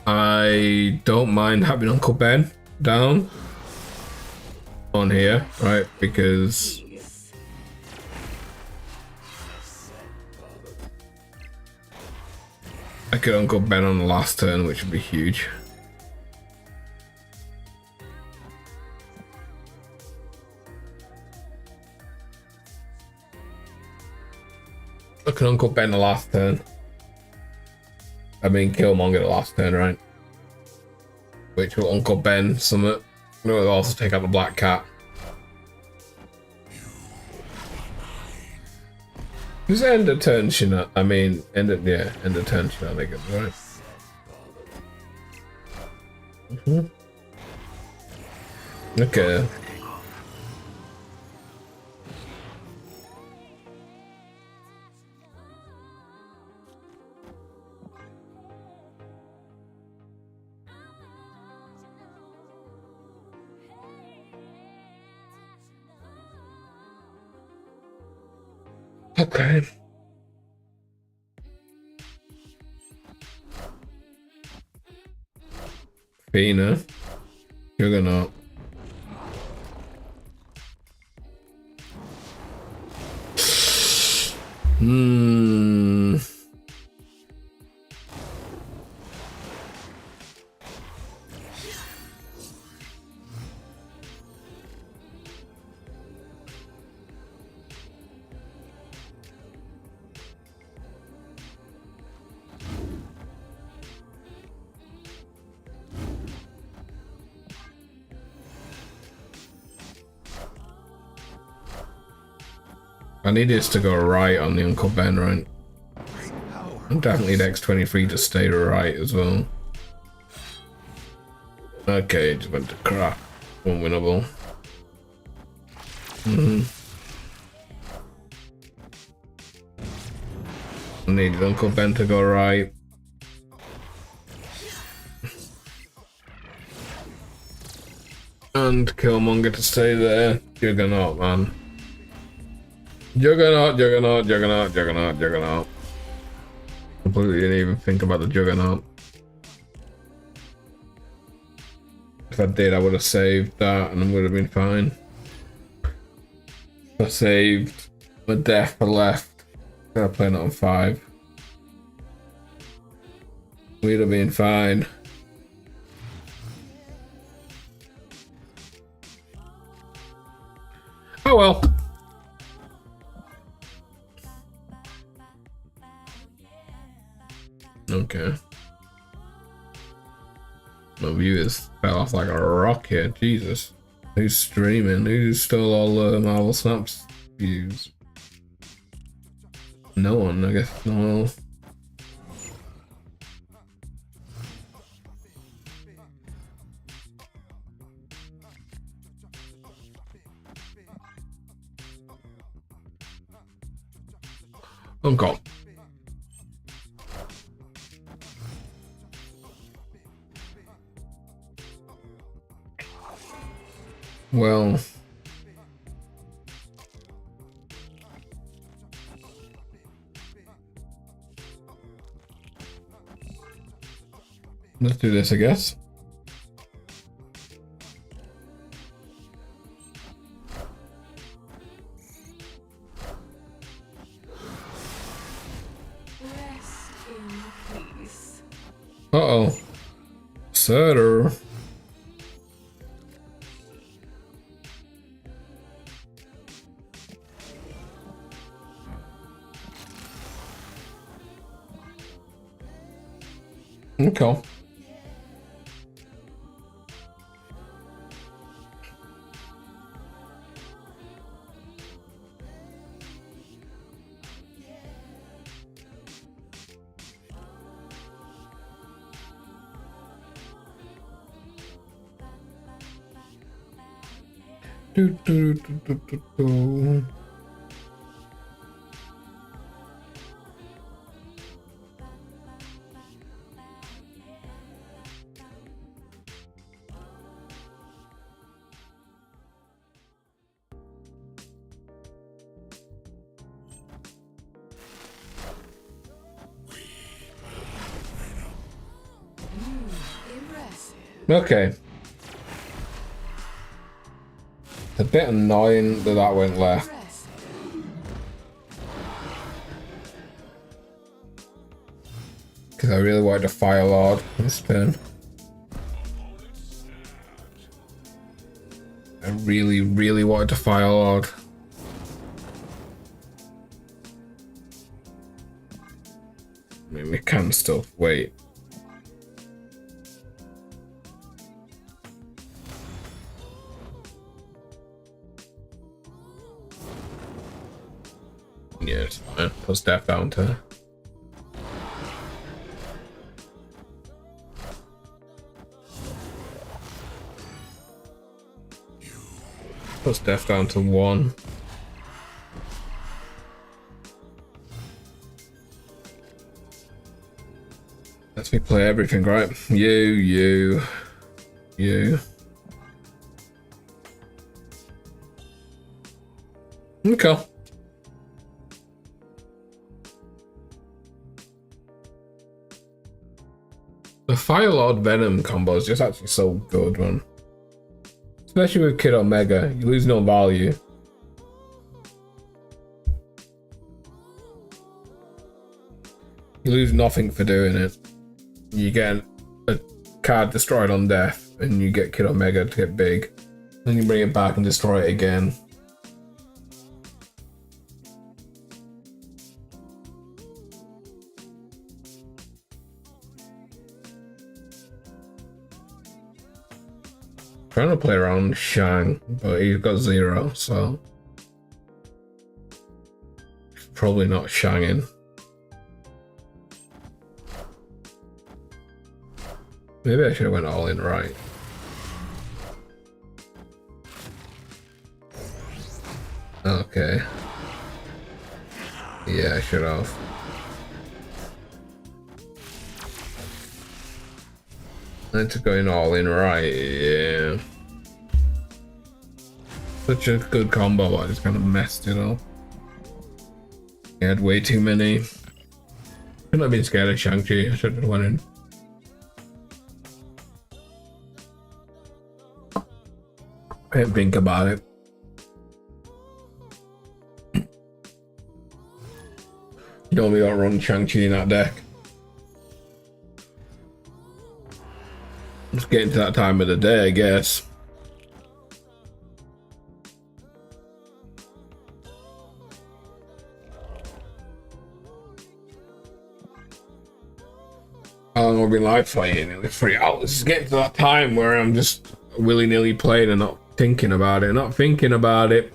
I don't mind having Uncle Ben down on here, right? Because I could Uncle Ben on the last turn, which would be huge. Look at Uncle Ben the last turn. I mean, Killmonger the last turn, right? Which will Uncle Ben summit. We'll also take out the Black Cat. Who's end of turn shenanigans? I mean, end of turn shenanigans, right? Okay. Okay. Fina. Juggernaut. I need this to go right on the Uncle Ben, right? I definitely need X-23 to stay right as well. Okay, just went to crap. Unwinnable. I needed Uncle Ben to go right. And Killmonger to stay there. Juggernaut, man. Juggernaut. Completely didn't even think about the Juggernaut. If I did, I would have saved that and it would have been fine. I saved With death for left. Gotta play it on 5. We'd have been fine. Oh well. Okay. My viewers fell off like a rocket. Jesus. Who's streaming? Who stole all the Marvel Snaps views? No one, I guess. No one else. Uncle. Well, let's do this, I guess. Rest in peace. Uh-oh. Sutter. Okay. Do, do, do, do, do, do. Impressive. Okay. It's a bit annoying that that went left. Impressive. Because I really wanted to Fire Lord this turn. I really, really wanted to Fire Lord. I mean, we can still wait. Yeah, it's fine. Puts Death down to. Puts Death down to 1. Lets me play everything, right? You. Okay. The Fire Lord Venom combo is just actually so good, man. Especially with Kid Omega, you lose no value. You lose nothing for doing it. You get a card destroyed on death, and you get Kid Omega to get big. Then you bring it back and destroy it again. Trying to play around Shang, but he's got 0, so he's probably not Shanging. Maybe I should have went all in right. Okay. Yeah, I should have. I took going all in right, yeah. Such a good combo, but I just kind of messed it up. I had way too many. Couldn't have been scared of Shang-Chi, I should have went in. I didn't think about it. You know we got run Shang-Chi in that deck. It's getting to that time of the day, I guess. How long have we been live playing? Nearly 3 hours. It's getting to that time where I'm just willy-nilly playing and not thinking about it. Not thinking about it.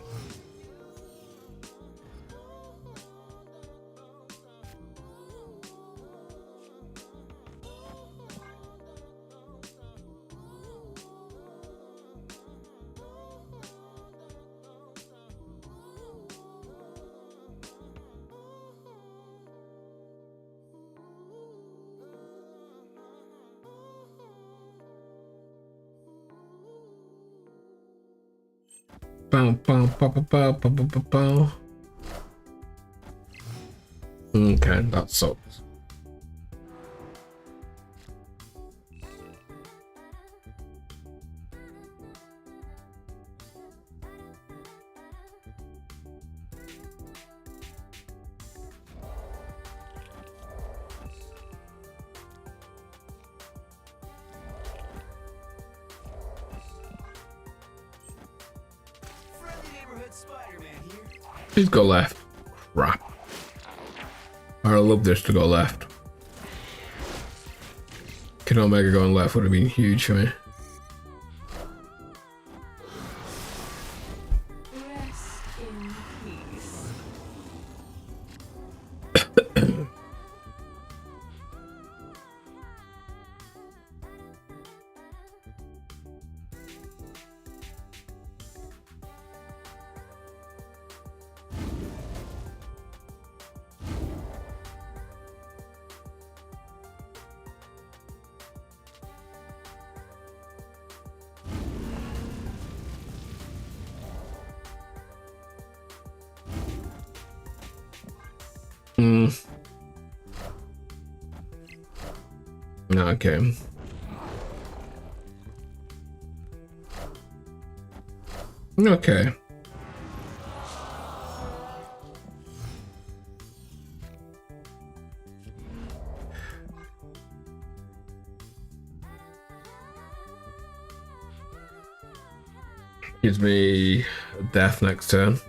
Okay, that sucks. Please go left. Crap. I love this to go left. Kid Omega going left would have been huge for me. Rest in peace. Okay. Okay. Gives me a death next turn.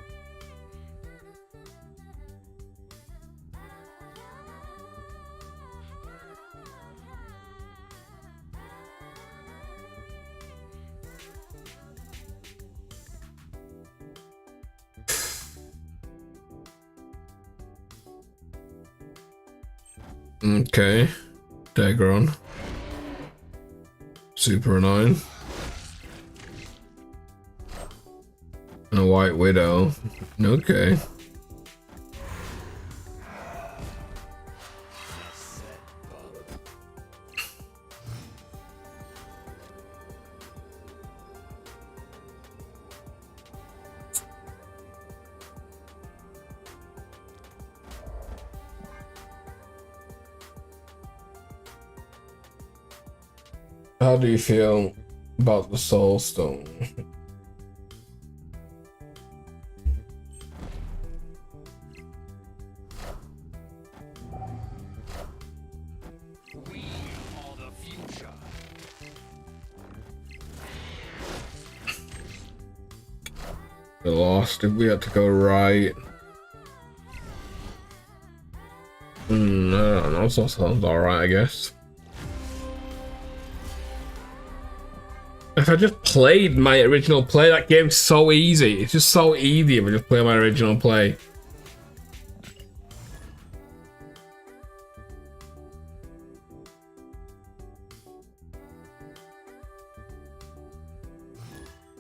Okay, Dagron. Super annoying. And a White Widow. Okay. How do you feel about the Soul Stone? We are the future. We lost if we had to go right. I don't know, so sounds alright, I guess. If I just played my original play, that game's so easy. It's just so easy if I just play my original play.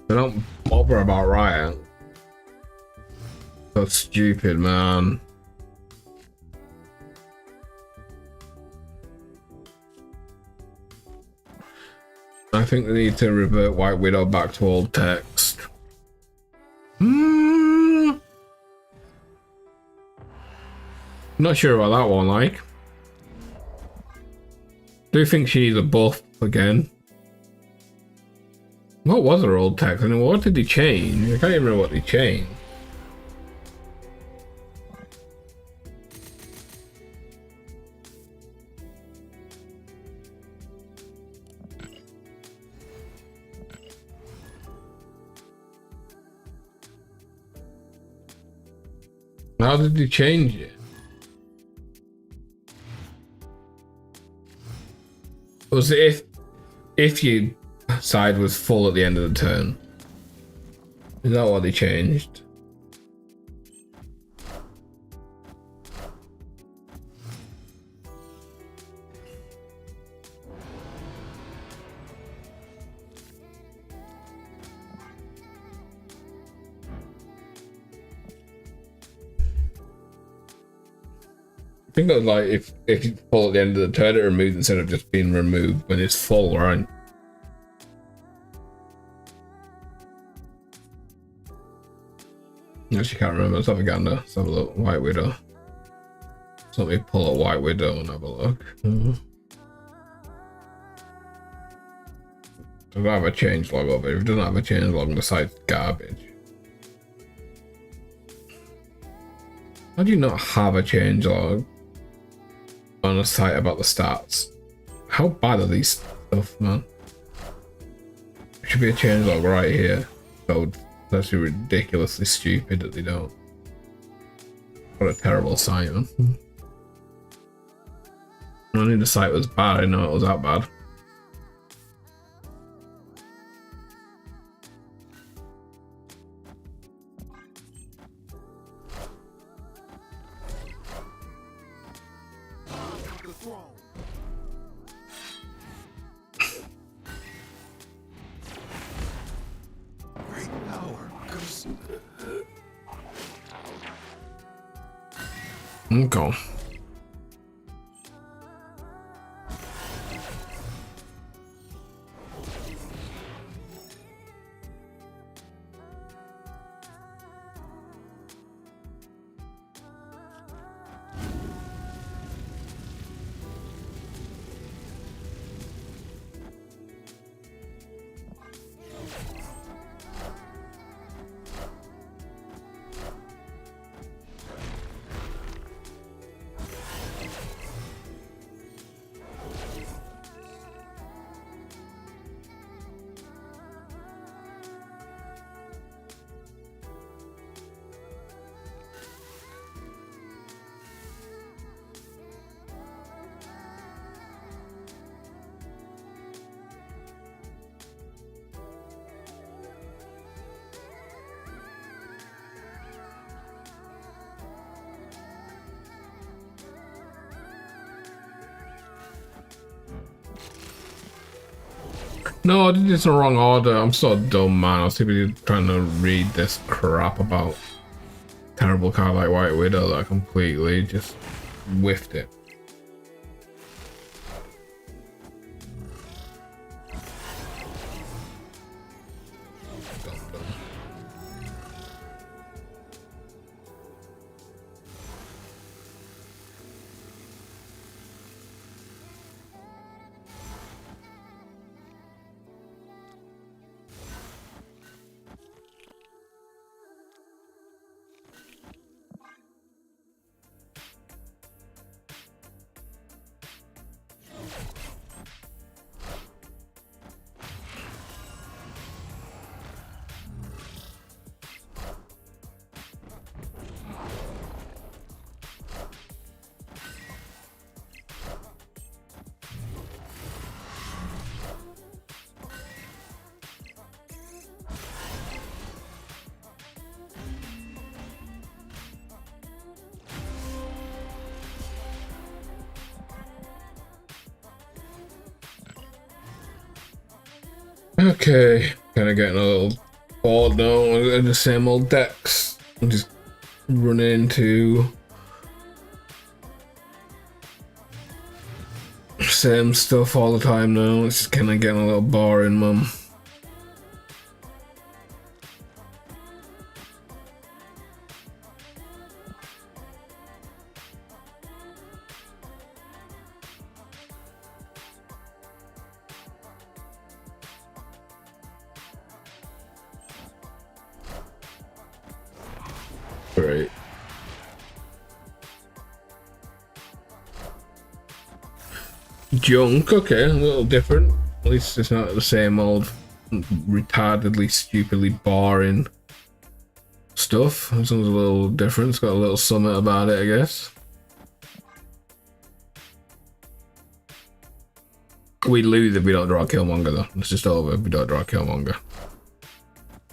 I don't bother about Riot. So stupid, man. I think they need to revert White Widow back to old text. Not sure about that one, like. Do you think she needs a buff again? What was her old text? I mean, what did they change? I can't even remember what they changed. How did he change it? Was it if your side was full at the end of the turn? Is that what they changed? I think it was like if you full at the end of the turn, it removes instead of just being removed when it's full, right? Actually, can't remember. Let's have a gander. Let's have a look. White Widow. So let me pull a White Widow and have a look. Doesn't have a change log of it. If it doesn't have a change log, the site's garbage. How do you not have a change log on a site about the stats? How bad are these stuff, man? There should be a change log right here. So it's actually ridiculously stupid that they don't. What a terrible site, man. I knew the site was bad, I didn't know it was that bad. Okay. No, I did this in the wrong order. I'm so dumb, man. I was typically trying to read this crap about terrible card like White Widow that I completely just whiffed it. Okay, kind of getting a little bored now in the same old decks. I'm just running into same stuff all the time now. It's just kind of getting a little boring, mum. Right. Junk, okay, a little different. At least it's not the same old retardedly, stupidly boring stuff. This one's a little different. It's got a little summit about it, I guess. We lose if we don't draw a Killmonger, though. It's just over if we don't draw a Killmonger.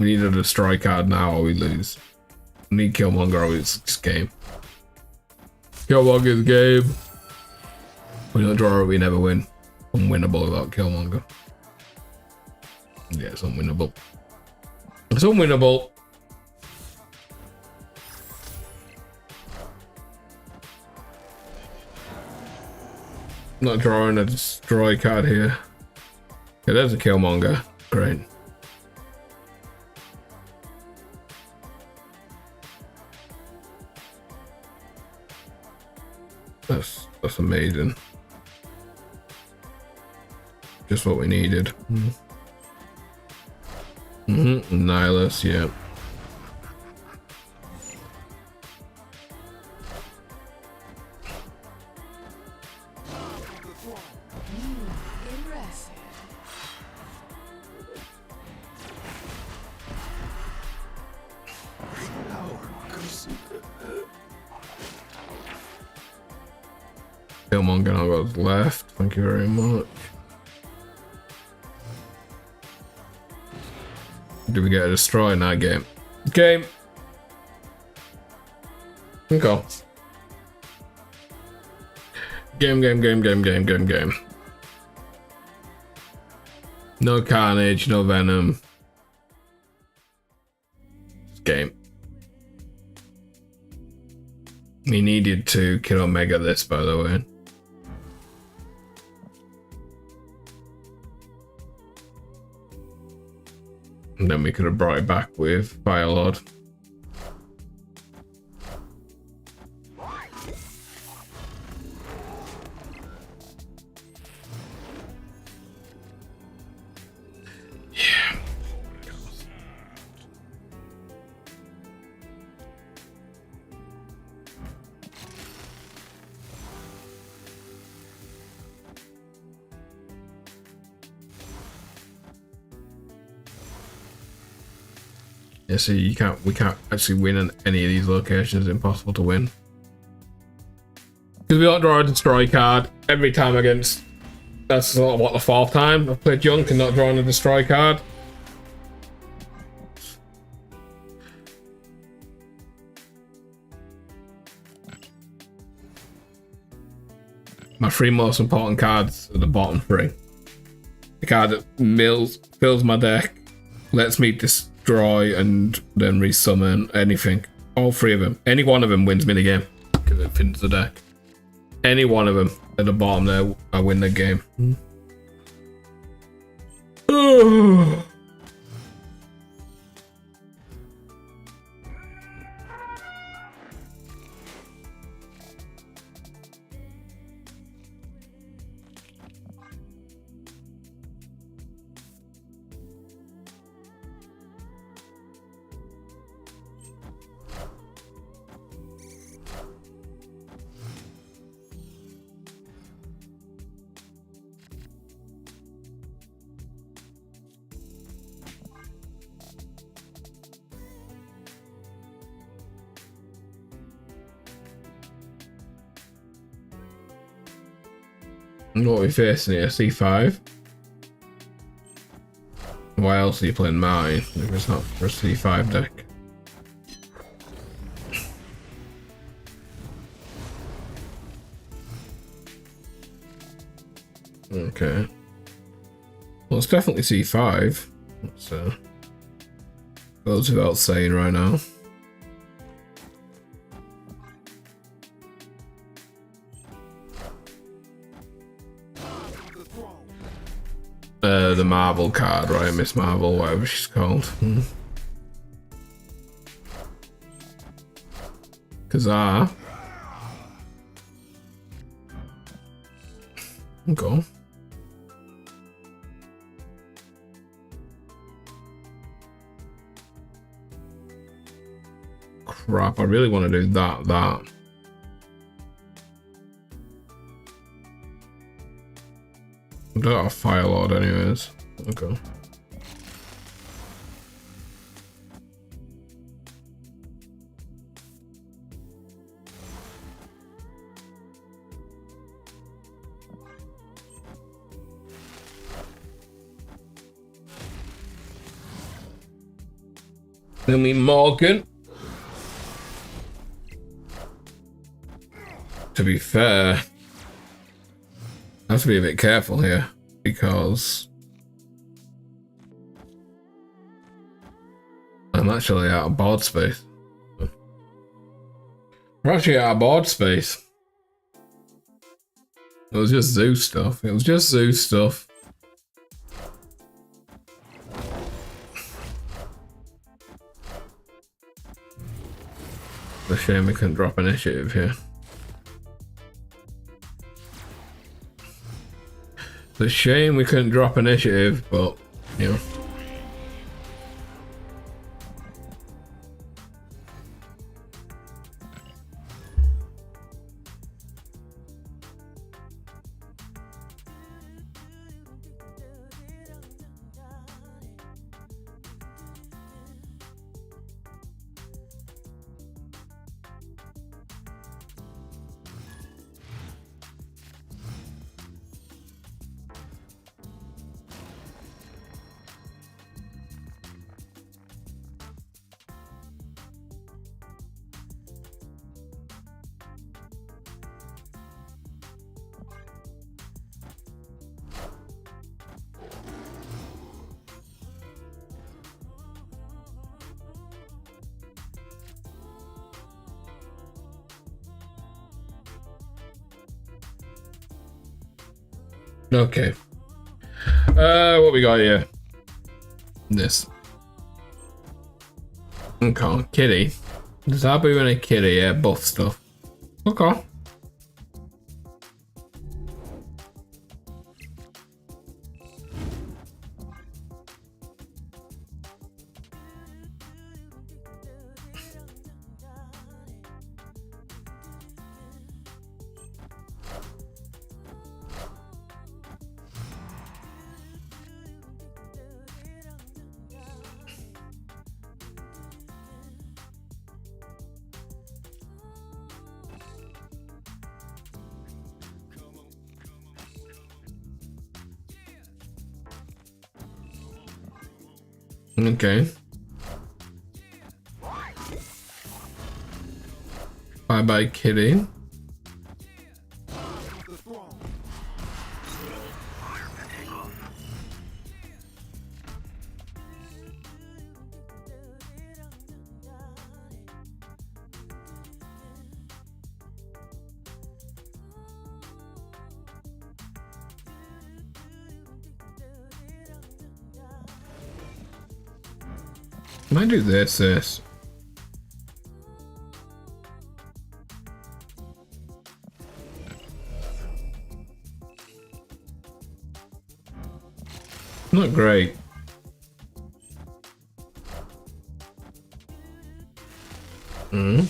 We need a destroy card now, or we lose. We need Killmonger, or it's just game. Killmonger's game. We don't draw it, we never win. Unwinnable without Killmonger. Yeah, it's unwinnable. It's unwinnable. Not drawing a destroy card here. Yeah, there's a Killmonger. Great. That's amazing. Just what we needed. Nihilus, yeah. Killmonger now goes left. Thank you very much. Do we get a destroy in that game? Game. Okay. Game. No Carnage, no Venom. Just game. We needed to kill Omega this, by the way. And then we could have brought it back with Firelord. Yeah. Yeah, see, we can't actually win in any of these locations. It's impossible to win. Because we don't draw a destroy card every time against... That's what, the fourth time I've played Junk and not drawing a destroy card. My three most important cards are the bottom three. The card that fills my deck, lets me destroy and then resummon anything. All three of them. Any one of them wins me the game because it fins the deck. Any one of them at the bottom there, I win the game. What are we facing here? C5? Why else are you playing mine if it's not for a C5 deck? Okay. Well, it's definitely C5. So goes without saying right now. The Marvel card, right? Miss Marvel, whatever she's called. Kazar. Okay. Crap, I really want to do that. I don't have Firelord anyways. Okay. I mean, Morgan. To be fair, I have to be a bit careful here because I'm actually out of board space. We're actually out of board space. It was just zoo stuff. It was just zoo stuff. It's a shame we couldn't drop initiative here. It's a shame we couldn't drop initiative, but, you know. Okay. What we got here? This. Okay, kitty. Zabu and a kitty, yeah, buff stuff. Okay. Okay. Bye bye, kitty. Can I do this? Not great. Hmm.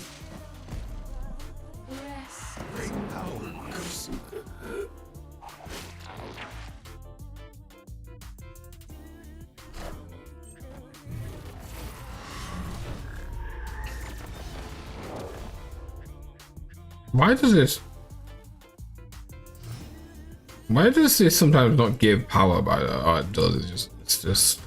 Why does this sometimes not give power by that? Oh, it does. It's just.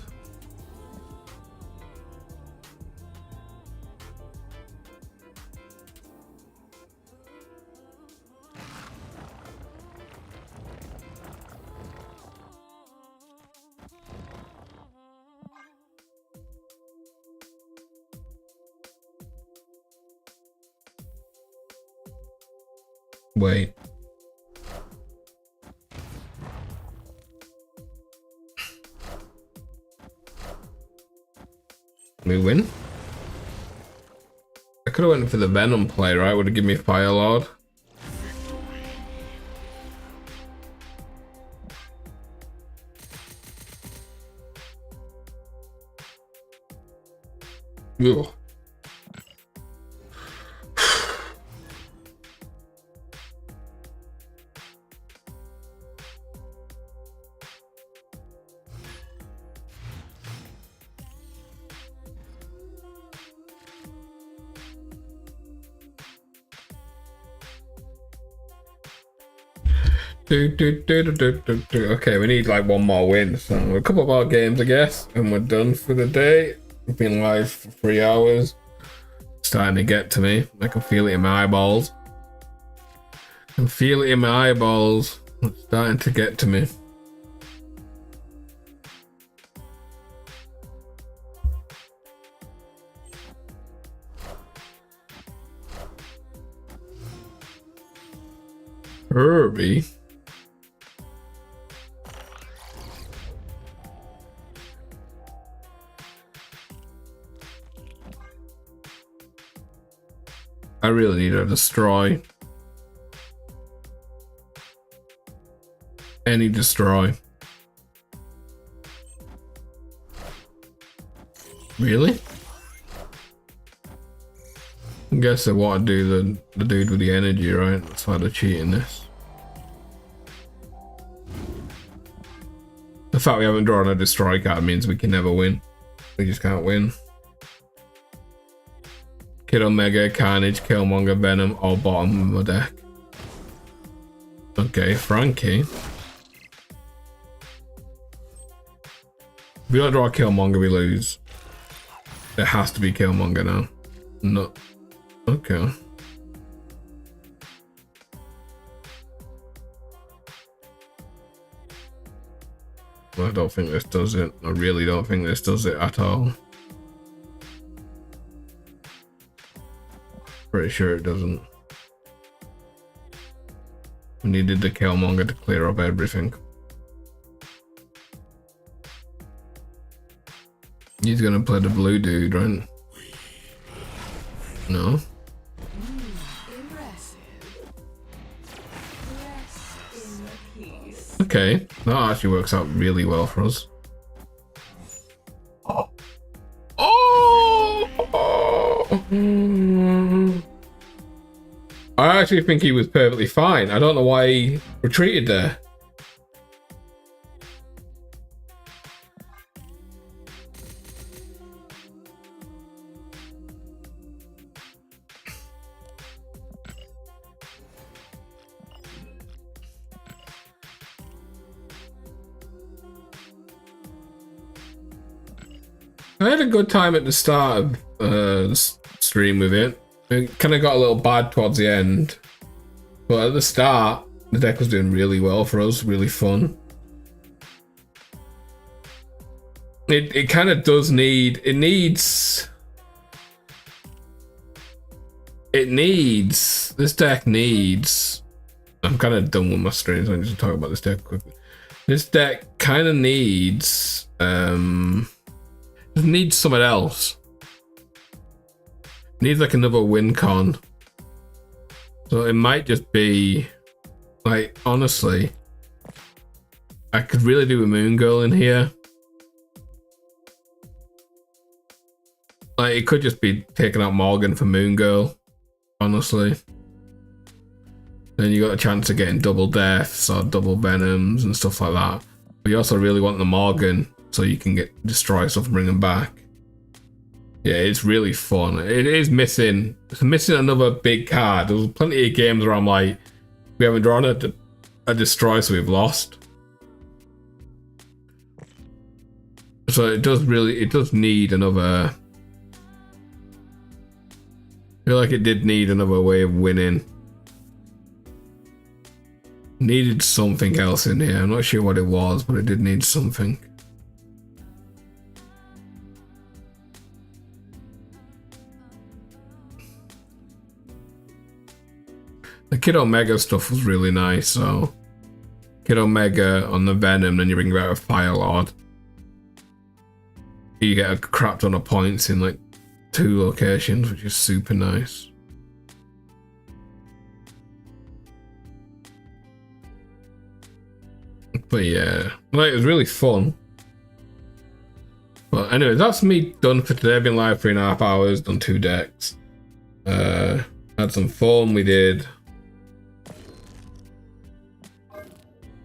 Wait. We win? I could have went for the Venom play, right? Would have given me Fire Lord. Ugh. Okay, we need like one more win, so a couple more games, I guess, and we're done for the day. I've been live for 3 hours. Starting to get to me. I can feel it in my eyeballs. I can feel it in my eyeballs. It's starting to get to me. Herbie. I really need to destroy. Any destroy. Really? I guess they want to do the dude with the energy, right? That's why they're cheating this. The fact we haven't drawn a destroy card means we can never win. We just can't win. Kid Omega, Carnage, Killmonger, Venom, all bottom of my deck. Okay, Frankie. If we don't draw Killmonger, we lose. It has to be Killmonger now. No. Okay. I don't think this does it. I really don't think this does it at all. Pretty sure it doesn't. We needed the Killmonger to clear up everything. He's gonna play the blue dude, right? No? Impressive. Rest in peace. Okay, that actually works out really well for us. Oh! I actually think he was perfectly fine. I don't know why he retreated there. I had a good time at the start of the stream with it. It kind of got a little bad towards the end, but at the start, the deck was doing really well for us, really fun. It kind of does need, this deck needs, I'm kind of done with my streams, I'm just talking about this deck quickly. This deck kind of needs, needs something else. Needs like another win con. So it might just be like, honestly, I could really do a Moon Girl in here. Like it could just be taking out Morgan for Moon Girl, honestly. Then you got a chance of getting double deaths or double venoms and stuff like that. But you also really want the Morgan so you can destroy stuff and bring them back. Yeah, it's really fun. It is missing. It's missing another big card. There's plenty of games where I'm like, we haven't drawn a destroy, so we've lost. So it does need another. I feel like it did need another way of winning. Needed something else in here. I'm not sure what it was, but it did need something. The Kid Omega stuff was really nice, so Kid Omega on the Venom, then you bring out a Fire Lord. You get a crap ton of points in like 2 locations, which is super nice. But yeah, like it was really fun. But anyway, that's me done for today. I've been live 3.5 hours, done 2 decks. Had some fun.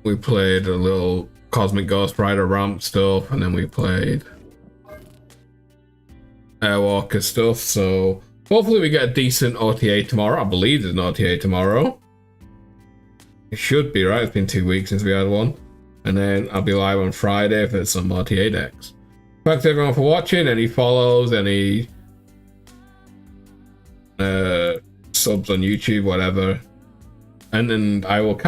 We played a little Cosmic Ghost Rider ramp stuff, and then we played Airwalker stuff. So hopefully we get a decent OTA tomorrow. I believe there's an OTA tomorrow. It should be, right? It's been 2 weeks since we had one. And then I'll be live on Friday for some OTA decks. Thanks everyone for watching. Any follows, any subs on YouTube, whatever. And then I will catch